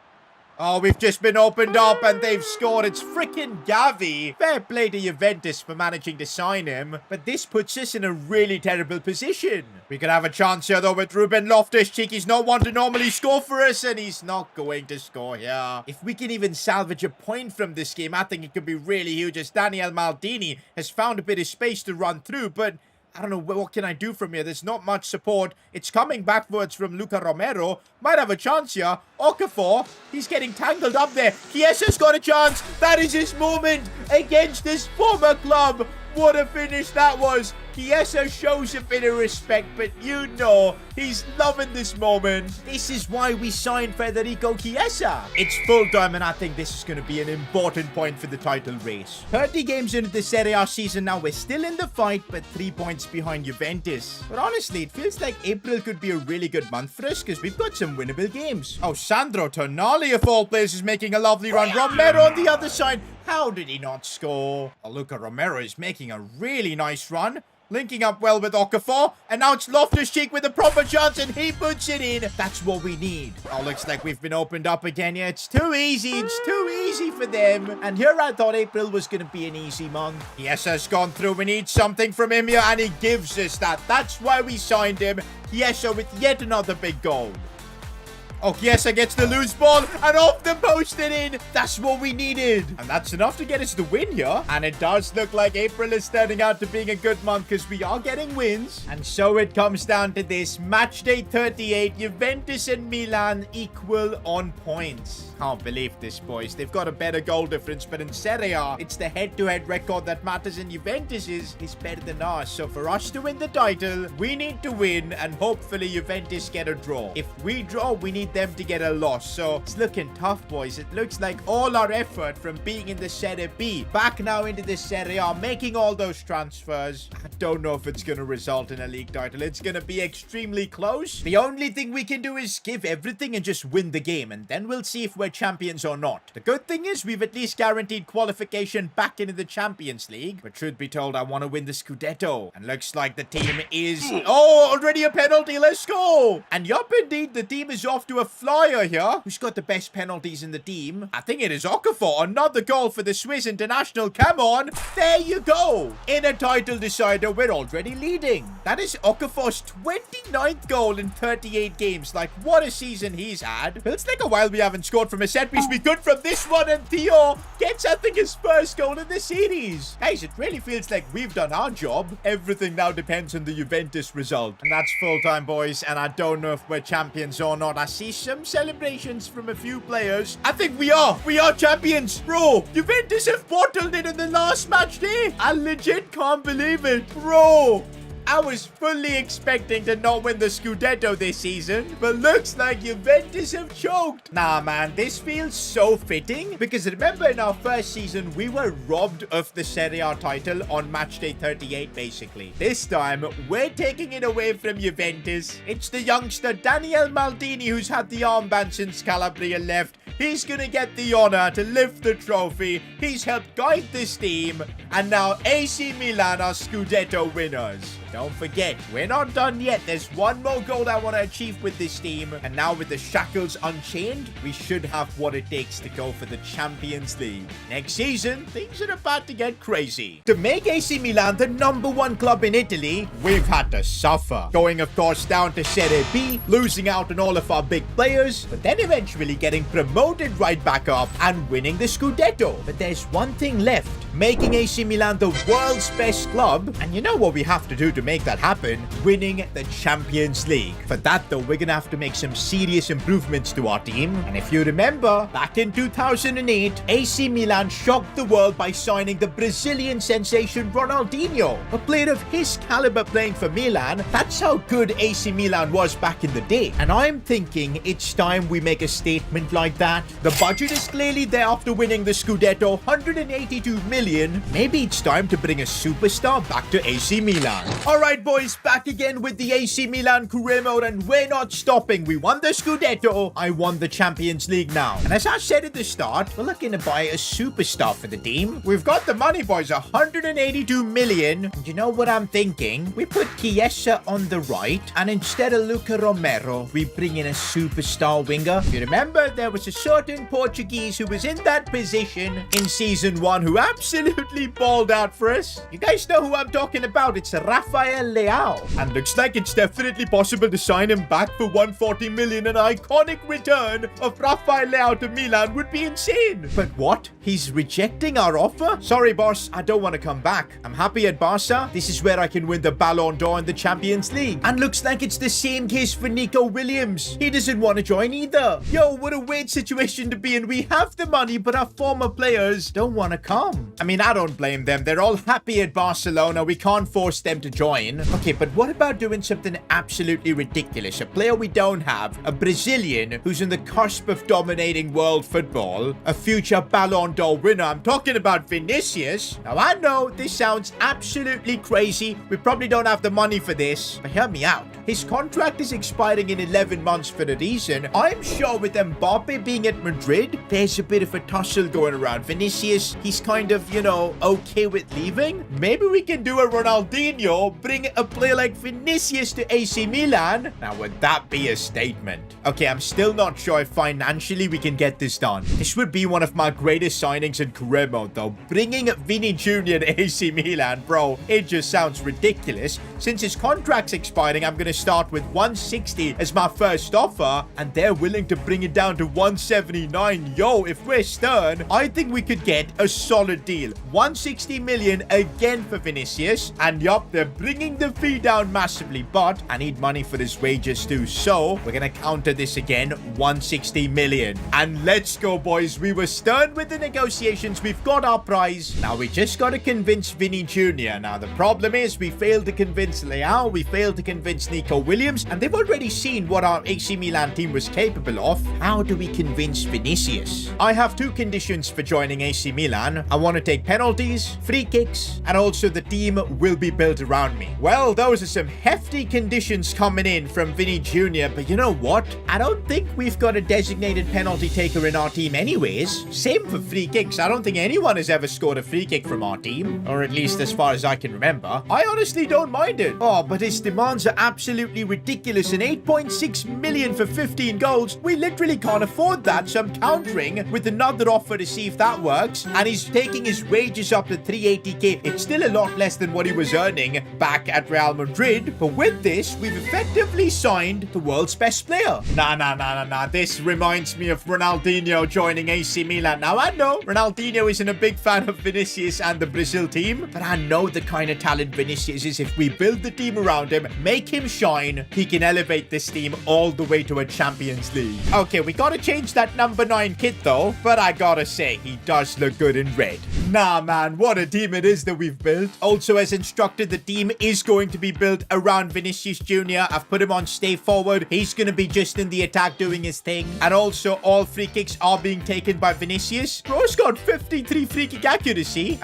Oh, we've just been opened up and they've scored. It's freaking Gavi. Fair play to Juventus for managing to sign him. But this puts us in a really terrible position. We could have a chance here, though, with Ruben Loftus-Cheek. He's not one to normally score for us, and he's not going to score here. If we can even salvage a point from this game, I think it could be really huge, as Daniel Maldini has found a bit of space to run through, but I don't know, what can I do from here? There's not much support. It's coming backwards from Luca Romero. Might have a chance here. Okafor, he's getting tangled up there. Chiesa's got a chance. That is his moment against his former club. What a finish that was. Chiesa shows a bit of respect, but you know, he's loving this moment. This is why we signed Federico Chiesa. It's full time, and I think this is going to be an important point for the title race. 30 games into the Serie A season now. We're still in the fight, but 3 points behind Juventus. But honestly, it feels like April could be a really good month for us, because we've got some winnable games. Oh, Sandro Tonali, of all players, is making a lovely run. Romero on the other side. How did he not score? Oh, Luca Romero is making a really nice run. Linking up well with Okafor. And now it's Loftus-Cheek with a proper chance, and he puts it in. That's what we need. Oh, looks like we've been opened up again. Yeah, it's too easy. It's too easy for them. And here I thought April was going to be an easy month. Chiesa's gone through. We need something from him here, and he gives us that. That's why we signed him. Chiesa with yet another big goal. Oh, Chiesa gets the loose ball and off the post and in. That's what we needed. And that's enough to get us the win here. And it does look like April is turning out to being a good month because we are getting wins. And so it comes down to this. Match day 38. Juventus and Milan equal on points. Can't believe this, boys. They've got a better goal difference, but in Serie A, it's the head-to-head record that matters, and Juventus is better than ours. So for us to win the title, we need to win, and hopefully Juventus get a draw. If we draw, we need them to get a loss. So it's looking tough, boys. It looks like all our effort from being in the Serie B back now into the Serie A, making all those transfers. I don't know if it's going to result in a league title. It's going to be extremely close. The only thing we can do is give everything and just win the game, and then we'll see if we're champions or not. The good thing is we've at least guaranteed qualification back into the Champions League. But truth be told, I want to win the Scudetto. And looks like the team is... Oh, already a penalty. Let's go. And yup, indeed, the team is off to a flyer here. Who's got the best penalties in the team? I think it is Okafor. Another goal for the Swiss international. Come on. There you go. In a title decider, we're already leading. That is Okafor's 29th goal in 38 games. Like, what a season he's had. Feels like a while we haven't scored from a set piece. We good from this one, and Theo gets, I think, his first goal in the series. Guys, it really feels like we've done our job. Everything now depends on the Juventus result. And that's full time, boys. And I don't know if we're champions or not. I see some celebrations from a few players. I think we are. We are champions. Bro, Juventus have bottled it in the last match day. I legit can't believe it. Bro, I was fully expecting to not win the Scudetto this season, but looks like Juventus have choked. Nah, man, this feels so fitting because remember in our first season, we were robbed of the Serie A title on match day 38, basically. This time, we're taking it away from Juventus. It's the youngster Daniel Maldini who's had the armband since Calabria left. He's gonna get the honor to lift the trophy. He's helped guide this team, and now AC Milan are Scudetto winners. Don't forget, we're not done yet. There's one more goal I want to achieve with this team. And now with the shackles unchained, we should have what it takes to go for the Champions League. Next season, things are about to get crazy. To make AC Milan the #1 club in Italy, we've had to suffer. Going, of course, down to Serie B, losing out on all of our big players, but then eventually getting promoted right back up and winning the Scudetto. But there's one thing left. Making AC Milan the world's best club. And you know what we have to do to make that happen? Winning the Champions League. For that, though, we're going to have to make some serious improvements to our team. And if you remember, back in 2008, AC Milan shocked the world by signing the Brazilian sensation Ronaldinho. A player of his caliber playing for Milan. That's how good AC Milan was back in the day. And I'm thinking it's time we make a statement like that. The budget is clearly there after winning the Scudetto, 182 million. million, maybe it's time to bring a superstar back to AC Milan. Alright boys, back again with the AC Milan career mode, and we're not stopping. We won the Scudetto, I won the Champions League now. And as I said at the start, we're looking to buy a superstar for the team. We've got the money boys, 182 million. And you know what I'm thinking? We put Chiesa on the right, and instead of Luca Romero, we bring in a superstar winger. If you remember, there was a certain Portuguese who was in that position in season 1 who absolutely balled out for us. You guys know who I'm talking about. It's Rafael Leao. And looks like it's definitely possible to sign him back for 140 million. An iconic return of Rafael Leao to Milan would be insane. But what? He's rejecting our offer? Sorry, boss. I don't want to come back. I'm happy at Barca. This is where I can win the Ballon d'Or and the Champions League. And looks like it's the same case for Nico Williams. He doesn't want to join either. Yo, what a weird situation to be in. We have the money, but our former players don't want to come. I mean, I don't blame them. They're all happy at Barcelona. We can't force them to join. Okay, but what about doing something absolutely ridiculous? A player we don't have, a Brazilian who's in the cusp of dominating world football, a future Ballon d'Or winner. I'm talking about Vinicius. Now, I know this sounds absolutely crazy. We probably don't have the money for this, but hear me out. His contract is expiring in 11 months for the reason. I'm sure with Mbappe being at Madrid, there's a bit of a tussle going around. Vinicius, he's kind of, you know, okay with leaving. Maybe we can do a Ronaldinho, bring a player like Vinicius to AC Milan. Now, would that be a statement? Okay, I'm still not sure if financially we can get this done. This would be one of my greatest signings in career mode, though. Bringing Vini Jr. to AC Milan, bro, it just sounds ridiculous. Since his contract's expiring, I'm going to start with 160 as my first offer, and they're willing to bring it down to 179. Yo, if we're Stern, I think we could get a solid deal. 160 million again for Vinicius, and yup, they're bringing the fee down massively, but I need money for his wages too, so we're gonna counter this again. 160 million, and let's go, boys. We were Stern with the negotiations. We've got our prize. Now we just gotta convince Vini Jr. Now the problem is we failed to convince Leao, we failed to convince Nico Williams, and they've already seen what our AC Milan team was capable of. How do we convince Vinicius? I have two conditions for joining AC Milan. I want to take penalties, free kicks, and also the team will be built around me. Well, those are some hefty conditions coming in from Vini Jr., but you know what? I don't think we've got a designated penalty taker in our team anyways. Same for free kicks. I don't think anyone has ever scored a free kick from our team, or at least as far as I can remember. I honestly don't mind it. Oh, but his demands are absolutely ridiculous. An 8.6 million for 15 goals. We literally can't afford that, so I'm countering with another offer to see if that works. And he's taking his wages up to 380k. It's still a lot less than what he was earning back at Real Madrid, but with this, we've effectively signed the world's best player. Nah. This reminds me of Ronaldinho joining AC Milan. Now, I know Ronaldinho isn't a big fan of Vinicius and the Brazil team, but I know the kind of talent Vinicius is. If we build the team around him, make him shine, he can elevate this team all the way to a Champions League. Okay, we gotta change that number 9 kit though, but I gotta say, he does look good in red. Nah, man, what a team it is that we've built. Also, as instructed, the team is going to be built around Vinicius Jr. I've put him on stay forward. He's gonna be just in the attack doing his thing. And also, all free kicks are being taken by Vinicius. Bro's got 53 free kick accuracy.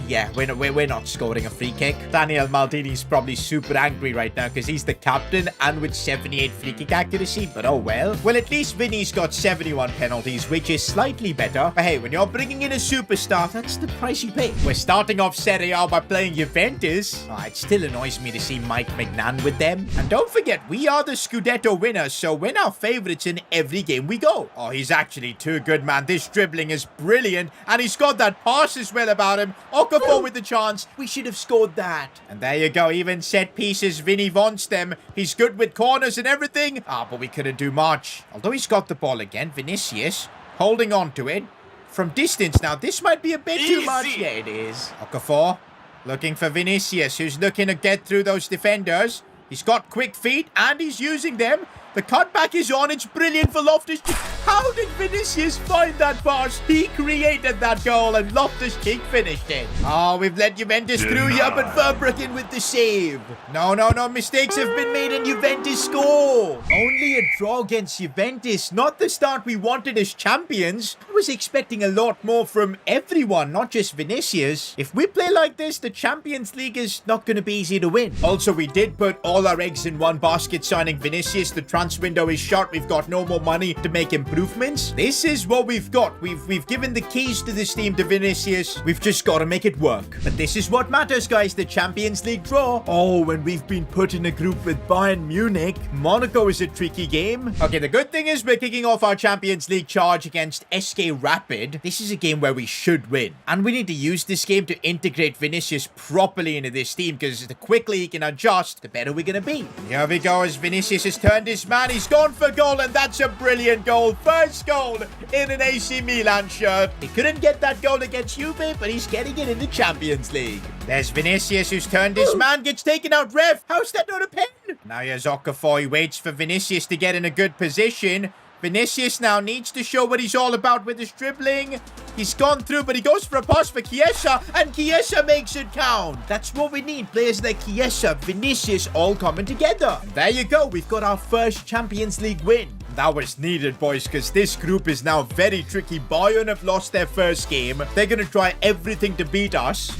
Yeah, we're not scoring a free kick. Daniel Maldini's probably super angry right now because he's the captain and with 78 free kick accuracy, but oh well. Well, at least Vinny's got 71 penalties, which is slightly better. But hey, when you're bringing in a superstar, that's the price you pay. We're starting off Serie A by playing Juventus. Oh, it still annoys me to see Mike Magnan with them. And don't forget, we are the Scudetto winners, so we're our favorites in every game we go. Oh, he's actually too good, man. This dribbling is brilliant, and he's got that pass as well about him. Okafor with the chance. We should have scored that. And there you go. Even set pieces, Vinny wants them. He's good with corners and everything. But we couldn't do much. Although he's got the ball again. Vinicius holding on to it from distance. Now, this might be a bit too much. Yeah, it is. Okafor looking for Vinicius, who's looking to get through those defenders. He's got quick feet, and he's using them. The cutback is on. It's brilliant for Loftus-Cheek. How did Vinicius find that pass? He created that goal and Loftus-Cheek finished it. Oh, we've let Juventus through here, but Verbruggen with the save. No. Mistakes have been made and Juventus score. Only a draw against Juventus. Not the start we wanted as champions. I was expecting a lot more from everyone, not just Vinicius. If we play like this, the Champions League is not going to be easy to win. Also, we did put all our eggs in one basket signing Vinicius. The transfer window is shut. We've got no more money to make improvements. This is what we've got. We've given the keys to this team to Vinicius. We've just got to make it work. But this is what matters, guys. The Champions League draw. Oh, and we've been put in a group with Bayern Munich. Monaco is a tricky game. Okay, the good thing is we're kicking off our Champions League charge against SK Rapid. This is a game where we should win. And we need to use this game to integrate Vinicius properly into this team, because the quickly he can adjust, the better we're going to be. Here we go as Vinicius has turned his man. He's gone for goal, and that's a brilliant goal. First goal in an AC Milan shirt. He couldn't get that goal against Juve, but he's getting it in the Champions League. There's Vinicius who's turned his man, gets taken out. Ref, how's that not a pen? Now here's Okafor. He waits for Vinicius to get in a good position. Vinicius now needs to show what he's all about with his dribbling. He's gone through, but he goes for a pass for Chiesa, and Chiesa makes it count. That's what we need. Players like Chiesa, Vinicius, all coming together. And there you go. We've got our first Champions League win. That was needed, boys, because this group is now very tricky. Bayern have lost their first game. They're going to try everything to beat us.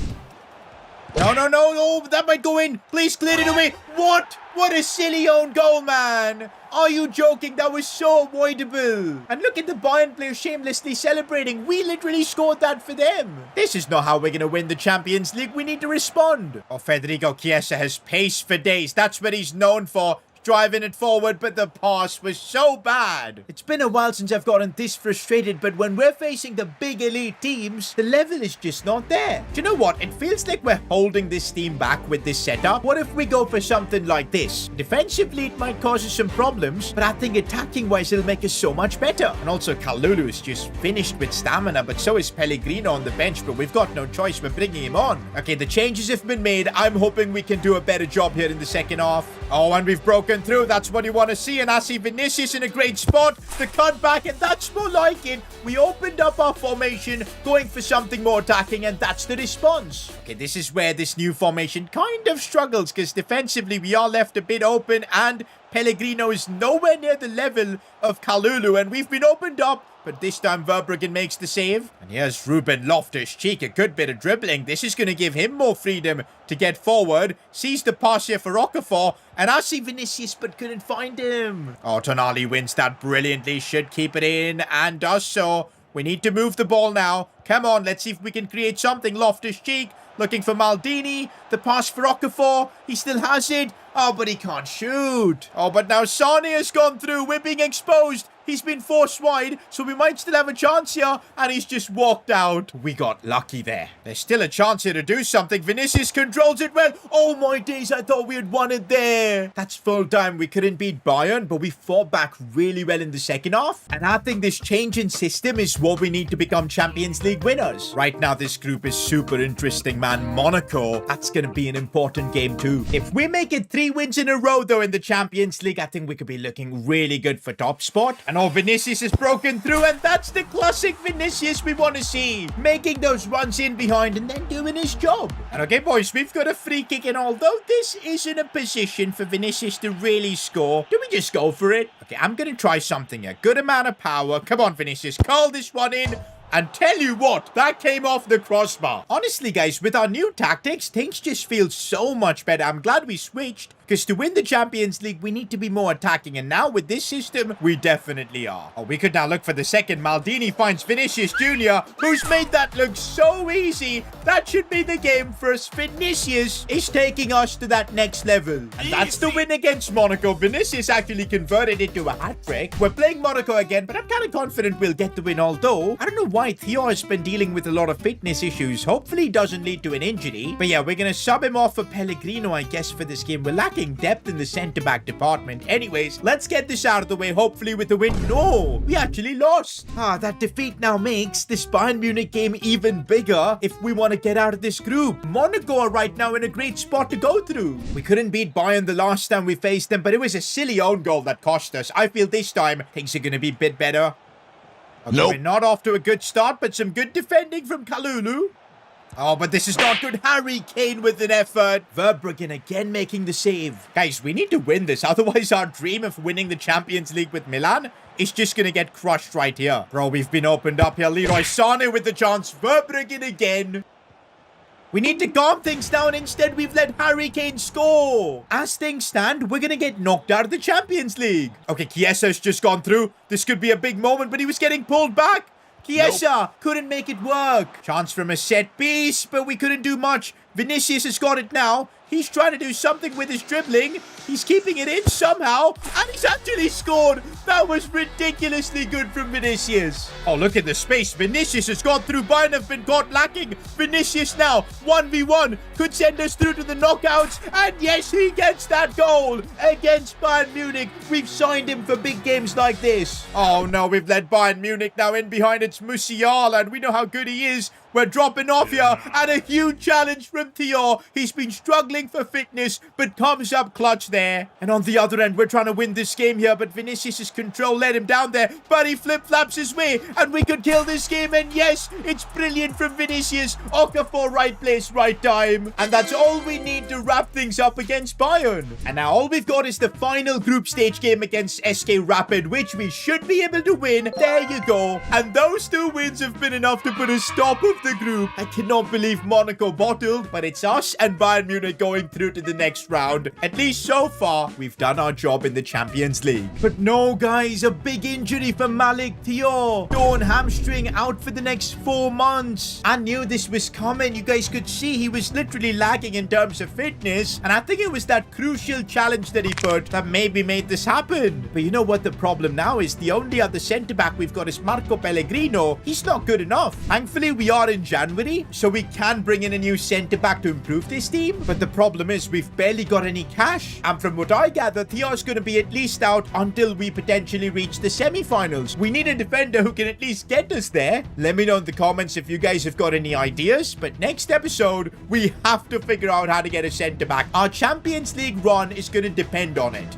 No, that might go in. Please clear it away. What? What a silly own goal, man. Are you joking? That was so avoidable. And look at the Bayern players shamelessly celebrating. We literally scored that for them. This is not how we're going to win the Champions League. We need to respond. Oh, Federico Chiesa has pace for days. That's what he's known for. Driving it forward, but the pass was so bad. It's been a while since I've gotten this frustrated, but when we're facing the big elite teams, the level is just not there. Do you know what? It feels like we're holding this team back with this setup. What if we go for something like this? Defensively, it might cause us some problems, but I think attacking-wise, it'll make us so much better. And also, Kalulu is just finished with stamina, but so is Pellegrino on the bench, but we've got no choice. We're bringing him on. Okay, the changes have been made. I'm hoping we can do a better job here in the second half. Oh, and we've broken through. That's what you want to see, and I see Vinicius in a great spot. The cutback, and that's more like it. We opened up our formation, going for something more attacking, and that's the response. Okay, this is where this new formation kind of struggles, because defensively we are left a bit open, and Pellegrino is nowhere near the level of Kalulu, and we've been opened up. But this time Verbruggen makes the save. And here's Ruben Loftus-Cheek, a good bit of dribbling. This is going to give him more freedom to get forward. Sees the pass here for Okafor. And I see Vinicius, but couldn't find him. Oh, Tonali wins that brilliantly. Should keep it in and does so. We need to move the ball now. Come on, let's see if we can create something. Loftus-Cheek looking for Maldini. The pass for Okafor. He still has it. Oh, but he can't shoot. Oh, but now Sane has gone through. We're being exposed. He's been forced wide, so we might still have a chance here. And he's just walked out. We got lucky there. There's still a chance here to do something. Vinicius controls it well. Oh my days, I thought we had won it there. That's full time. We couldn't beat Bayern, but we fought back really well in the second half. And I think this change in system is what we need to become Champions League winners. Right now, this group is super interesting, man. Monaco, that's going to be an important game too. If we make it 3 wins in a row, though, in the Champions League, I think we could be looking really good for top spot. And oh, Vinicius has broken through, and that's the classic Vinicius we want to see. Making those runs in behind and then doing his job. And okay, boys, we've got a free kick, and although this isn't a position for Vinicius to really score, do we just go for it? Okay, I'm going to try something. A good amount of power. Come on, Vinicius. Call this one in. And tell you what, that came off the crossbar. Honestly, guys, with our new tactics, things just feel so much better. I'm glad we switched, because to win the Champions League, we need to be more attacking. And now with this system, we definitely are. Oh, we could now look for the second. Maldini finds Vinicius Jr., who's made that look so easy. That should be the game for us. Vinicius is taking us to that next level. And that's the win against Monaco. Vinicius actually converted it to a hat-trick. We're playing Monaco again, but I'm kind of confident we'll get the win, although I don't know why Theo has been dealing with a lot of fitness issues. Hopefully it doesn't lead to an injury. But yeah, we're going to sub him off for Pellegrino, I guess, for this game. We're lacking depth in the centre-back department. Anyways, let's get this out of the way, hopefully with the win. No, we actually lost. That defeat now makes this Bayern Munich game even bigger if we want to get out of this group. Monaco are right now in a great spot to go through. We couldn't beat Bayern the last time we faced them, but it was a silly own goal that cost us. I feel this time things are going to be a bit better. Okay, nope. We're not off to a good start, but some good defending from Kalulu. Oh, but this is not good. Harry Kane with an effort. Verbruggen again making the save. Guys, we need to win this. Otherwise, our dream of winning the Champions League with Milan is just going to get crushed right here. Bro, we've been opened up here. Leroy Sané with the chance. Verbruggen again. We need to calm things down. Instead, we've let Harry Kane score. As things stand, we're going to get knocked out of the Champions League. Okay, Chiesa's just gone through. This could be a big moment, but he was getting pulled back. Chiesa couldn't make it work. Chance from a set piece, but we couldn't do much. Vinicius has got it now. He's trying to do something with his dribbling. He's keeping it in somehow. And he's actually scored. That was ridiculously good from Vinicius. Oh, look at the space. Vinicius has gone through. Bayern have been caught lacking. Vinicius now, 1v1. Could send us through to the knockouts. And yes, he gets that goal against Bayern Munich. We've signed him for big games like this. Oh, no, we've let Bayern Munich now in behind. It's Musiala, and we know how good he is. We're dropping off here, and a huge challenge from Theo. He's been struggling for fitness, but comes up clutch there. And on the other end, we're trying to win this game here, but Vinicius' control let him down there. But he flip-flaps his way, and we could kill this game. And yes, it's brilliant from Vinicius. Okafor, right place, right time. And that's all we need to wrap things up against Bayern. And now all we've got is the final group stage game against SK Rapid, which we should be able to win. There you go. And those 2 wins have been enough to put a stop of the group. I cannot believe Monaco bottled, but it's us and Bayern Munich going through to the next round. At least so far, we've done our job in the Champions League. But no, guys, a big injury for Malik Theo. Torn hamstring, out for the next 4 months. I knew this was coming. You guys could see he was literally lagging in terms of fitness, and I think it was that crucial challenge that he put that maybe made this happen. But you know what the problem now is? The only other centre-back we've got is Marco Pellegrino. He's not good enough. Thankfully, we are in January, so we can bring in a new centre-back to improve this team. But the problem is we've barely got any cash. And from what I gather, Theo's going to be at least out until we potentially reach the semi-finals. We need a defender who can at least get us there. Let me know in the comments if you guys have got any ideas. But next episode, we have to figure out how to get a centre-back. Our Champions League run is going to depend on it.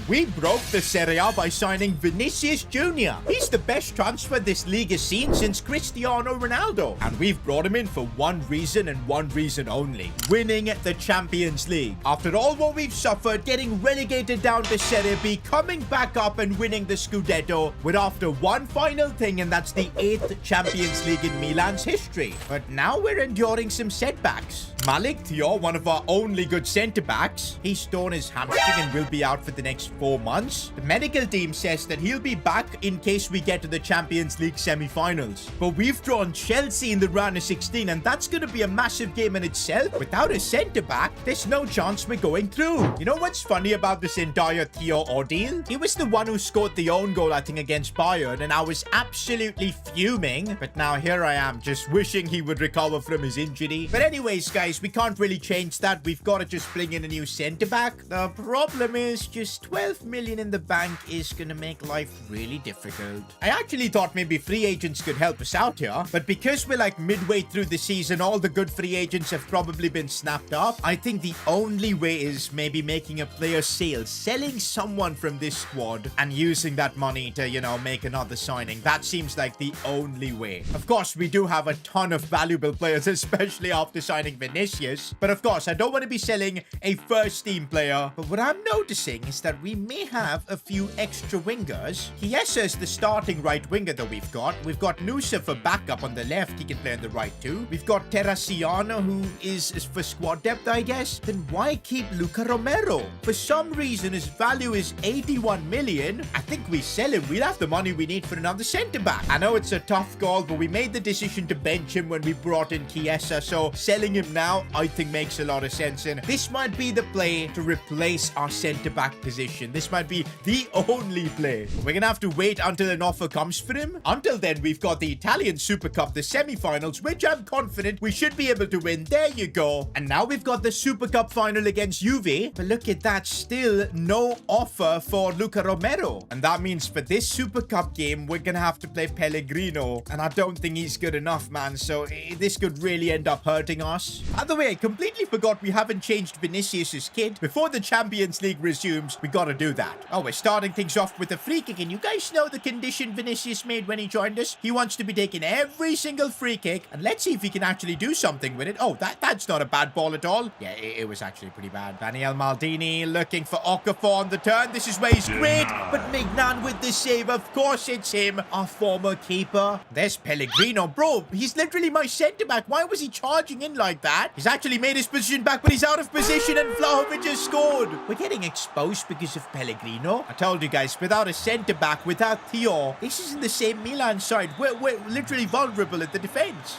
We broke the Serie A by signing Vinicius Jr. He's the best transfer this league has seen since Cristiano Ronaldo. And we've brought him in for one reason and one reason only: winning the Champions League. After all what we've suffered, getting relegated down to Serie B, coming back up and winning the Scudetto, we're after one final thing, and that's the 8th Champions League in Milan's history. But now we're enduring some setbacks. Malik Theo, one of our only good centre-backs, he's torn his hamstring and will be out for the next 4 months. The medical team says that he'll be back in case we get to the Champions League semi-finals. But we've drawn Chelsea in the round of 16, and that's going to be a massive game in itself. Without a centre-back, there's no chance we're going through. You know what's funny about this entire Theo ordeal? He was the one who scored the own goal, I think, against Bayern, and I was absolutely fuming. But now here I am, just wishing he would recover from his injury. But anyways, guys, we can't really change that. We've got to just bring in a new centre-back. The problem is just 12 million in the bank is gonna make life really difficult. I actually thought maybe free agents could help us out here, but because we're like midway through the season, all the good free agents have probably been snapped up. I think the only way is maybe making a player sale, selling someone from this squad and using that money to, you know, make another signing. That seems like the only way. Of course, we do have a ton of valuable players, especially after signing Vinicius, but of course, I don't want to be selling a first team player. But what I'm noticing is that we may have a few extra wingers. Chiesa is the starting right winger that we've got. We've got Nusa for backup on the left. He can play on the right too. We've got Terracciano, who is for squad depth, I guess. Then why keep Luca Romero? For some reason, his value is 81 million. I think we sell him. We'll have the money we need for another centre-back. I know it's a tough call, but we made the decision to bench him when we brought in Chiesa, so selling him now, I think, makes a lot of sense. And this might be the play to replace our centre-back position. position. This might be the only play. We're gonna have to wait until an offer comes for him. Until then, we've got the Italian Super Cup, the semi-finals, which I'm confident we should be able to win. There you go. And now we've got the Super Cup final against Juve. But look at that, still no offer for Luca Romero. And that means for this Super Cup game, we're gonna have to play Pellegrino. And I don't think he's good enough, man. So this could really end up hurting us. By the way, I completely forgot we haven't changed Vinicius's kit. Before the Champions League resumes, we gotta do that. Oh, we're starting things off with a free kick. And you guys know the condition Vinicius made when he joined us? He wants to be taking every single free kick. And let's see if he can actually do something with it. Oh, that's not a bad ball at all. Yeah, it was actually pretty bad. Daniel Maldini looking for Okafor on the turn. This is where he's great. But Mignan with the save. Of course it's him, our former keeper. There's Pellegrino. Bro, he's literally my centre-back. Why was he charging in like that? He's actually made his position back, but he's out of position and Vlahovic has scored. We're getting exposed because of Pellegrino. I told you guys, without a centre-back, without Theo, this isn't the same Milan side. We're literally vulnerable at the defence.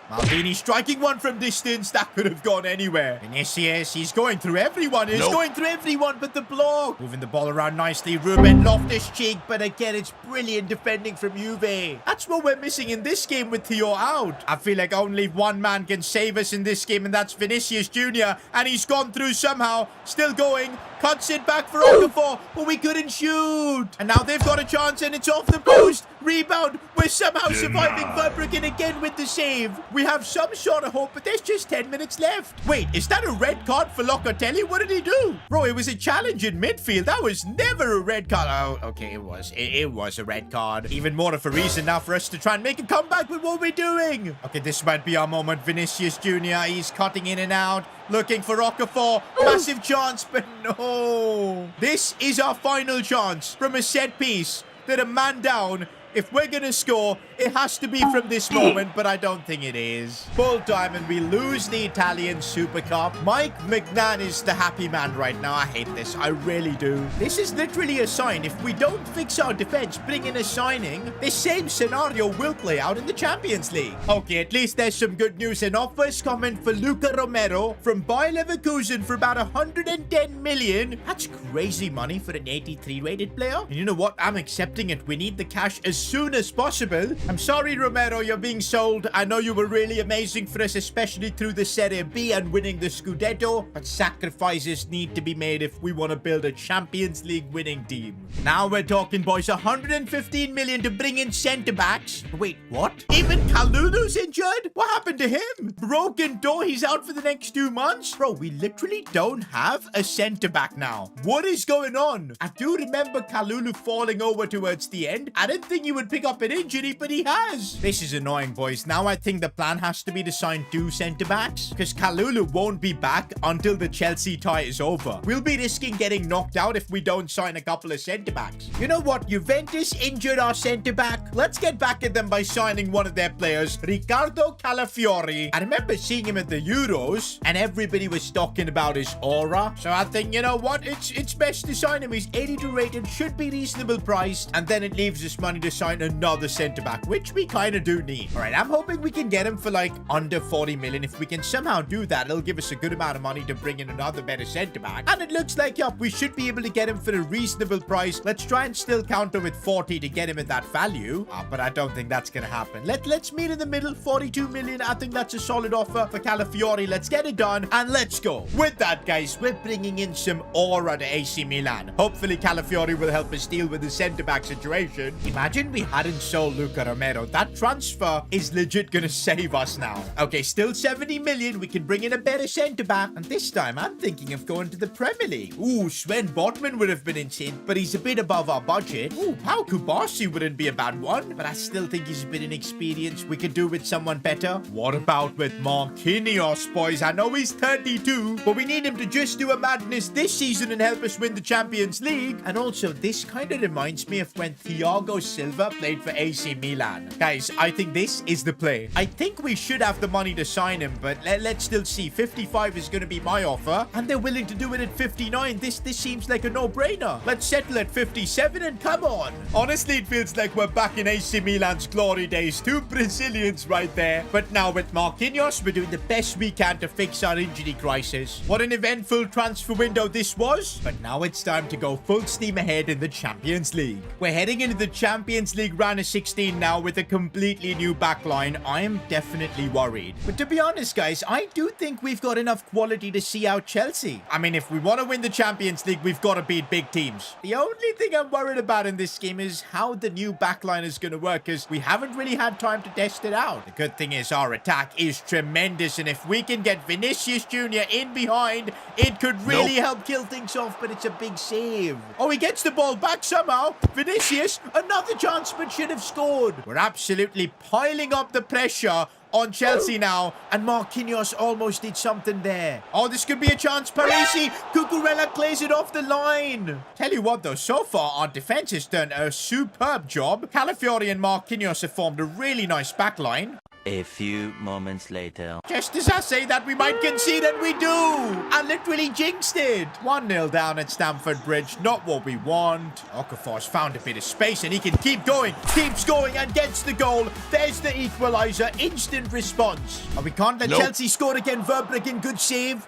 Maldini striking one from distance. That could have gone anywhere. Vinicius, he's going through everyone. He's going through everyone but the block. Moving the ball around nicely. Ruben Loftus-Cheek. But again, it's brilliant defending from Juve. That's what we're missing in this game with Theo out. I feel like only one man can save us in this game, and that's Vinicius Jr. And he's gone through somehow. Still going. Cuts it back for Okafor, but we couldn't shoot. And now they've got a chance, and it's off the post. Rebound. We're somehow surviving. Verbruggen again with the save. We have some sort of hope, but there's just 10 minutes left. Wait, is that a red card for Locatelli? What did he do? Bro, it was a challenge in midfield. That was never a red card. Oh, okay, it was. It was a red card. Even more of a reason now for us to try and make a comeback with what we're doing. Okay, this might be our moment. Vinicius Jr., he's cutting in and out. Looking for Okafor. Massive chance, but no. This is our final chance from a set piece. That a man down. If we're going to score, it has to be from this moment, but I don't think it is. Full time, and we lose the Italian Super Cup. Mike Mignan is the happy man right now. I hate this. I really do. This is literally a sign. If we don't fix our defense, bring in a signing, the same scenario will play out in the Champions League. Okay, at least there's some good news. An offer's coming for Luca Romero from Bayer Leverkusen for about 110 million. That's crazy money for an 83 rated player. And you know what? I'm accepting it. We need the cash as soon as possible. I'm sorry, Romero, you're being sold. I know you were really amazing for us, especially through the Serie B and winning the Scudetto, but sacrifices need to be made if we want to build a Champions League winning team. Now we're talking, boys. 115 million to bring in centre-backs. Wait, what? Even Kalulu's injured? What happened to him? Broken toe, he's out for the next 2 months? Bro, we literally don't have a centre-back now. What is going on? I do remember Kalulu falling over towards the end. I didn't think he would pick up an injury, but he has. This is annoying, boys. Now I think the plan has to be to sign 2 centre-backs, because Kalulu won't be back until the Chelsea tie is over. We'll be risking getting knocked out if we don't sign a couple of centre-backs. You know what? Juventus injured our centre-back. Let's get back at them by signing one of their players, Riccardo Calafiori. I remember seeing him at the Euros, and everybody was talking about his aura. So I think, you know what? It's best to sign him. He's 82 rated, should be reasonable priced, and then it leaves us money to sign another centre-back, which we kind of do need. All right, I'm hoping we can get him for like under 40 million. If we can somehow do that, it'll give us a good amount of money to bring in another better centre-back. And it looks like, yep, we should be able to get him for a reasonable price. Let's try and still counter with 40 to get him at that value. But I don't think that's going to happen. Let's meet in the middle, 42 million. I think that's a solid offer for Calafiori. Let's get it done and let's go. With that, guys, we're bringing in some aura to AC Milan. Hopefully, Calafiori will help us deal with the centre-back situation. Imagine we hadn't sold Luca Romero. That transfer is legit gonna save us now. Okay, still 70 million. We can bring in a better centre-back. And this time, I'm thinking of going to the Premier League. Ooh, Sven Botman would have been insane, but he's a bit above our budget. Ooh, Pau Kubasi wouldn't be a bad one, but I still think he's a bit inexperienced. We could do with someone better. What about with Marquinhos, boys? I know he's 32, but we need him to just do a madness this season and help us win the Champions League. And also, this kind of reminds me of when Thiago Silva ever played for AC Milan. Guys, I think this is the play. I think we should have the money to sign him, but let's still see. 55 is going to be my offer, and they're willing to do it at 59. This seems like a no-brainer. Let's settle at 57 and come on. Honestly, it feels like we're back in AC Milan's glory days. Two Brazilians right there. But now with Marquinhos, we're doing the best we can to fix our injury crisis. What an eventful transfer window this was. But now it's time to go full steam ahead in the Champions League. We're heading into the Champions League round of 16 now with a completely new backline. I am definitely worried. But to be honest, guys, I do think we've got enough quality to see out Chelsea. I mean, if we want to win the Champions League, we've got to beat big teams. The only thing I'm worried about in this game is how the new backline is going to work, because we haven't really had time to test it out. The good thing is our attack is tremendous, and if we can get Vinicius Jr. in behind, it could really help kill things off, but it's a big save. Oh, he gets the ball back somehow. Vinicius, another chance, but should have scored. We're absolutely piling up the pressure on Chelsea now, and Marquinhos almost did something there. Oh, this could be a chance. Parisi, Cucurella clears it off the line. Tell you what though, so far our defense has done a superb job. Calafiori and Marquinhos have formed a really nice backline. A few moments later. Just as I say that, we might concede, and we do. I literally jinxed it. 1-0 down at Stamford Bridge. Not what we want. Okafor's found a bit of space, and he can keep going. Keeps going and gets the goal. There's the equalizer. Instant response. Oh, we can't let Chelsea score again. Verbruggen, good save.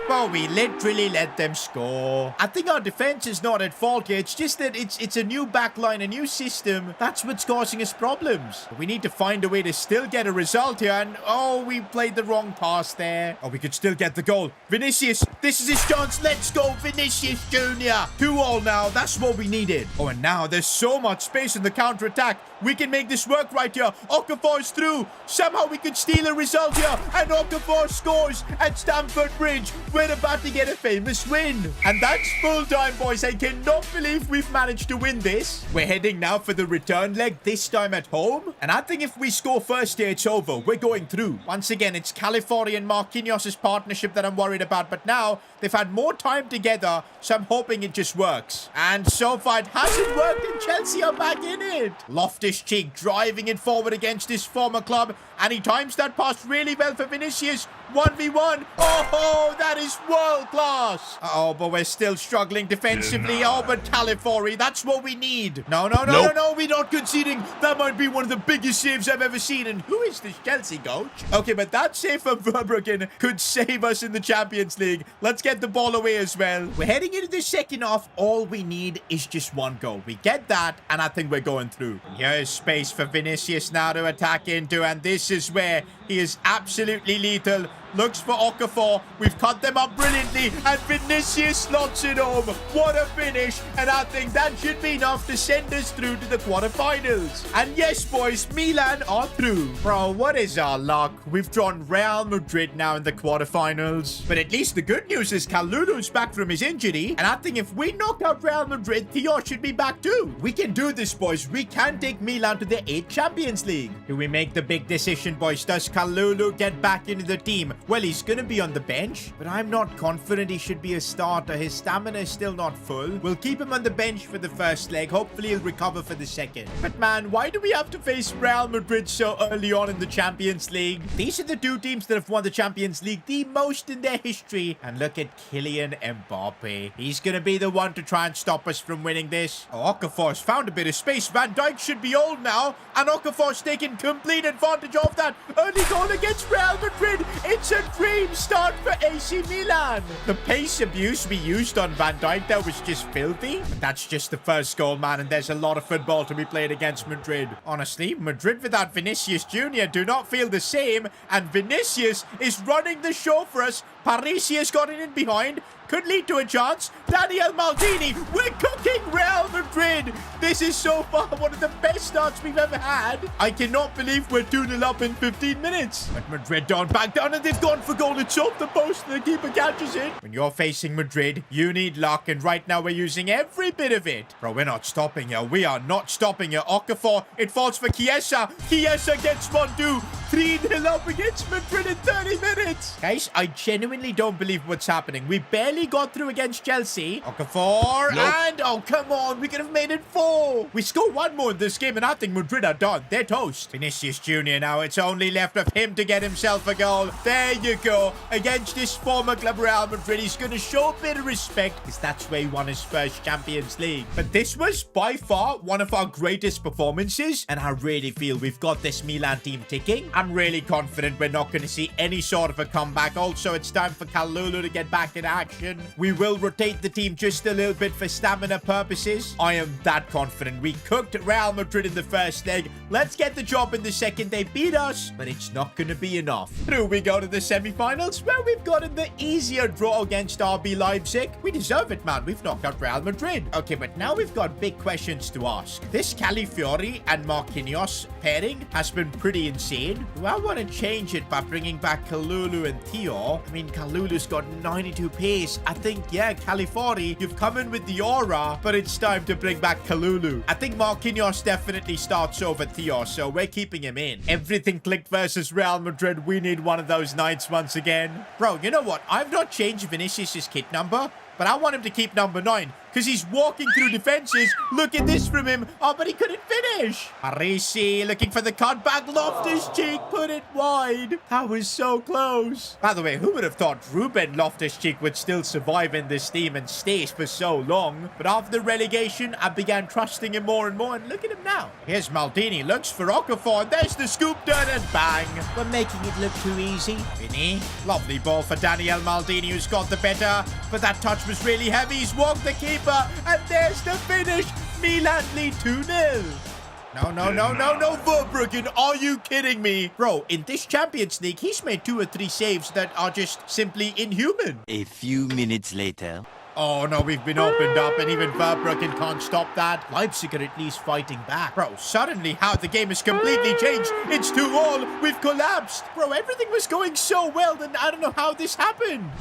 Well, we literally let them score. I think our defense is not at fault here. It's just that it's a new backline, a new system. That's what's causing us problems. We need to find a way to still get a result here. And, oh, we played the wrong pass there. Oh, we could still get the goal. Vinicius, this is his chance. Let's go, Vinicius Jr. 2-2 now. That's what we needed. Oh, and now there's so much space in the counter-attack. We can make this work right here. Okafor is through. Somehow we could steal a result here. And Okafor scores at Stamford Bridge. We're about to get a famous win. And that's full time, boys. I cannot believe we've managed to win this. We're heading now for the return leg, this time at home. And I think if we score first here, it's over. We're going through. Once again, it's Calafiori and Marquinhos' partnership that I'm worried about. But now they've had more time together, so I'm hoping it just works. And so far, it hasn't worked, and Chelsea are back in it. Loftus-Cheek driving it forward against his former club. And he times that pass really well for Vinicius. 1v1. Oh, that is world class. Oh, but we're still struggling defensively. Oh, but Calafiori, that's what we need. No, we're not conceding. That might be one of the biggest saves I've ever seen. And who is this Chelsea coach? Okay, but that save from Verbruggen could save us in the Champions League. Let's get the ball away as well. We're heading into the second half. All we need is just one goal. We get that, and I think we're going through. And here's space for Vinicius now to attack into, and this is where he is absolutely lethal. Looks for Okafor. We've cut them up brilliantly, and Vinicius slots it home. What a finish, and I think that should be enough to send us through to the quarterfinals. And yes, boys, Milan are through. Bro, what is our luck? We've drawn Real Madrid now in the quarterfinals. But at least the good news is Kalulu's back from his injury, and I think if we knock out Real Madrid, Theo should be back too. We can do this, boys. We can take Milan to the 8th Champions League. Do we make the big decision, boys? Does Kalulu get back into the team? Well, he's going to be on the bench, but I'm not confident he should be a starter. His stamina is still not full. We'll keep him on the bench for the first leg. Hopefully, he'll recover for the second. But man, why do we have to face Real Madrid so early on in the Champions League? These are the two teams that have won the Champions League the most in their history. And look at Kylian Mbappe. He's going to be the one to try and stop us from winning this. Oh, Okafor's found a bit of space. Van Dijk should be old now, and Okafor's taking complete advantage of that. Early goal against Real Madrid. It's a dream start for AC Milan. The pace abuse we used on Van Dijk there was just filthy. But that's just the first goal, man, and there's a lot of football to be played against Madrid. Honestly, Madrid without Vinicius Jr. do not feel the same, and Vinicius is running the show for us. Parisi has got it in behind. Could lead to a chance. Daniel Maldini, we're cooking Real Madrid. This is so far one of the best starts we've ever had. I cannot believe we're 2-0 up in 15 minutes. But Madrid don't back down, and they've gone for goal. It's off the post, and the keeper catches it. When you're facing Madrid, you need luck, and right now we're using every bit of it. Bro, we're not stopping here. We are not stopping here. Okafor, it falls for Chiesa. Chiesa gets one, two. 3-0 up against Madrid in 30 minutes. Guys, I genuinely don't believe what's happening. We barely got through against Chelsea. Okafor, and oh, come on. We could have made it 4. We score one more in this game, and I think Madrid are done. They're toast. Vinicius Jr. now. It's only left of him to get himself a goal. There you go. Against his former club, Real Madrid, he's going to show a bit of respect because that's where he won his first Champions League. But this was by far one of our greatest performances, and I really feel we've got this Milan team ticking. I'm really confident we're not going to see any sort of a comeback. Also, it's time for Kalulu to get back in action. We will rotate the team just a little bit for stamina purposes. I am that confident. We cooked Real Madrid in the first leg. Let's get the job in the second. They beat us, but it's not going to be enough. Through we go to the semi-finals, where we've gotten the easier draw against RB Leipzig. We deserve it, man. We've knocked out Real Madrid. Okay, but now we've got big questions to ask. This Calafiori and Marquinhos pairing has been pretty insane. Do I want to change it by bringing back Kalulu and Theo? I mean, Kalulu's got 92 pace. I think, yeah, Calafiori, you've come in with the aura, but it's time to bring back Kalulu. I think Marquinhos definitely starts over Theo, so we're keeping him in. Everything clicked versus Real Madrid. We need one of those nights once again. Bro, you know what? I've not changed Vinicius' kit number, but I want him to keep number 9 because he's walking through defenses. Look at this from him. Oh, but he couldn't finish. Parisi looking for the cutback. Loftus-Cheek put it wide. That was so close. By the way, who would have thought Ruben Loftus-Cheek would still survive in this team and stay for so long? But after the relegation, I began trusting him more and more, and look at him now. Here's Maldini, looks for Okafor, and there's the scoop done, and bang. We're making it look too easy. Vinny, lovely ball for Daniel Maldini, who's got the better, but that touch was really heavy. He's walked the keeper, and there's the finish. Milan lead 2-0. No, Verbruggen, are you kidding me? Bro, in this Champions League, he's made 2 or 3 saves that are just simply inhuman. A few minutes later. Oh no, we've been opened up, and even Verbruggen can't stop that. Leipzig are at least fighting back. Bro, suddenly how the game has completely changed. It's 2-2. We've collapsed. Bro, everything was going so well, and I don't know how this happened.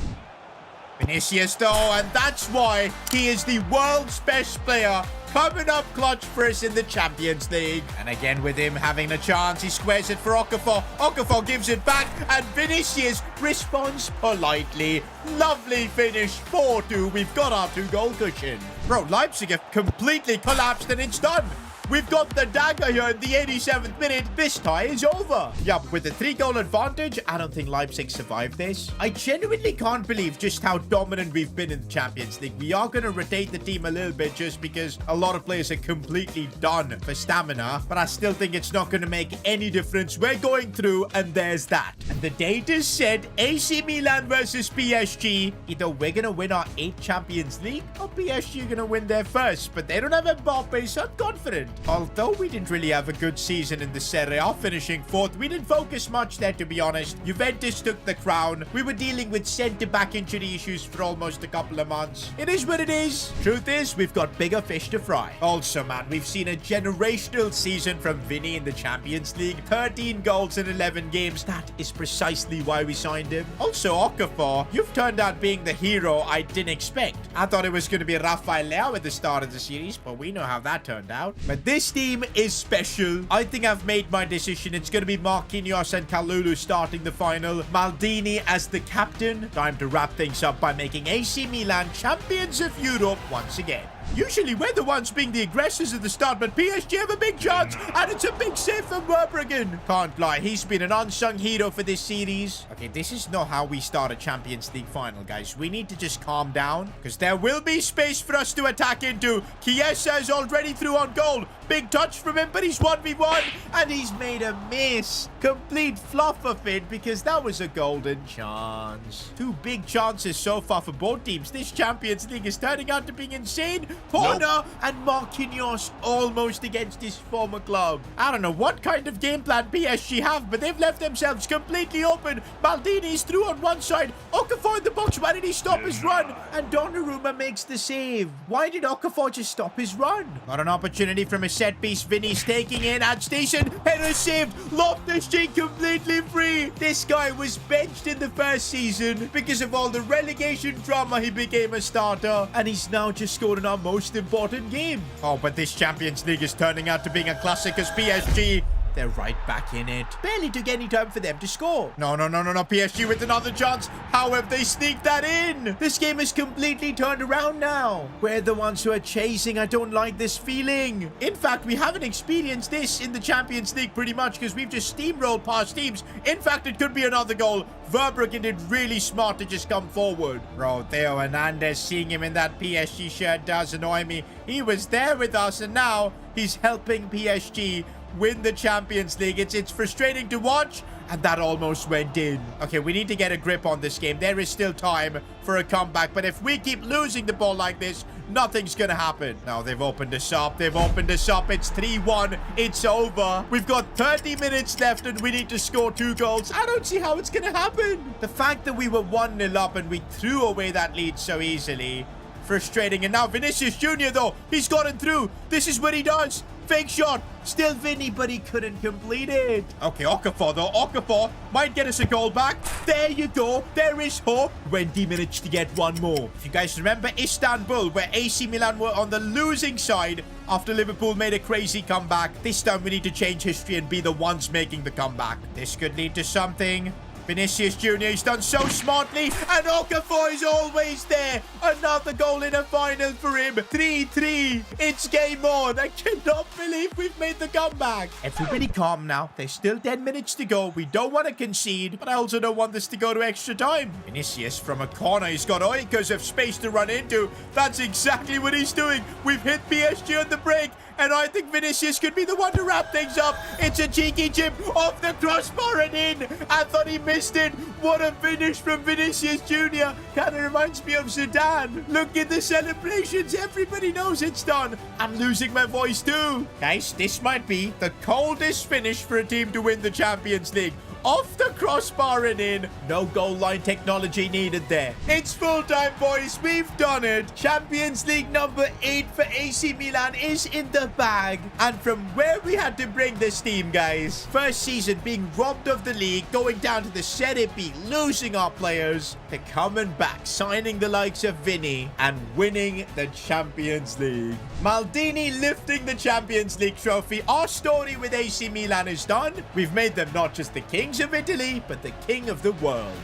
Vinicius though, and that's why he is the world's best player, coming up clutch for us in the Champions League. And again, with him having a chance, he squares it for Okafor. Okafor gives it back, and Vinicius responds politely. Lovely finish, 4-2. We've got our 2-goal cushion. Bro, Leipzig have completely collapsed, and it's done. We've got the dagger here in the 87th minute. This tie is over. Yup, with the 3-goal advantage, I don't think Leipzig survived this. I genuinely can't believe just how dominant we've been in the Champions League. We are going to rotate the team a little bit just because a lot of players are completely done for stamina, but I still think it's not going to make any difference. We're going through, and there's that. And the date is set. AC Milan versus PSG. Either we're going to win our 8th Champions League, or PSG are going to win their first, but they don't have Mbappe, so I'm confident. Although we didn't really have a good season in the Serie A, finishing 4th, we didn't focus much there, to be honest. Juventus took the crown. We were dealing with centre-back injury issues for almost a couple of months. It is what it is. Truth is, we've got bigger fish to fry. Also, man, we've seen a generational season from Vinny in the Champions League. 13 goals in 11 games. That is precisely why we signed him. Also, Okafor, you've turned out being the hero I didn't expect. I thought it was going to be Rafael Leao at the start of the series, but we know how that turned out. But this team is special. I think I've made my decision. It's going to be Marquinhos and Kalulu starting the final. Maldini as the captain. Time to wrap things up by making AC Milan champions of Europe once again. Usually we're the ones being the aggressors at the start, but PSG have a big chance, and it's a big save from Verbruggen. Can't lie, he's been an unsung hero for this series. Okay, this is not how we start a Champions League final, guys. We need to just calm down, because there will be space for us to attack into. Chiesa is already through on goal. Big touch from him, but he's 1v1, and he's made a miss. Complete fluff of it, because that was a golden chance. 2 big chances so far for both teams. This Champions League is turning out to be insane. Corner, and Marquinhos almost against his former club. I don't know what kind of game plan PSG have, but they've left themselves completely open. Maldini's through on one side. Okafor in the box. Why did he stop his run? And Donnarumma makes the save. Why did Okafor just stop his run? Got an opportunity from a set piece. Vinny's taking it at station. Header saved. Loftus-Cheek completely free. This guy was benched in the first season because of all the relegation drama. He became a starter, and he's now just scored an most important game. Oh, but this Champions League is turning out to being a classic as PSG They're right back in it. Barely took any time for them to score. No, PSG with another chance. How have they sneaked that in? This game is completely turned around now. We're the ones who are chasing. I don't like this feeling. In fact, we haven't experienced this in the Champions League pretty much because we've just steamrolled past teams. In fact, it could be another goal. Verbruggen did really smart to just come forward. Bro, Theo Hernandez, seeing him in that PSG shirt does annoy me. He was there with us and now he's helping PSG win the Champions League. It's frustrating to watch, and that almost went in. Okay, we need to get a grip on this game. There is still time for a comeback, but if we keep losing the ball like this, nothing's gonna happen. Now they've opened us up. They've opened us up. It's 3-1. It's over. We've got 30 minutes left and we need to score 2 goals. I don't see how it's gonna happen. The fact that we were 1-0 up and we threw away that lead so easily, frustrating. And now Vinicius Jr. though, he's gotten through. This is what he does. Fake shot. Still Vinny, but he couldn't complete it. Okay, Okafor though. Okafor might get us a goal back. There you go. There is hope. Wendy managed to get one more. If you guys remember Istanbul, where AC Milan were on the losing side after Liverpool made a crazy comeback, this time we need to change history and be the ones making the comeback. This could lead to something. Vinicius Jr. he's done so smartly, and Okafor is always there. Another goal in a final for him. 3-3. It's game on. I cannot believe we've made the comeback. Everybody calm now. There's still 10 minutes to go. We don't want to concede, but I also don't want this to go to extra time. Vinicius from a corner. He's got oikos of space to run into. That's exactly what he's doing. We've hit PSG on the break, and I think Vinicius could be the one to wrap things up. It's a cheeky chip off the crossbar and in. I thought he missed it. What a finish from Vinicius Jr. Kind of reminds me of Zidane. Look at the celebrations. Everybody knows it's done. I'm losing my voice too. Guys, this might be the coldest finish for a team to win the Champions League. Off the crossbar and in. No goal line technology needed there. It's full time, boys. We've done it. Champions League number 8 for AC Milan is in the bag. And from where we had to bring this team, guys. First season being robbed of the league, going down to the Serie B, losing our players, to coming back, signing the likes of Vinny, and winning the Champions League. Maldini lifting the Champions League trophy. Our story with AC Milan is done. We've made them not just the kings of Italy, but the king of the world.